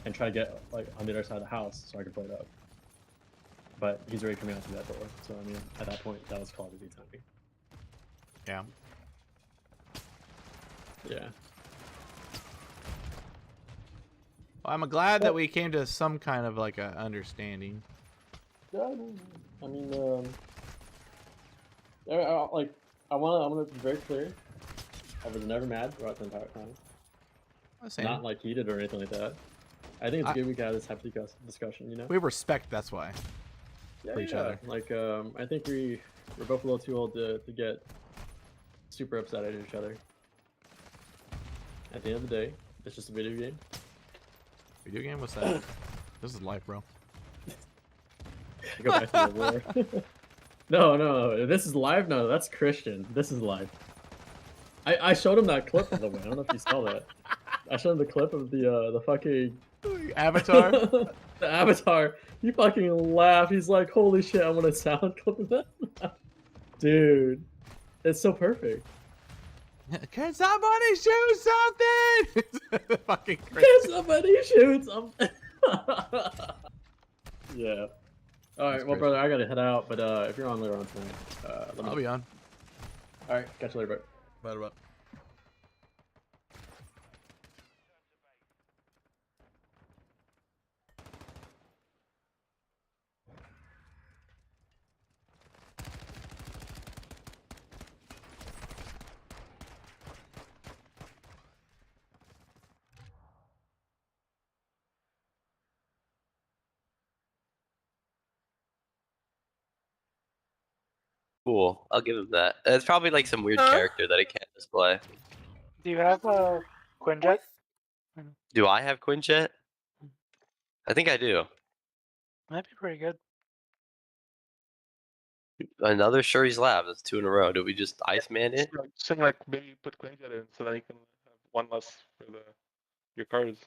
And try to get like on the other side of the house so I can play it up. But he's already coming out through that door. So I mean, at that point, that was Call of Duty timing. Yeah. Yeah. Well, I'm glad that we came to some kind of like a understanding. Yeah, I mean, I want to be very clear. I was never mad throughout the entire time. Not like heated or anything like that. I think it's good we got this type of discussion, you know? We respect, that's why. Yeah, for each other. Like, I think we're both a little too old to get super upset at each other. At the end of the day, it's just a video game. Video game? What's that? This is life, bro. Go back to the war. No, this is live. No, that's Christian. This is live. I showed him that clip, by the way. I don't know if you saw that. I showed him the clip of the fucking Avatar. the Avatar. He fucking laughed. He's like, "Holy shit! I want a sound clip of that." Dude, it's so perfect. Can somebody shoot something? Fucking Can crazy. somebody shoot something? Yeah. All right, That's well, crazy. brother, I gotta head out. But if you're on later on tonight, let me I'll know. be on. All right, catch you later, bro. Bye. Cool. I'll give him that. It's probably like some weird character that I can't display. Do you have a Quinjet? Do I have Quinjet? I think I do. Might be pretty good. Another Shuri's Lab. That's 2 in a row. Did we just Iceman it? Something like maybe put Quinjet in so that you can have one less for your cards.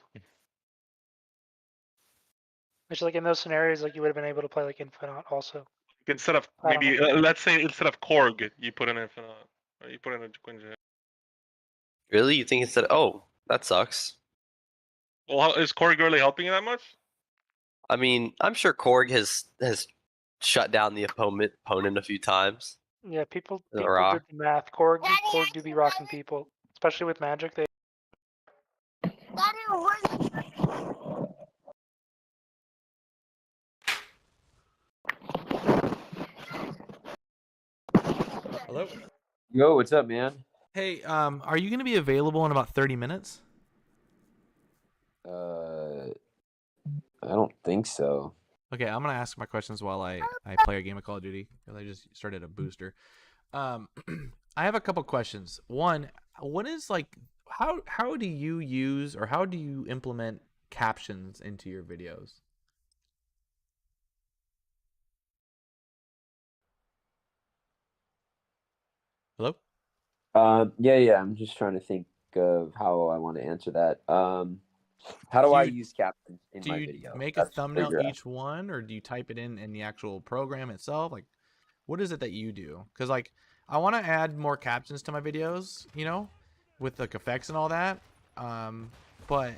Which, like in those scenarios, like you would have been able to play like Infinite also. Instead of I don't maybe let's say instead of Korg, you put in Infinite, or you put in a Quinjet. Really? You think instead? Oh, that sucks. Well, is Korg really helping you that much? I mean, I'm sure Korg has shut down the opponent a few times. Yeah, people The did Rock. the math. Korg do be rocking people, especially with Magic. They Hello. Yo, what's up, man? Hey, are you gonna be available in about 30 minutes? I don't think so. Okay, I'm gonna ask my questions while I play a game of Call of Duty because I just started a booster. I have a couple questions. One, what is like how do you use or how do you implement captions into your videos? Hello? Yeah. I'm just trying to think of how I want to answer that. How do I use captions in my Do you video? make a thumbnail each one, or do you type it in the actual program itself? Like, what is it that you do? Because like, I want to add more captions to my videos, you know, with like effects and all that. But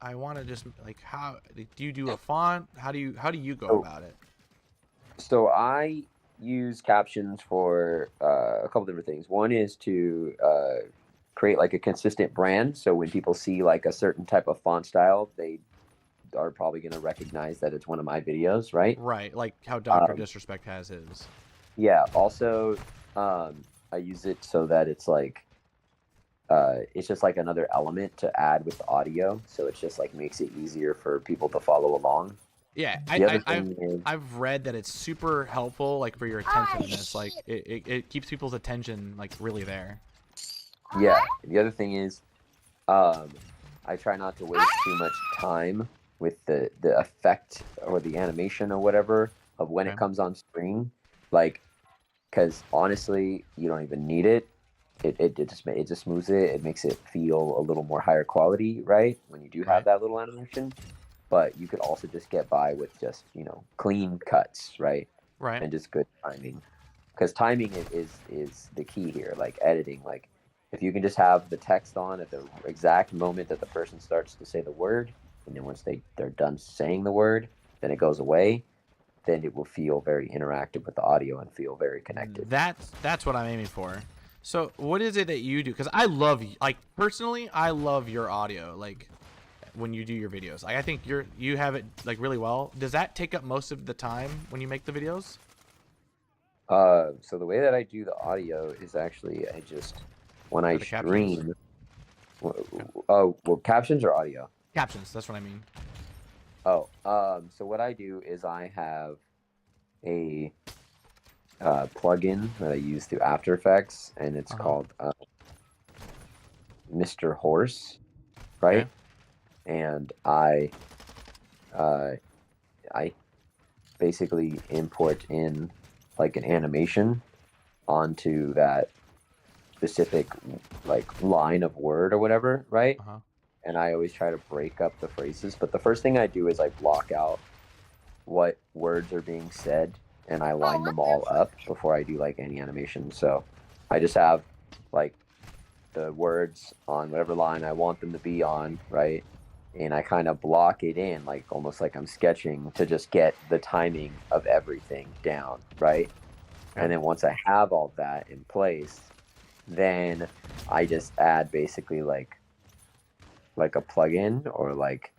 I want to just like, how do you do a font? How do you go about it? So I use captions for a couple different things. One is to create like a consistent brand, so when people see like a certain type of font style, they are probably going to recognize that it's one of my videos, right? Right, like how Dr. Disrespect has his. Yeah. Also, I use it so that it's like it's just like another element to add with the audio, so it's just like makes it easier for people to follow along. Yeah, The other thing is, I've read that it's super helpful, like for your attentiveness. Like it keeps people's attention like really there. yeah, the other thing is, I try not to waste too much time with the effect or the animation or whatever of when Okay. it comes on screen, like, because honestly, you don't even need it. It just smooths it. It makes it feel a little more higher quality, right? When you do have Right. that little animation, but you could also just get by with just clean cuts, right? Right. And just good timing, because timing is the key here. Like editing, like if you can just have the text on at the exact moment that the person starts to say the word, and then once they're done saying the word, then it goes away, then it will feel very interactive with the audio and feel very connected. That's what I'm aiming for. So what is it that you do? Because I love, like, personally, I love your audio. Like when you do your videos, like, I think you have it like really well. Does that take up most of the time when you make the videos? So the way that I do the audio is actually when I the captions? stream. Oh, well, captions or audio? Captions. That's what I mean. Oh, so what I do is I have a plugin that I use through After Effects, and it's called Mr. Horse, right? Okay. And I basically import in like an animation onto that specific like line of word or whatever, right? And I always try to break up the phrases. But the first thing I do is I block out what words are being said, and I line them all up before I do like any animation. So I just have like the words on whatever line I want them to be on, right? And I kind of block it in, like almost like I'm sketching, to just get the timing of everything down, right? And then once I have all that in place, then I just add basically like a plugin or like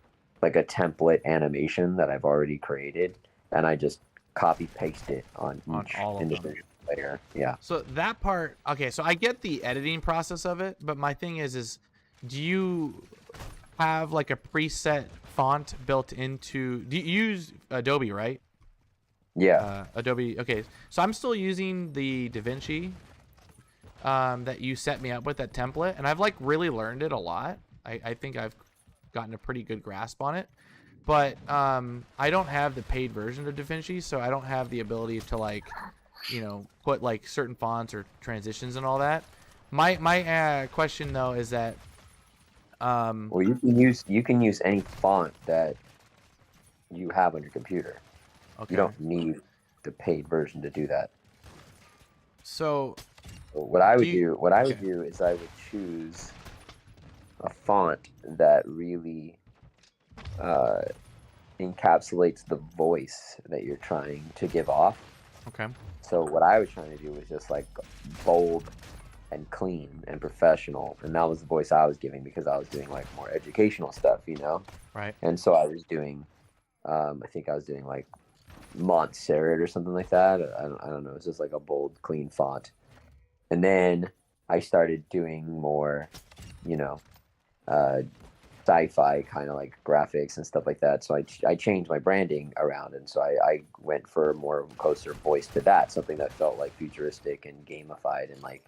a template animation that I've already created, and I just copy paste it on each all of them. individual layer. Yeah. So that part, okay, so I get the editing process of it, but my thing is do you have like a preset font built into, do you use Adobe, right? Yeah. Adobe. Okay, so I'm still using the DaVinci that you set me up with, that template, and I've like really learned it a lot. I think I've gotten a pretty good grasp on it, but I don't have the paid version of DaVinci, so I don't have the ability to like, put like certain fonts or transitions and all that. My question though is that well, you can use any font that you have on your computer. Okay. You don't need the paid version to do that. So what I would do is I would choose a font that really encapsulates the voice that you're trying to give off. Okay. So what I was trying to do was just like bold and clean and professional, and that was the voice I was giving because I was doing like more educational stuff, Right. And so I was doing, I think I was doing like Montserrat or something like that. I don't know. It's just like a bold, clean font. And then I started doing more, sci-fi kind of like graphics and stuff like that. So I changed my branding around, and so I went for a more closer voice to that, something that felt like futuristic and gamified and like,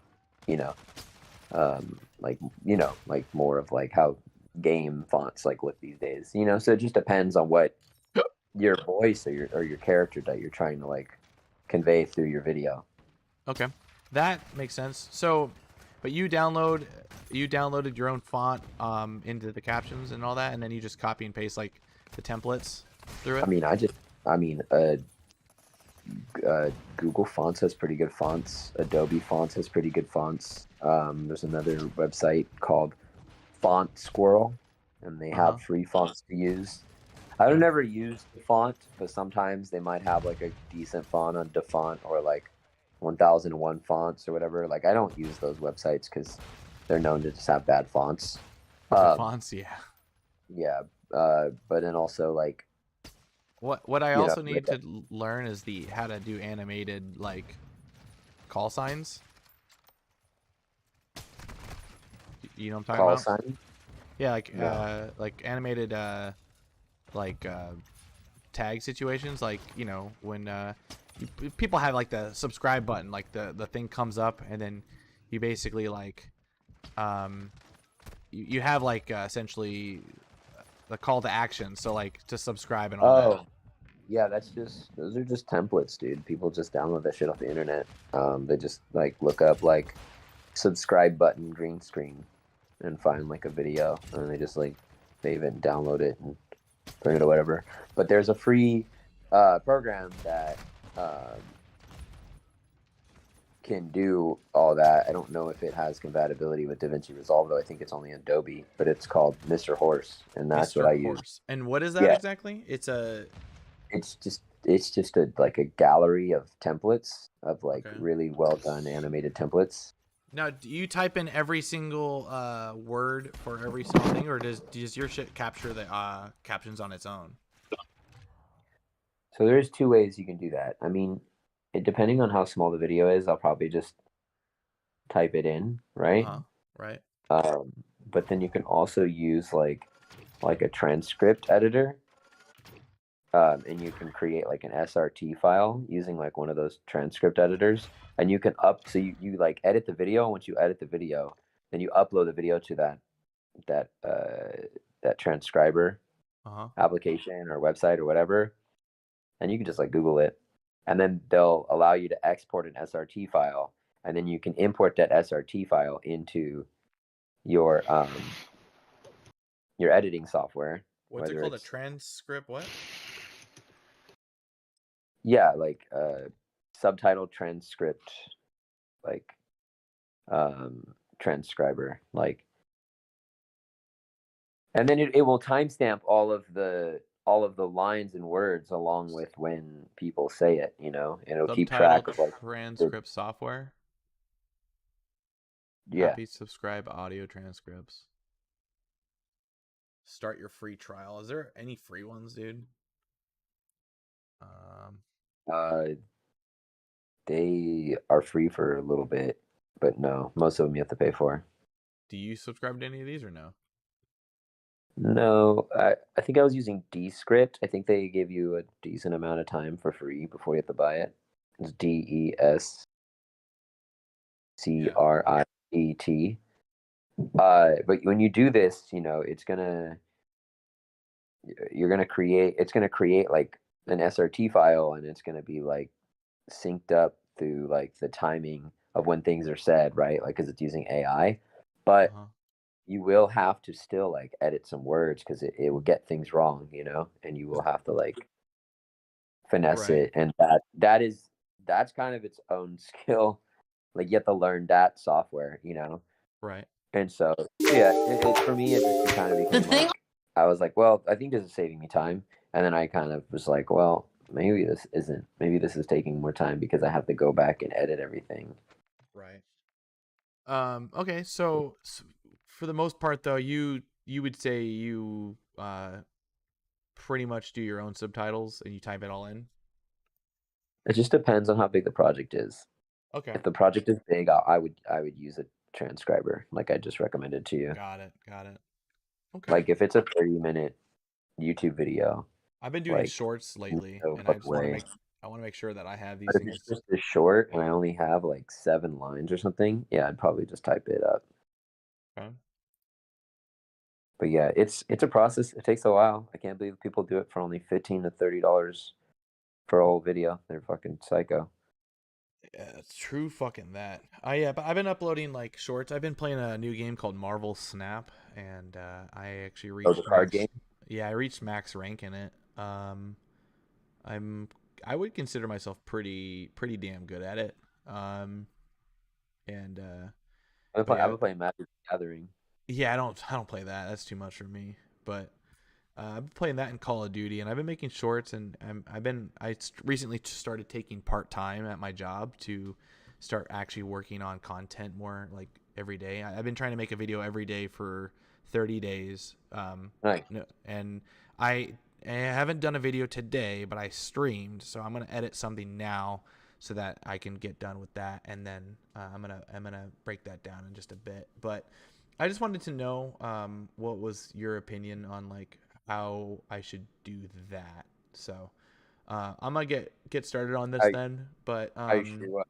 like more of like how game fonts like look these days. So it just depends on what your voice or your character that you're trying to like convey through your video. Okay, that makes sense. So, but you downloaded your own font into the captions and all that, and then you just copy and paste like the templates through it. Google Fonts has pretty good fonts. Adobe Fonts has pretty good fonts. There's another website called Font Squirrel, and they have free fonts to use. I've never used the font, but sometimes they might have like a decent font on DaFont or like 1001 fonts or whatever. Like I don't use those websites because they're known to just have bad fonts. Fonts, yeah. Yeah, but then also like what I also need to learn is how to do animated like call signs. You know what I'm talking Call about? sign. Yeah, Yeah. like animated like tag situations, like when people have like the subscribe button, like the thing comes up, and then you basically like you have like essentially the call to action, so like to subscribe and all that. Oh, yeah. Those are just templates, dude. People just download that shit off the internet. They just like look up like subscribe button green screen and find like a video, and then they just like save it and download it and bring it or whatever. But there's a free program that can do all that. I don't know if it has compatibility with DaVinci Resolve, though. I think it's only Adobe, but it's called Mr. Horse, and that's what I use. Horse. And what is that Yeah. exactly? It's just a like a gallery of templates of like Okay. really well done animated templates. Now, do you type in every single word for every single thing, or does your shit capture the captions on its own? So there's two ways you can do that. I mean, depending on how small the video is, I'll probably just type it in, right? Right. But then you can also use like a transcript editor, and you can create like an SRT file using like one of those transcript editors, and you can so you like edit the video. Once you edit the video, then you upload the video to that transcriber application or website or whatever, and you can just like Google it, and then they'll allow you to export an SRT file, and then you can import that SRT file into your editing software. What's it whether called? A it's- transcript? What? Yeah, like subtitle transcript, like transcriber, like, and then it will timestamp all of the lines and words along with when people say it. It'll keep track of like transcript software. Yeah. Happy subscribe audio transcripts. Start your free trial. Is there any free ones, dude? They are free for a little bit, but no, most of them you have to pay for. Do you subscribe to any of these or no? No, I think I was using Descript. I think they give you a decent amount of time for free before you have to buy it. It's DESCRIET. But when you do this, it's gonna create like an SRT file, and it's gonna be like synced up through like the timing of when things are said, right? Like, because it's using AI, but you will have to still like edit some words because it will get things wrong, and you will have to like finesse it, and that's kind of its own skill. Like, you have to learn that software, Right. And so yeah, it for me it just kind of became like, I was like, well, I think this is saving me time, and then I kind of was like, well, maybe this isn't. Maybe this is taking more time because I have to go back and edit everything. Right. Okay. So for the most part, though, you would say you pretty much do your own subtitles and you type it all in. It just depends on how big the project is. Okay. If the project is big, I would use a transcriber, like I just recommended to you. Got it. Okay. Like, if it's a 30-minute YouTube video, I've been doing like, shorts lately, no and I just way. want to make sure that I have these But if things. it's just a short and I only have like 7 lines or something, yeah, I'd probably just type it up. Okay. But yeah, it's a process. It takes a while. I can't believe people do it for only $15 to $30 for a whole video. They're fucking psycho. Yeah, it's true fucking that. Yeah, but I've been uploading like shorts. I've been playing a new game called Marvel Snap, and I actually reached the card game? Yeah, I reached max rank in it. I would consider myself pretty damn good at it. And I've been playing Magic the Gathering. yeah, I don't play that. That's too much for me. But I've been playing that in Call of Duty, and I've been making shorts, and I recently started taking part-time at my job to start actually working on content more like every day. I've been trying to make a video every day for 30 days. Nice. And I haven't done a video today, but I streamed, so I'm gonna edit something now so that I can get done with that, and then I'm gonna break that down in just a bit. But I just wanted to know what was your opinion on like how I should do that. So I'm gonna get started on this then. But how you should do what?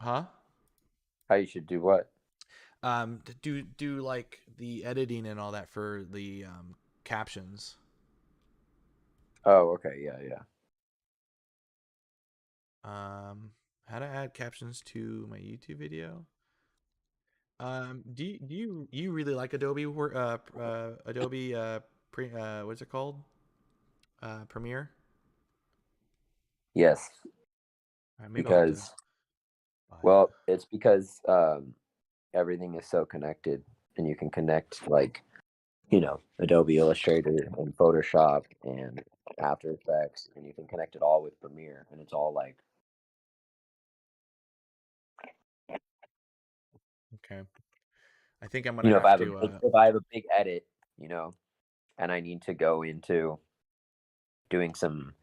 huh? How you should do what? Do like the editing and all that for the captions. Oh, okay, yeah. How to add captions to my YouTube video. Do you really like Adobe Adobe what's it called? Premiere? Yes, Maybe I'll have to because buy it. well, it's because everything is so connected, and you can connect like Adobe Illustrator and Photoshop and After Effects, and you can connect it all with Premiere, and it's all like Okay. I think I'm gonna have to if I have a big edit, and I need to go into doing some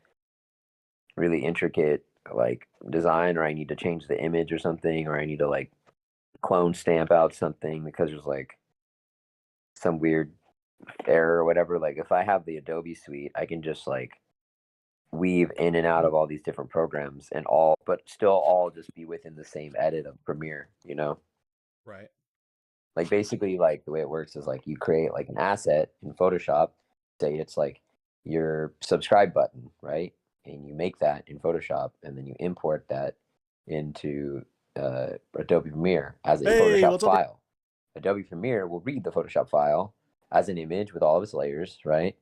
really intricate like design, or I need to change the image or something, or I need to like clone stamp out something because there's like some weird error or whatever. Like if I have the Adobe suite, I can just like weave in and out of all these different programs and but still all just be within the same edit of Premiere, Right. Like basically like the way it works is like you create like an asset in Photoshop, say it's like your subscribe button, right? And you make that in Photoshop and then you import that into Adobe Premiere as a Photoshop file. Adobe Premiere will read the Photoshop file as an image with all of its layers, right?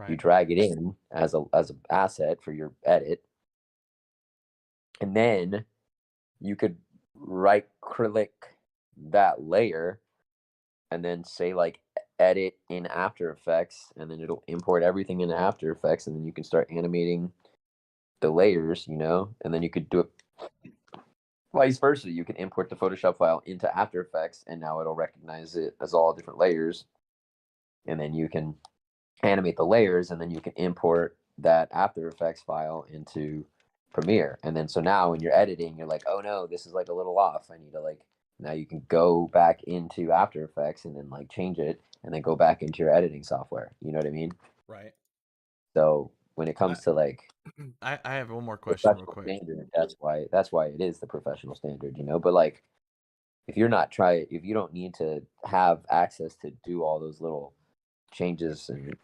You drag it in as an asset for your edit, and then you could right click that layer and then say like edit in After Effects, and then it'll import everything into After Effects, and then you can start animating the layers, and then you could do it vice versa. You can import the Photoshop file into After Effects, and now it'll recognize it as all different layers, and then you can animate the layers, and then you can import that After Effects file into Premiere. And then so now when you're editing, you're like, oh no, this is like a little off. I need to like, now you can go back into After Effects and then like change it and then go back into your editing software. You know what I mean? Right. So when it comes to like I have one more question real quick. Standard, that's why it is the professional standard, but like if you don't need to have access to do all those little changes and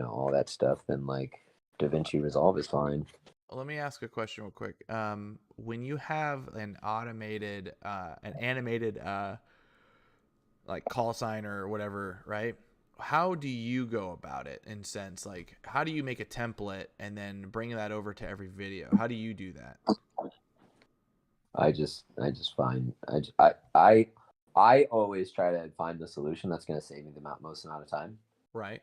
all that stuff, then like DaVinci Resolve is fine. Let me ask a question real quick. When you have an automated, an animated, like call sign or whatever, right? How do you go about it in sense? Like, how do you make a template and then bring that over to every video? How do you do that? I always try to find the solution that's going to save me the most amount of time. Right.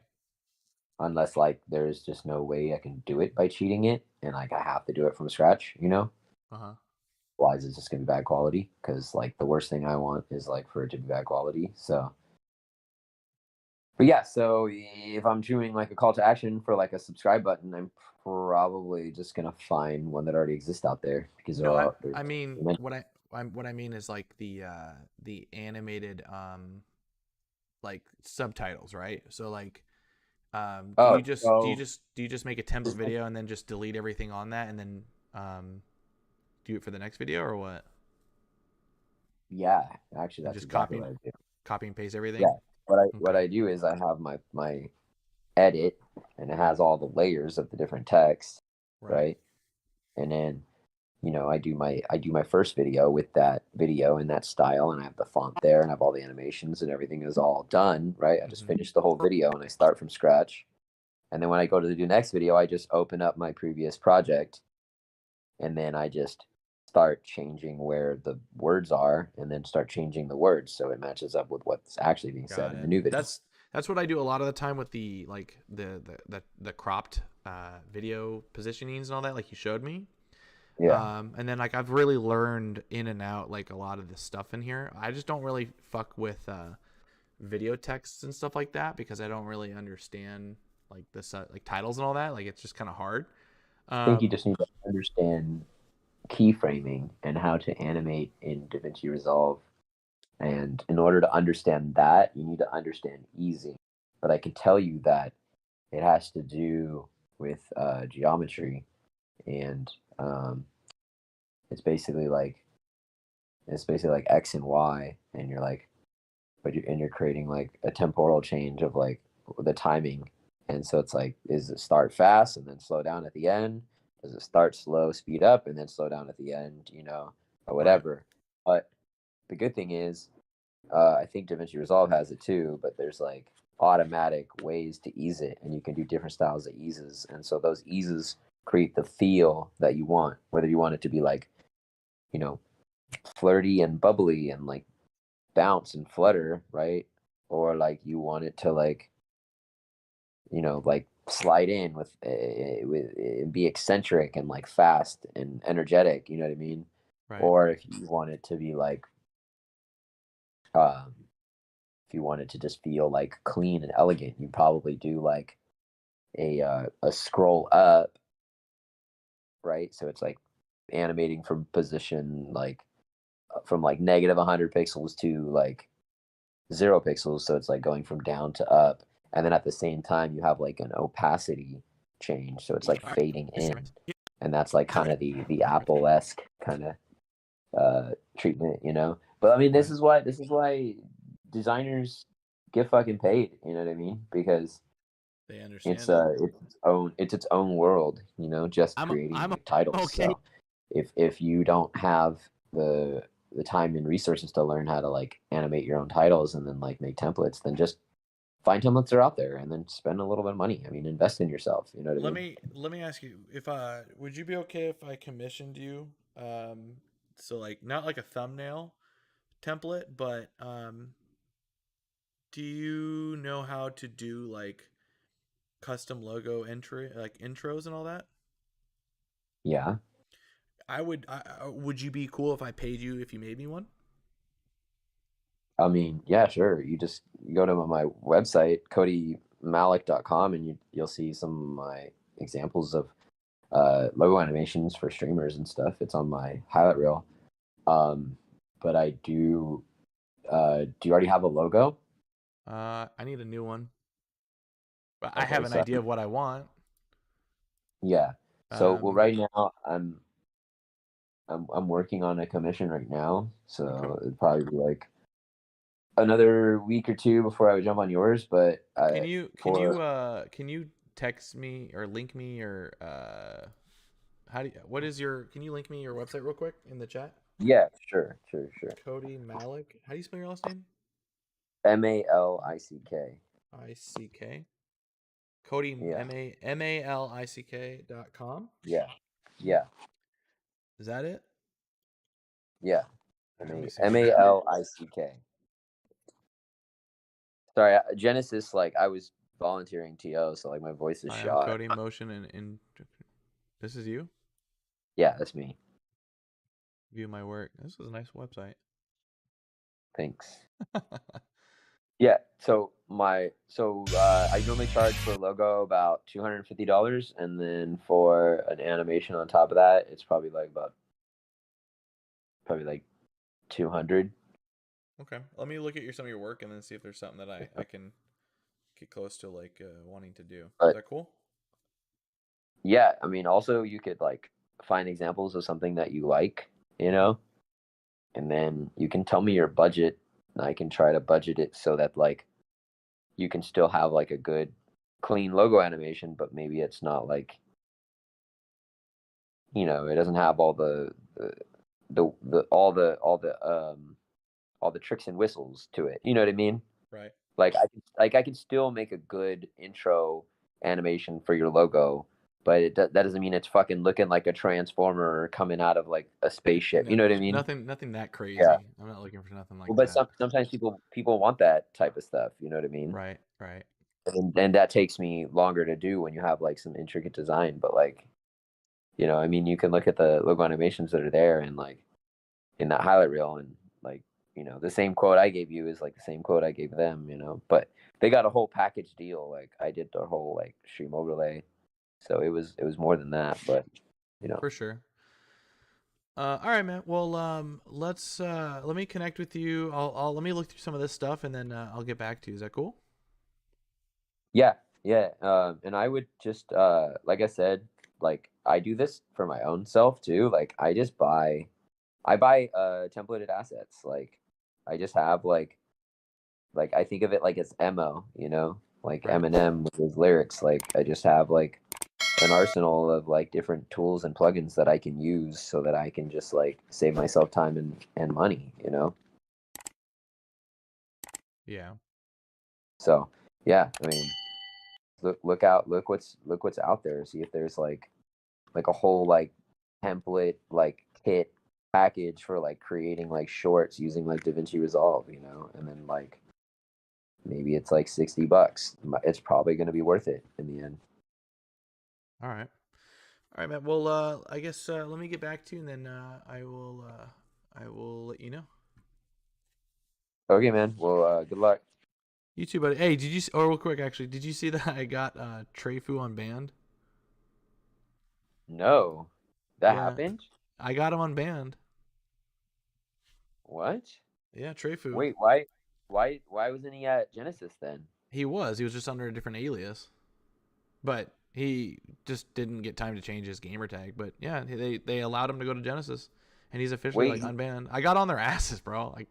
Unless like there's just no way I can do it by cheating it, and like I have to do it from scratch, Uh-huh. Otherwise it's just gonna be bad quality, because like the worst thing I want is like for it to be bad quality. So but yeah, so if I'm doing like a call to action for like a subscribe button, I'm probably just gonna find one that already exists out there, because I mean what I mean is like the animated like subtitles, right? So like do you just make a template video and then just delete everything on that and then do it for the next video, or what? Yeah, actually that's just exactly what I do. Copy and paste everything. Yeah, what I do is I have my edit, and it has all the layers of the different text, right? And then I do my first video with that video in that style, and I have the font there, and I have all the animations, and everything is all done, right? I just finish the whole video, and I start from scratch. And then when I go to do the next video, I just open up my previous project, and then I just start changing where the words are, and then start changing the words so it matches up with what's actually being said in the new video. That's what I do a lot of the time with the like the cropped video positionings and all that, like you showed me. Yeah. And then like I've really learned in and out like a lot of the stuff in here. I just don't really fuck with video texts and stuff like that, because I don't really understand like this like titles and all that. Like it's just kind of hard. I think you just need to understand keyframing and how to animate in DaVinci Resolve And in order to understand that, you need to understand easing. But I can tell you that it has to do with geometry, and it's basically like X and Y, and you're like, you're creating like a temporal change of like the timing, and so it's like, is it start fast and then slow down at the end? Does it start slow, speed up, and then slow down at the end? Or whatever. But the good thing is, I think DaVinci Resolve has it too, but there's like automatic ways to ease it, and you can do different styles of eases, and so those eases create the feel that you want, whether you want it to be like, flirty and bubbly and like bounce and flutter, right? Or like you want it to like, like slide in with be eccentric and like fast and energetic, you know what I mean? Right. Or if you want it to be like, if you want it to just feel like clean and elegant, you probably do like a scroll up, right? So it's like animating from position like from like negative 100 pixels to like 0 pixels, so it's like going from down to up, and then at the same time you have like an opacity change, so it's like fading in, and that's like kind of the Apple-esque kind of treatment, But I mean, this is why designers get fucking paid, you know what I mean? Because They understand it's its own world, just creating titles. okay. So if you don't have the time and resources to learn how to like animate your own titles and then like make templates, then just find templates that are out there and then spend a little bit of money. I mean, invest in yourself. You know what I mean? Let me ask you, if would you be okay if I commissioned you, so like not like a thumbnail template, but do you know how to do like custom logo entry, like intros and all that? Yeah. Would you be cool if I paid you if you made me one? I mean, yeah, sure. You just go to my website, codymalik.com, and you'll see some of my examples of logo animations for streamers and stuff. It's on my highlight reel. But I do. Do you already have a logo? I need a new one. But I Okay, have an so idea of what I want. Yeah. So well, Um, right now I'm working on a commission right now, so Okay. it'd probably be like another week or two before I would jump on yours. But Can you text me or link me or can you link me your website real quick in the chat? Yeah, sure. Cody Malik. How do you spell your last name? Malick. ICK. Cody Yeah. MALICK.com. Yeah. Is that it? Yeah. Let me see. Malick. Sorry, Genesis. Like I was volunteering TO, so like my voice is I am shot. Cody Motion and this is you? Yeah, that's me. View my work. This is a nice website. Thanks. Yeah, so I normally charge for a logo about $250, and then for an animation on top of that, it's probably like 200. Okay, let me look at some of your work and then see if there's something that I can get close to like wanting to do. Is that cool? Yeah, I mean, also you could like find examples of something that you like, and then you can tell me your budget, and I can try to budget it so that like you can still have like a good clean logo animation, but maybe it's not like, it doesn't have all the tricks and whistles to it. You know what I mean? Right. Like I can still make a good intro animation for your logo, but that doesn't mean it's fucking looking like a transformer coming out of like a spaceship. You know what I mean? Nothing that crazy. Yeah. I'm not looking for nothing like Well, but that. sometimes people want that type of stuff. You know what I mean? Right. And that takes me longer to do when you have like some intricate design. But like, I mean, you can look at the logo animations that are there and like in that highlight reel, and like, the same quote I gave you is like the same quote I gave them. But they got a whole package deal. Like I did their whole like stream overlay, so it was more than that. But For sure. All right, man. Well, let's let me connect with you. I'll let me look through some of this stuff, and then I'll get back to you. Is that cool? Yeah, yeah. And I would just like I said, like I do this for my own self too. Like I buy templated assets. Like I just have like I think of it like it's ammo, you know, like Right. Eminem with his lyrics. Like I just have like an arsenal of like different tools and plugins that I can use so that I can just like save myself time and money, you know? Yeah. So yeah, I mean look out, look what's out there. See if there's like a whole like template like kit package for like creating like shorts using like DaVinci Resolve, you know, and then like maybe it's like $60. It's probably gonna be worth it in the end. All right, man. Well, I guess let me get back to you, and then I will let you know. Okay, man. Well, good luck. You too, buddy. Hey, did you? Oh, real quick, actually, did you see that I got Trefu unbanned? No, that Yeah. happened. I got him unbanned. What? Yeah, Trefu. Wait, why wasn't he at Genesis then? He was just under a different alias, but he just didn't get time to change his gamer tag. But yeah, they allowed him to go to Genesis, and he's officially Wait, like unbanned. I got on their asses, bro. Like,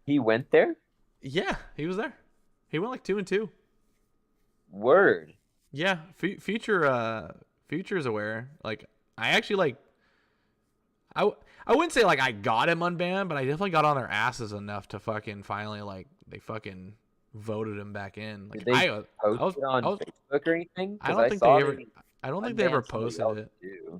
he went there? yeah, he was there. He went like 2-2. Word. Yeah, Future's aware. Like, I actually like. I wouldn't say like I got him unbanned, but I definitely got on their asses enough to fucking finally like they fucking voted him back in. Like Did they post it on Facebook or anything? I don't think they ever. I don't think they ever posted it. Too.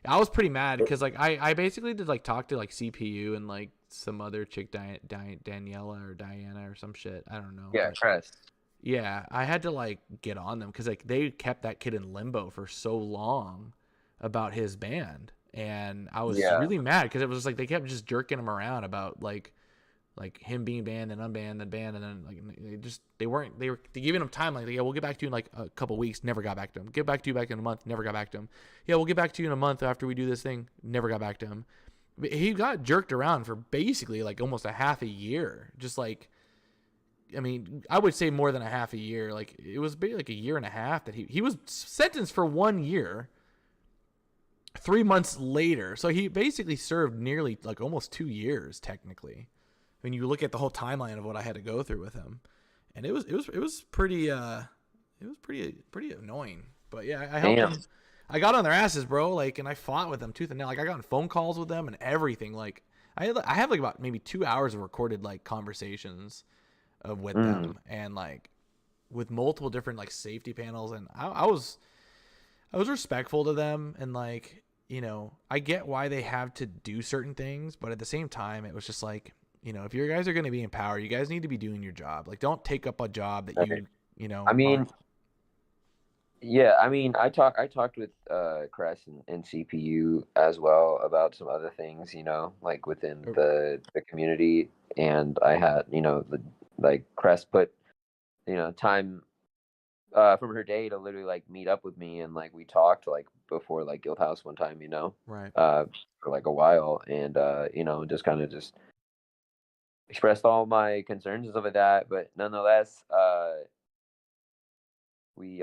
I was pretty mad because like I basically did like talk to like CPU and like some other chick Daniela or Diana or some shit. I don't know. Yeah, Crest. Yeah, I had to like get on them because like they kept that kid in limbo for so long about his band, and I was really mad because it was just like they kept just jerking him around about like him being banned and unbanned and banned, and then like they were giving him time, like, yeah, we'll get back to you in like a couple weeks. Never got back to him. Get back to you back in a month. Never got back to him. Yeah, we'll get back to you in a month after we do this thing. Never got back to him. He got jerked around for basically like almost a half a year. Just like, I mean, I would say more than a half a year. Like it was maybe like a year and a half that he was sentenced for 1 year. 3 months later, so he basically served nearly like almost 2 years technically. When you look at the whole timeline of what I had to go through with him, and it was pretty pretty annoying. But yeah, I helped him. I got on their asses, bro. Like, and I fought with them tooth and nail. Like, I got on phone calls with them and everything. Like, I have like about maybe 2 hours of recorded like conversations with them, and like with multiple different like safety panels. And I was respectful to them, and like, you know, I get why they have to do certain things, but at the same time, it was just like, you know, if you guys are going to be in power, you guys need to be doing your job. Like, don't take up a job that you know. I mean, yeah, I mean, I talked with Crest and CPU as well about some other things, you know, like within the community, and I had, you know, like Crest put, you know, time from her day to literally like meet up with me, and like we talked like before like Guild House one time, you know, right, for like a while, and you know, just kind of just expressed all my concerns and stuff like that, but nonetheless, we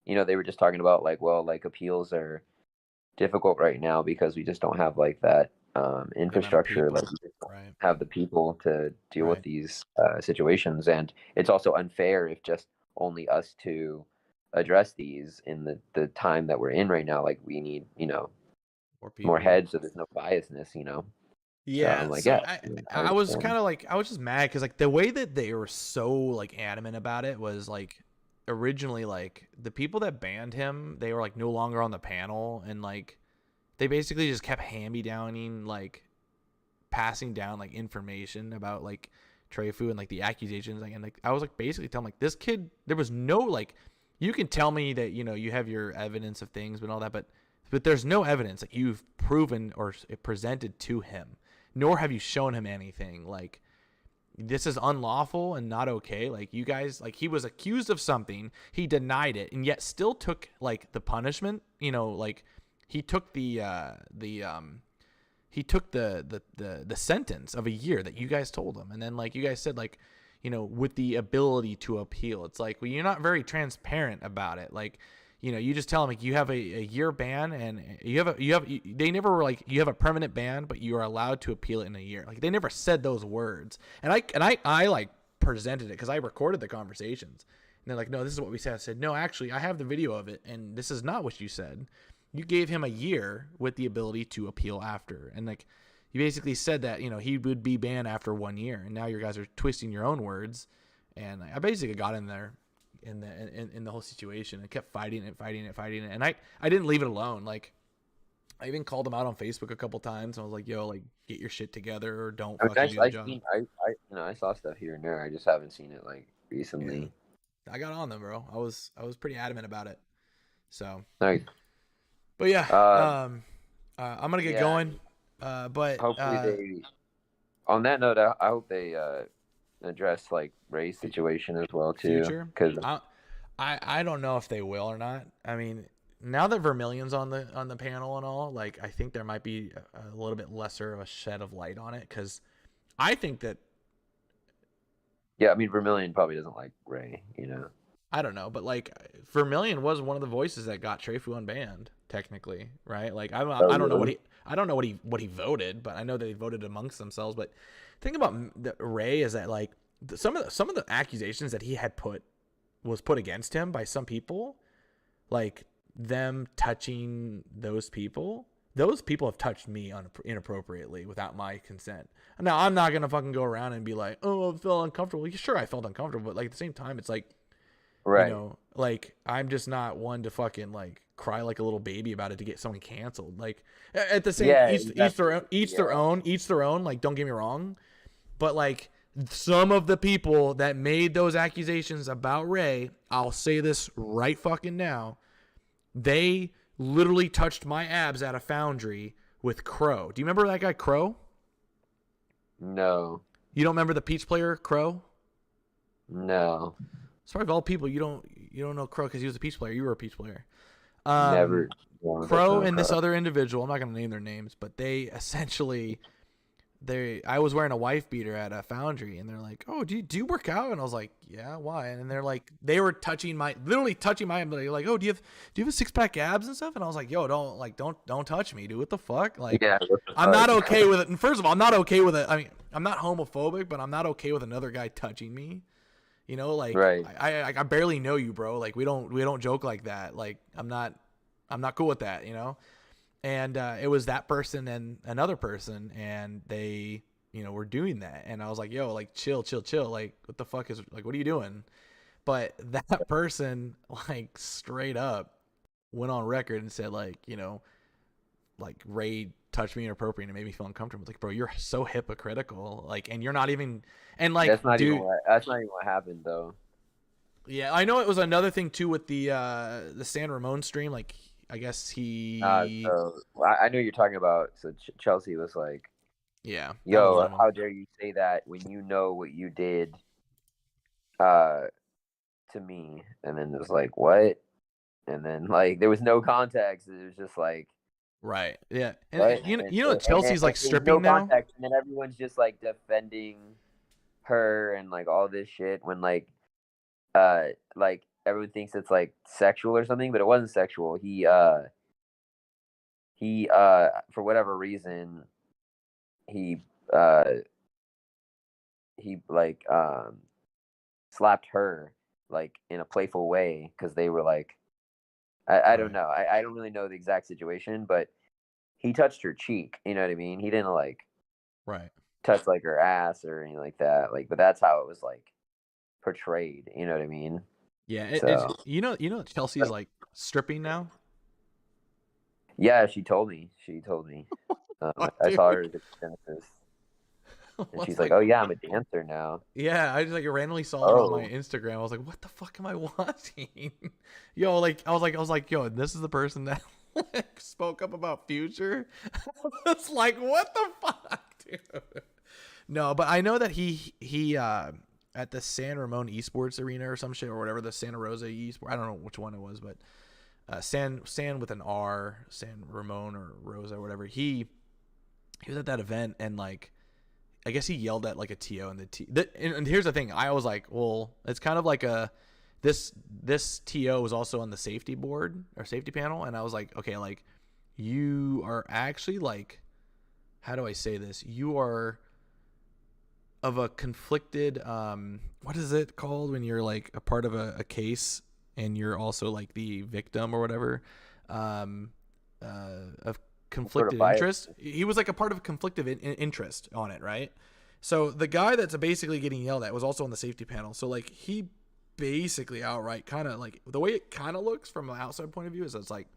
you know, they were just talking about like, well, like appeals are difficult right now because we just don't have like that infrastructure, like we just don't have the people to deal with these situations, and it's also unfair if just only us to address these in the time that we're in right now. Like we need, you know, more heads so there's no biasness, you know. Yeah, like, so yeah, I was kind of like, I was just mad because like the way that they were so like adamant about it was like originally like the people that banned him, they were like no longer on the panel, and like they basically just kept hand-me-downing, like passing down like information about like Trefu and like the accusations, like, and like I was like basically telling like this kid, there was no like, you can tell me that, you know, you have your evidence of things and all that, but there's no evidence that you've proven or presented to him, nor have you shown him anything. Like, this is unlawful and not okay. Like, you guys, like, he was accused of something, he denied it, and yet still took like the punishment, you know, like he took the sentence of a year that you guys told him, and then like you guys said like, with the ability to appeal. It's like, well, you're not very transparent about it. Like, you just tell them like you have a year ban, and they never were like you have a permanent ban, but you are allowed to appeal it in a year. Like they never said those words, and I like presented it because I recorded the conversations, and they're like, no, this is what we said. I said, no, actually, I have the video of it, and this is not what you said. You gave him a year with the ability to appeal after, and like you basically said that he would be banned after 1 year, and now you guys are twisting your own words, and I basically got in there in the whole situation and kept fighting it, and I didn't leave it alone. Like I even called him out on Facebook a couple times, and I was like, yo, like get your shit together or don't fucking do the job. I saw stuff here and there. I just haven't seen it like recently. Yeah. I got on them, bro. I was pretty adamant about it. So. Nice. But yeah, I'm gonna get going. But hopefully on that note, I hope they address like Ray's situation as well too. Because I don't know if they will or not. I mean, now that Vermillion's on the panel and all, like I think there might be a little bit lesser of a shed of light on it, because I think that. Yeah, I mean Vermillion probably doesn't like Ray, I don't know, but like Vermillion was one of the voices that got Trefu unbanned, technically, right? Like I don't know what he voted, but I know they voted amongst themselves. But the thing about Ray is that like some of the accusations that he had put against him by some people, like them touching those people have touched me inappropriately without my consent. Now I'm not gonna fucking go around and be like, oh, I felt uncomfortable. Sure, I felt uncomfortable, but like at the same time, it's like. Right. Like I'm just not one to fucking like cry like a little baby about it to get someone canceled. Like at the same each their own. Like don't get me wrong, but like some of the people that made those accusations about Ray, I'll say this right fucking now, they literally touched my abs at a foundry with Crow. Do you remember that guy Crow? No. You don't remember the Peach player Crow? No. Sorry, of all people, you don't know Crow because he was a Peach player. You were a Peach player. Never. Crow and this other individual, I'm not going to name their names, but they essentially, I was wearing a wife beater at a foundry, and they're like, oh, do you work out? And I was like, yeah, why? And they're like, they were literally touching my, they're like, oh, do you have a 6-pack abs and stuff? And I was like, yo, don't touch me, dude. What the fuck? Like, yeah, I'm not okay with it. And first of all, I'm not okay with it. I mean, I'm not homophobic, but I'm not okay with another guy touching me. Like right. I barely know you, bro. Like we don't joke like that. Like I'm not cool with that, And it was that person and another person, and they, were doing that. And I was like, yo, like chill. Like what the fuck is, like, what are you doing? But that person like straight up went on record and said like, like Ray touched me inappropriate and it made me feel uncomfortable. It's like, bro, you're so hypocritical. Like, and you're not even, and like, that's not even what happened though. Yeah, I know it was another thing too with the San Ramon stream. Like, I guess he. So I know you're talking about. So Chelsea was like, yeah, yo, how dare you say that when you know what you did, to me? And then it was like, what? And then like there was no context. It was just like. Right. Yeah. And Chelsea's like stripping now. Context, and then everyone's just like defending her and like all this shit when like everyone thinks it's like sexual or something, but it wasn't sexual. He for whatever reason he like slapped her like in a playful way because they were like I don't know. I don't really know the exact situation, but he touched her cheek. You know what I mean? He didn't like touch like her ass or anything like that. Like, but that's how it was like portrayed. You know what I mean? Yeah. Chelsea's like stripping now. Yeah, she told me. I saw her at the Genesis. And she's like, "Oh yeah, I'm a dancer now." Yeah, I just like randomly saw her on my Instagram. I was like, "What the fuck am I watching?" Yo, like I was like, "Yo, this is the person that like, spoke up about Future." It's like, what the fuck, dude? No, but I know that he at the San Ramon Esports Arena or some shit or whatever, the Santa Rosa Esports. I don't know which one it was, but San with an R, San Ramon or Rosa or whatever. He was at that event, and like, I guess he yelled at like a TO, and and here's the thing. I was like, well, it's kind of like this TO was also on the safety board or safety panel, and I was like, okay, like, you are actually like, how do I say this? You are of a conflicted, what is it called when you're like a part of a case and you're also like the victim or whatever, of conflicted interest. He was like a part of a conflicted interest on it, right? So the guy that's basically getting yelled at was also on the safety panel. So like, he basically outright kind of like, the way it kind of looks from an outside point of view is it's like,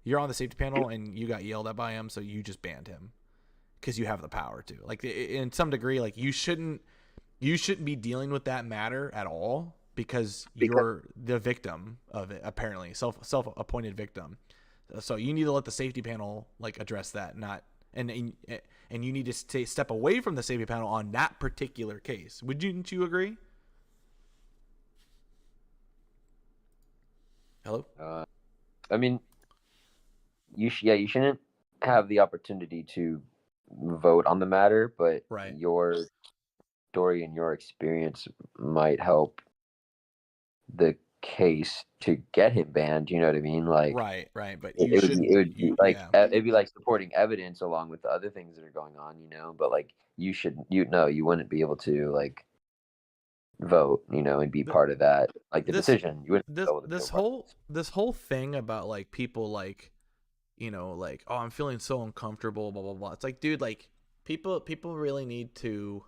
you're on the safety panel and you got yelled at by him, so you just banned him because you have the power to. Like, in some degree, like, you shouldn't be dealing with that matter at all because you're the victim of it, apparently, self-appointed victim. So you need to let the safety panel like address that, and you need to step away from the safety panel on that particular case. Wouldn't you agree? Hello? I mean, you shouldn't have the opportunity to vote on the matter, but right. Your story and your experience might help the case to get him banned. You know what I mean? Like, right. But it would be like it'd be like supporting evidence along with the other things that are going on. You know, but like you wouldn't be able to like vote, you know, and be part of that, like the decision. You wouldn't. This whole thing about like people like, you know, like, oh, I'm feeling so uncomfortable, blah blah blah. It's like, dude, like people really need to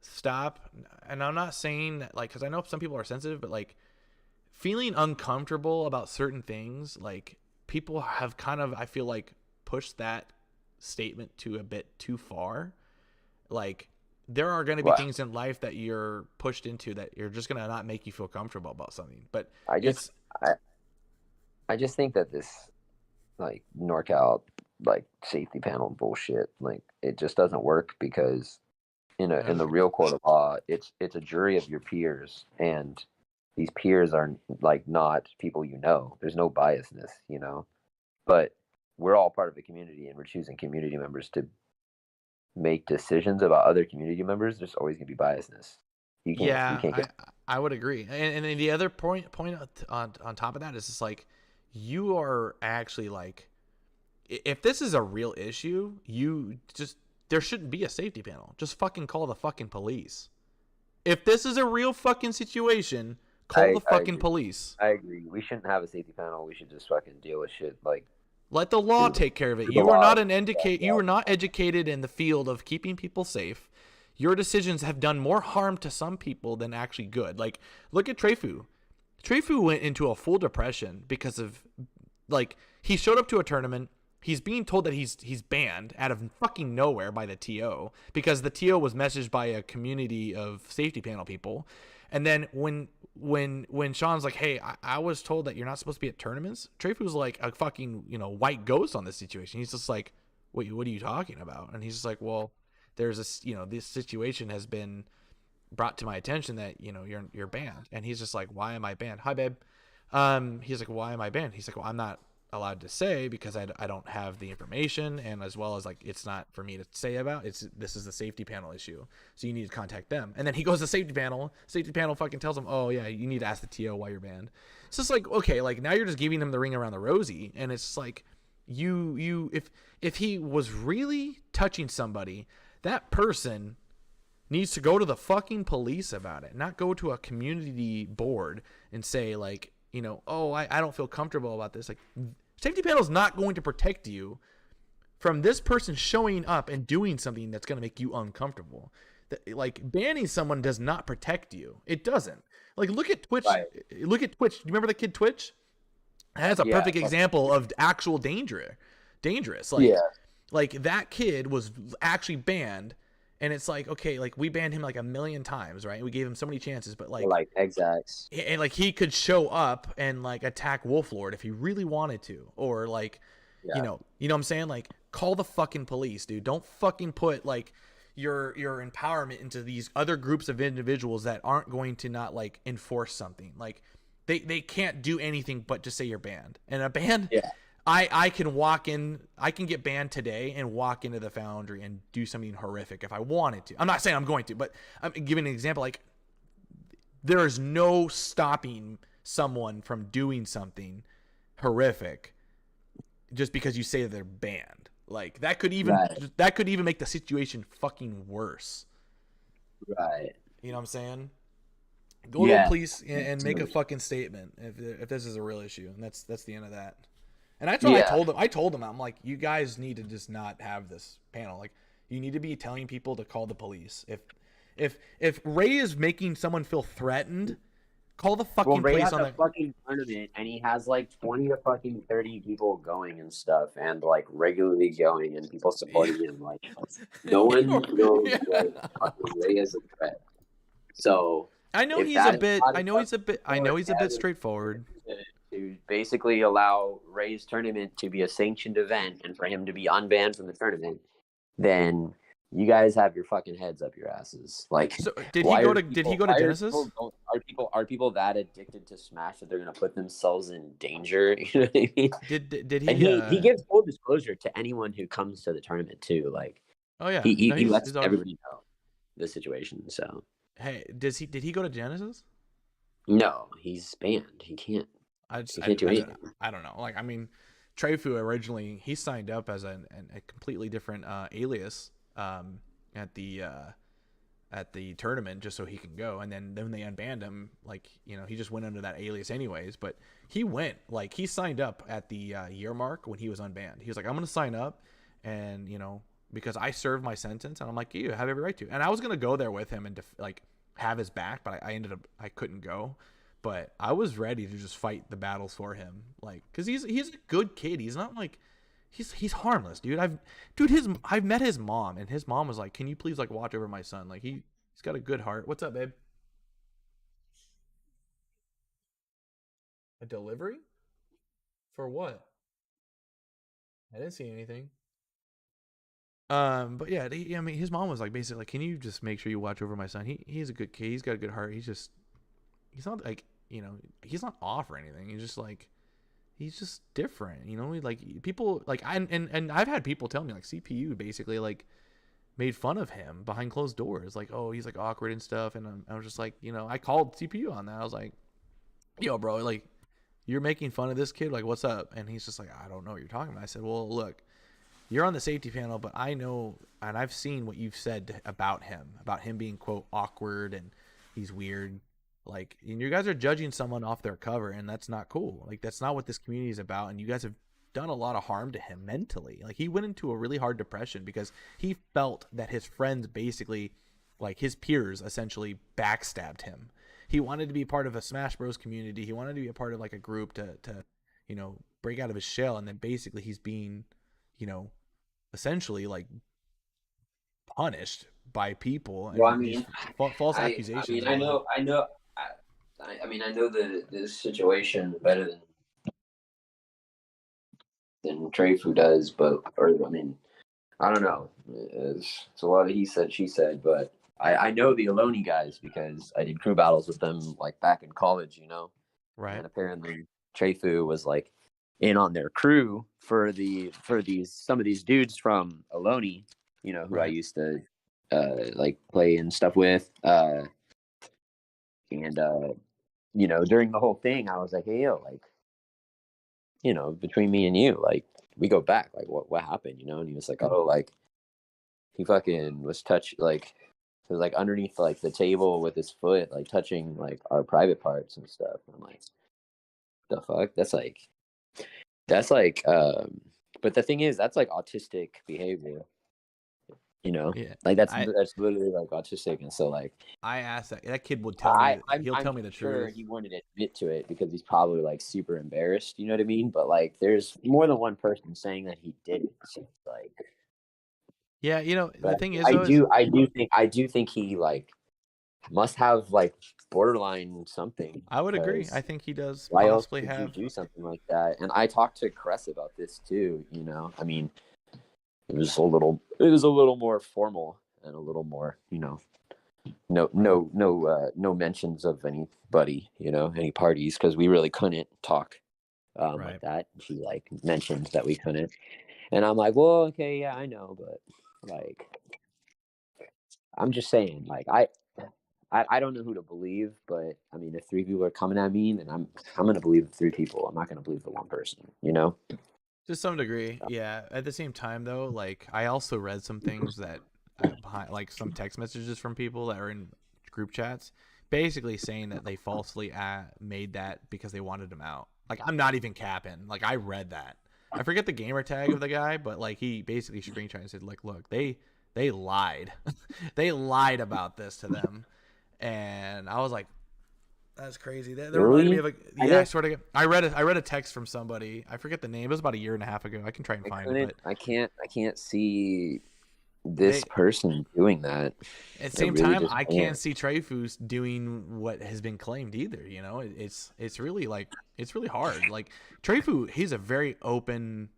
stop. And I'm not saying that, like, because I know some people are sensitive, but like feeling uncomfortable about certain things, like people have kind of, I feel like, pushed that statement to a bit too far. Like, there are going to be things in life that you're pushed into that you're just going to not make you feel comfortable about something. But I just think that this like NorCal like safety panel bullshit, like it just doesn't work because in the real court of law, it's a jury of your peers, and these peers are like not people you know. There's no biasness, you know, but we're all part of the community, and we're choosing community members to make decisions about other community members. There's always gonna be biasness. You can't I would agree. And then the other point on top of that is just like, you are actually like, if this is a real issue, there shouldn't be a safety panel. Just fucking call the fucking police. If this is a real fucking situation, call the fucking police. I agree. We shouldn't have a safety panel. We should just fucking deal with shit. Like, let the law take care of it. You are not you are not educated in the field of keeping people safe. Your decisions have done more harm to some people than actually good. Like, look at Trefu. Trefu went into a full depression because of, like, he showed up to a tournament. He's being told that he's banned out of fucking nowhere by the TO because the TO was messaged by a community of safety panel people. And then when Sean's like, hey, I was told that you're not supposed to be at tournaments, Trefu's like a fucking, you know, white ghost on this situation. He's just like, wait, what are you talking about? And he's just like, well, there's this, you know, this situation has been brought to my attention that, you know, you're banned. And he's just like, why am I banned? Hi, babe. He's like, why am I banned? He's like, well, I'm not allowed to say because I don't have the information, and as well as like it's not for me to say about. This is the safety panel issue, so you need to contact them. And then he goes to safety panel fucking tells him, oh yeah, you need to ask the TO why you're banned. It's just like, okay, like now you're just giving him the ring around the rosy, and it's like if he was really touching somebody, that person needs to go to the fucking police about it, not go to a community board and say like, you know, oh, I don't feel comfortable about this. Like, safety panel is not going to protect you from this person showing up and doing something that's going to make you uncomfortable. Like, banning someone does not protect you. It doesn't. Like, look at Twitch. Right. Look at Twitch. Do you remember the kid Twitch? That's a perfect example of actual dangerous. Like that kid was actually banned. And it's like, okay, like we banned him like 1,000,000 times, right? We gave him so many chances, but like exacts. And like he could show up and like attack Wolflord if he really wanted to, or like, you know what I'm saying? Like, call the fucking police, dude. Don't fucking put like your empowerment into these other groups of individuals that aren't going to not like enforce something. Like, They can't do anything but just say you're banned. And a ban, Yeah. I can walk in, I can get banned today and walk into the Foundry and do something horrific if I wanted to. I'm not saying I'm going to, but I'm giving an example. Like, there is no stopping someone from doing something horrific just because you say they're banned. Like, that could even make the situation fucking worse. Right. You know what I'm saying? Go to the police and make a fucking statement if this is a real issue, and that's the end of that. And that's what I told them. I told them, I'm like, you guys need to just not have this panel. Like, you need to be telling people to call the police. If Ray is making someone feel threatened, call the fucking Ray police has on a that fucking tournament, and he has like 20 to fucking 30 people going and stuff, and like regularly going, and people supporting him. Like, no one knows like fucking Ray is a threat. So I know he's a bit straightforward. To basically allow Ray's tournament to be a sanctioned event and for him to be unbanned from the tournament, then you guys have your fucking heads up your asses. Like, so did he go to Genesis? Are people that addicted to Smash that they're gonna put themselves in danger? You know what I mean? Did he? And he gives full disclosure to anyone who comes to the tournament too. Like, oh yeah, he lets everybody know the situation. So hey, did he go to Genesis? No, he's banned. He can't. I don't know. Like, I mean, Trefu originally, he signed up as a completely different alias at the tournament just so he can go, and then they unbanned him. Like, you know, he just went under that alias anyways. But he went, like, he signed up at the year mark when he was unbanned. He was like, I'm gonna sign up, and you know, because I served my sentence, and I'm like, you have every right to. And I was gonna go there with him and like have his back, but I couldn't go. But I was ready to just fight the battles for him, like, cause he's a good kid. He's not like he's harmless, dude. I've met his mom, and his mom was like, "Can you please like watch over my son? Like, he's got a good heart." What's up, babe? A delivery? For what? I didn't see anything. But yeah, I mean, his mom was like, basically, like, "Can you just make sure you watch over my son? He's a good kid. He's got a good heart. He's not like, you know, he's not off or anything. He's just different, you know. Like, people like and I've had people tell me, like, CPU basically like made fun of him behind closed doors, like, oh, he's like awkward and stuff. And I was just like, you know, I called CPU on that. I was like, yo, bro, like, you're making fun of this kid, like, what's up? And he's just like, I don't know what you're talking about. I said, well, look, you're on the safety panel, but I know, and I've seen what you've said about him being, quote, awkward and he's weird. Like, and you guys are judging someone off their cover, and that's not cool. Like, that's not what this community is about, and you guys have done a lot of harm to him mentally. Like, he went into a really hard depression because he felt that his friends basically, like, his peers essentially backstabbed him. He wanted to be part of a Smash Bros community. He wanted to be a part of like a group to you know, break out of his shell, and then basically he's being, you know, essentially like punished by people. And well, I mean, false accusations. I know the situation better than Trefu does, but I mean, I don't know. It's a lot of he said, she said, but I know the Aloni guys because I did crew battles with them like back in college, you know. Right. And apparently Trefu was like in on their crew for some of these dudes from Aloni, you know, who I used to like play and stuff with. You know, during the whole thing, I was like, hey, yo, like, you know, between me and you, like, we go back, like, what happened, you know? And he was like, oh, like, he fucking was like, it was like underneath like the table with his foot, like touching like our private parts and stuff. And I'm like, the fuck? That's like, but the thing is, that's like autistic behavior. You know, yeah. Like that's literally like autistic, and so like I asked that kid would tell me. He'll tell me the truth. He wanted to admit to it because he's probably like super embarrassed. You know what I mean? But like, there's more than one person saying that he didn't. So it's like, yeah, you know, the thing is, I do think he like must have like borderline something. I would agree. I think he does. Why else would you do something like that? And I talked to Cress about this too. You know, I mean. It was a little more formal and a little more, you know, no mentions of anybody, any parties, because we really couldn't talk Right. like that. She like mentioned that we couldn't, and I'm like, well, okay, yeah, I know, but like, I'm just saying, like, I don't know who to believe, but I mean, if 3 people are coming at me, then I'm gonna believe the 3 people. I'm not gonna believe the one person, To some degree, yeah. At the same time, though, like I also read some things that, like some text messages from people that are in group chats, basically saying that they falsely made that because they wanted him out. Like I'm not even capping. Like I read that. I forget the gamer tag of the guy, but like he basically screenshot and said, like, look, they lied, they lied about this to them, and I was like, that's crazy. That reminded me of I read a text from somebody. I forget the name. It was about a year and a half ago. I can try and find it. But I can't see this person doing that. At the same time, I can't see Treyfus doing what has been claimed either. It's really hard. Like Treyfu, he's a very open.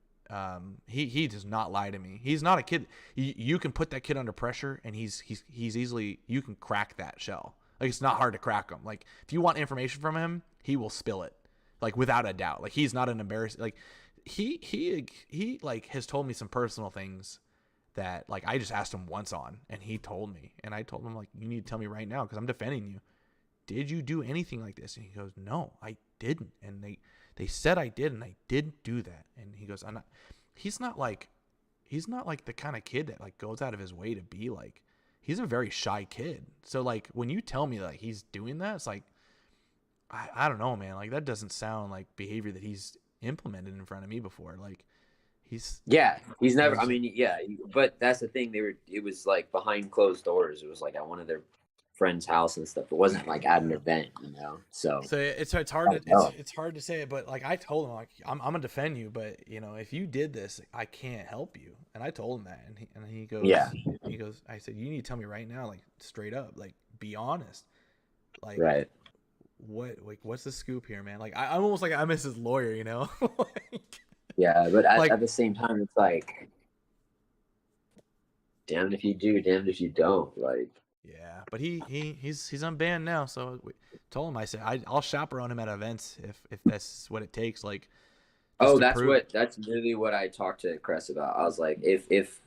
He does not lie to me. He's not a kid. You can put that kid under pressure, and he's easily, you can crack that shell. Like it's not hard to crack him. Like if you want information from him, he will spill it, like without a doubt. Like he's not an embarrassing. Like he like has told me some personal things that like I just asked him once on, and he told me, and I told him like, you need to tell me right now because I'm defending you. Did you do anything like this? And he goes, no, I didn't. And they said I did, and I didn't do that. And he goes, I'm not. He's not like the kind of kid that like goes out of his way to be like. He's a very shy kid. So like when you tell me like he's doing that, it's like I don't know, man. Like that doesn't sound like behavior that he's implemented in front of me before. Like he's never. I mean, yeah, but that's the thing. It was like behind closed doors. It was like at one of their friend's house and stuff. It wasn't like at an event, So it's hard to say it, but like I told him like I'm gonna defend you, but if you did this, I can't help you. And I told him that, and he goes, he goes, I said, you need to tell me right now, like straight up, like be honest, like right. What's the scoop here, man? Like I'm almost like I miss his lawyer, like, yeah, but at the same time, it's like damned if you do, damned if you don't, like. Yeah, but he's unbanned now, so we told him, I said I'll chaperone him at events if that's what it takes. Like, that's really what I talked to Cress about. I was like, if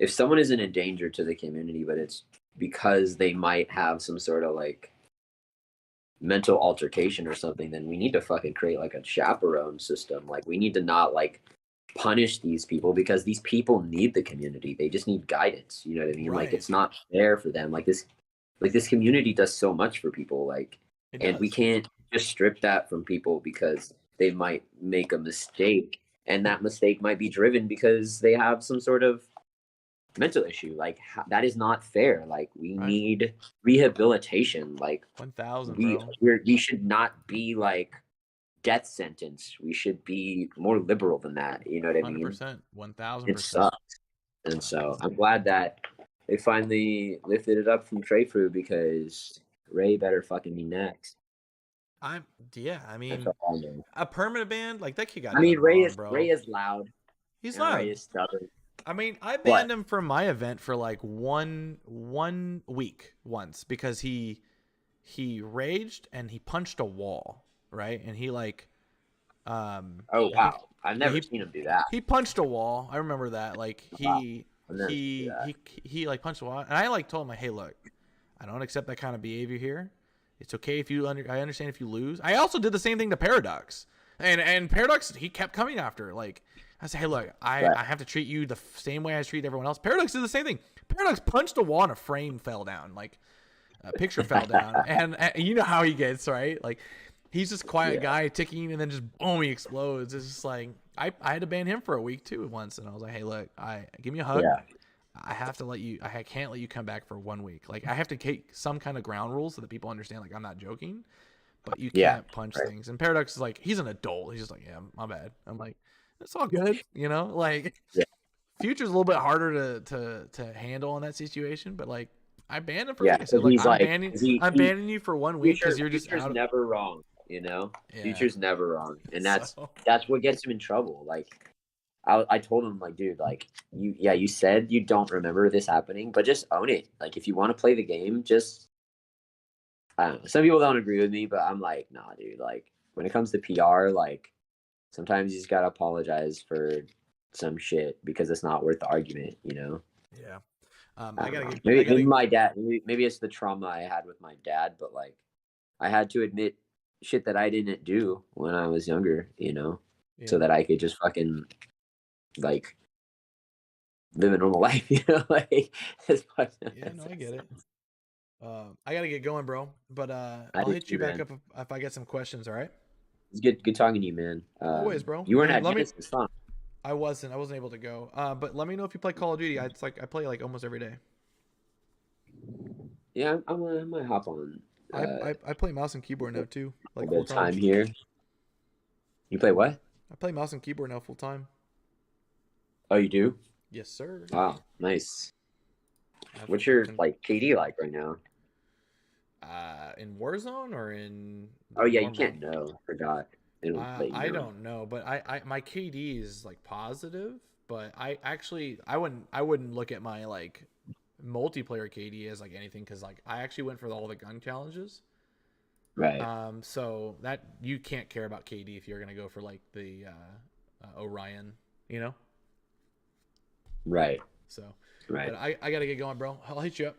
someone isn't a danger to the community, but it's because they might have some sort of like mental altercation or something, then we need to fucking create like a chaperone system. Like we need to not like punish these people because these people need the community. They just need guidance. You know what I mean? Right. Like it's not fair for them. Like this community does so much for people. Like, and we can't just strip that from people because they might make a mistake, and that mistake might be driven because they have some sort of mental issue. Like that is not fair. Like we need rehabilitation. Like 1,000. We should not be like death sentence. We should be more liberal than that. You know what I mean? 100%, 1,000%. It sucks. And so I'm glad that they finally lifted it up from Treyfu because Ray better fucking be next. I mean, a permanent ban like that kid got. I mean, Ray wrong, is loud. He's loud. Ray is stubborn. I mean, I banned him from my event for like one week once because he raged and he punched a wall. Right, and he like, oh wow, I've never seen him do that. He punched a wall. I remember that. Like he like punched a wall, and I like told him like, hey, look, I don't accept that kind of behavior here. It's okay if you I understand if you lose. I also did the same thing to Paradox, and Paradox he kept coming after. Like I said, hey, look, I have to treat you the same way I treat everyone else. Paradox did the same thing. Paradox punched a wall and a frame fell down. Like a picture fell down, and you know how he gets, right? Like. He's this quiet guy ticking, and then just boom, he explodes. It's just like I had to ban him for a week too once, and I was like, hey, look, give me a hug. Yeah. I have to let you. I can't let you come back for 1 week. Like I have to take some kind of ground rules so that people understand. Like I'm not joking, but you can't punch things. And Paradox is like he's an adult. He's just like, yeah, my bad. I'm like, it's all good, Like Future's a little bit harder to handle in that situation, but like. I banned him for like I said, like, I'm banning you for 1 week because you're just Future's never wrong, Future's never wrong, and that's what gets him in trouble. Like I told him like, dude, like you said you don't remember this happening, but just own it. Like if you want to play the game, just I don't know. Some people don't agree with me, but I'm like, nah, dude. Like when it comes to PR, like sometimes you just gotta apologize for some shit because it's not worth the argument, you know. Yeah. I gotta get maybe my dad. Maybe it's the trauma I had with my dad, but like I had to admit shit that I didn't do when I was younger, you know, so that I could just fucking like live a normal life, you know. Like yeah, no, I get it. I gotta get going, bro. But I'll hit you back up if I get some questions. All right. It's good talking to you, man. Always, bro. You weren't at Genesis, huh? I wasn't able to go. But let me know if you play Call of Duty. I play like almost every day. Yeah, I might hop on. I play mouse and keyboard now too. Like a bit of time here. You play what? I play mouse and keyboard now full time. Oh, you do? Yes, sir. Wow, nice. What's your like KD like right now? In Warzone or in? Oh yeah, you can't know. Forgot. I don't know, but I my KD is like positive, but I wouldn't look at my like multiplayer KD as like anything because like I actually went for all the gun challenges. Right. So that you can't care about KD if you're gonna go for like the Orion, you know. Right. So. Right. But I gotta get going, bro. I'll hit you up.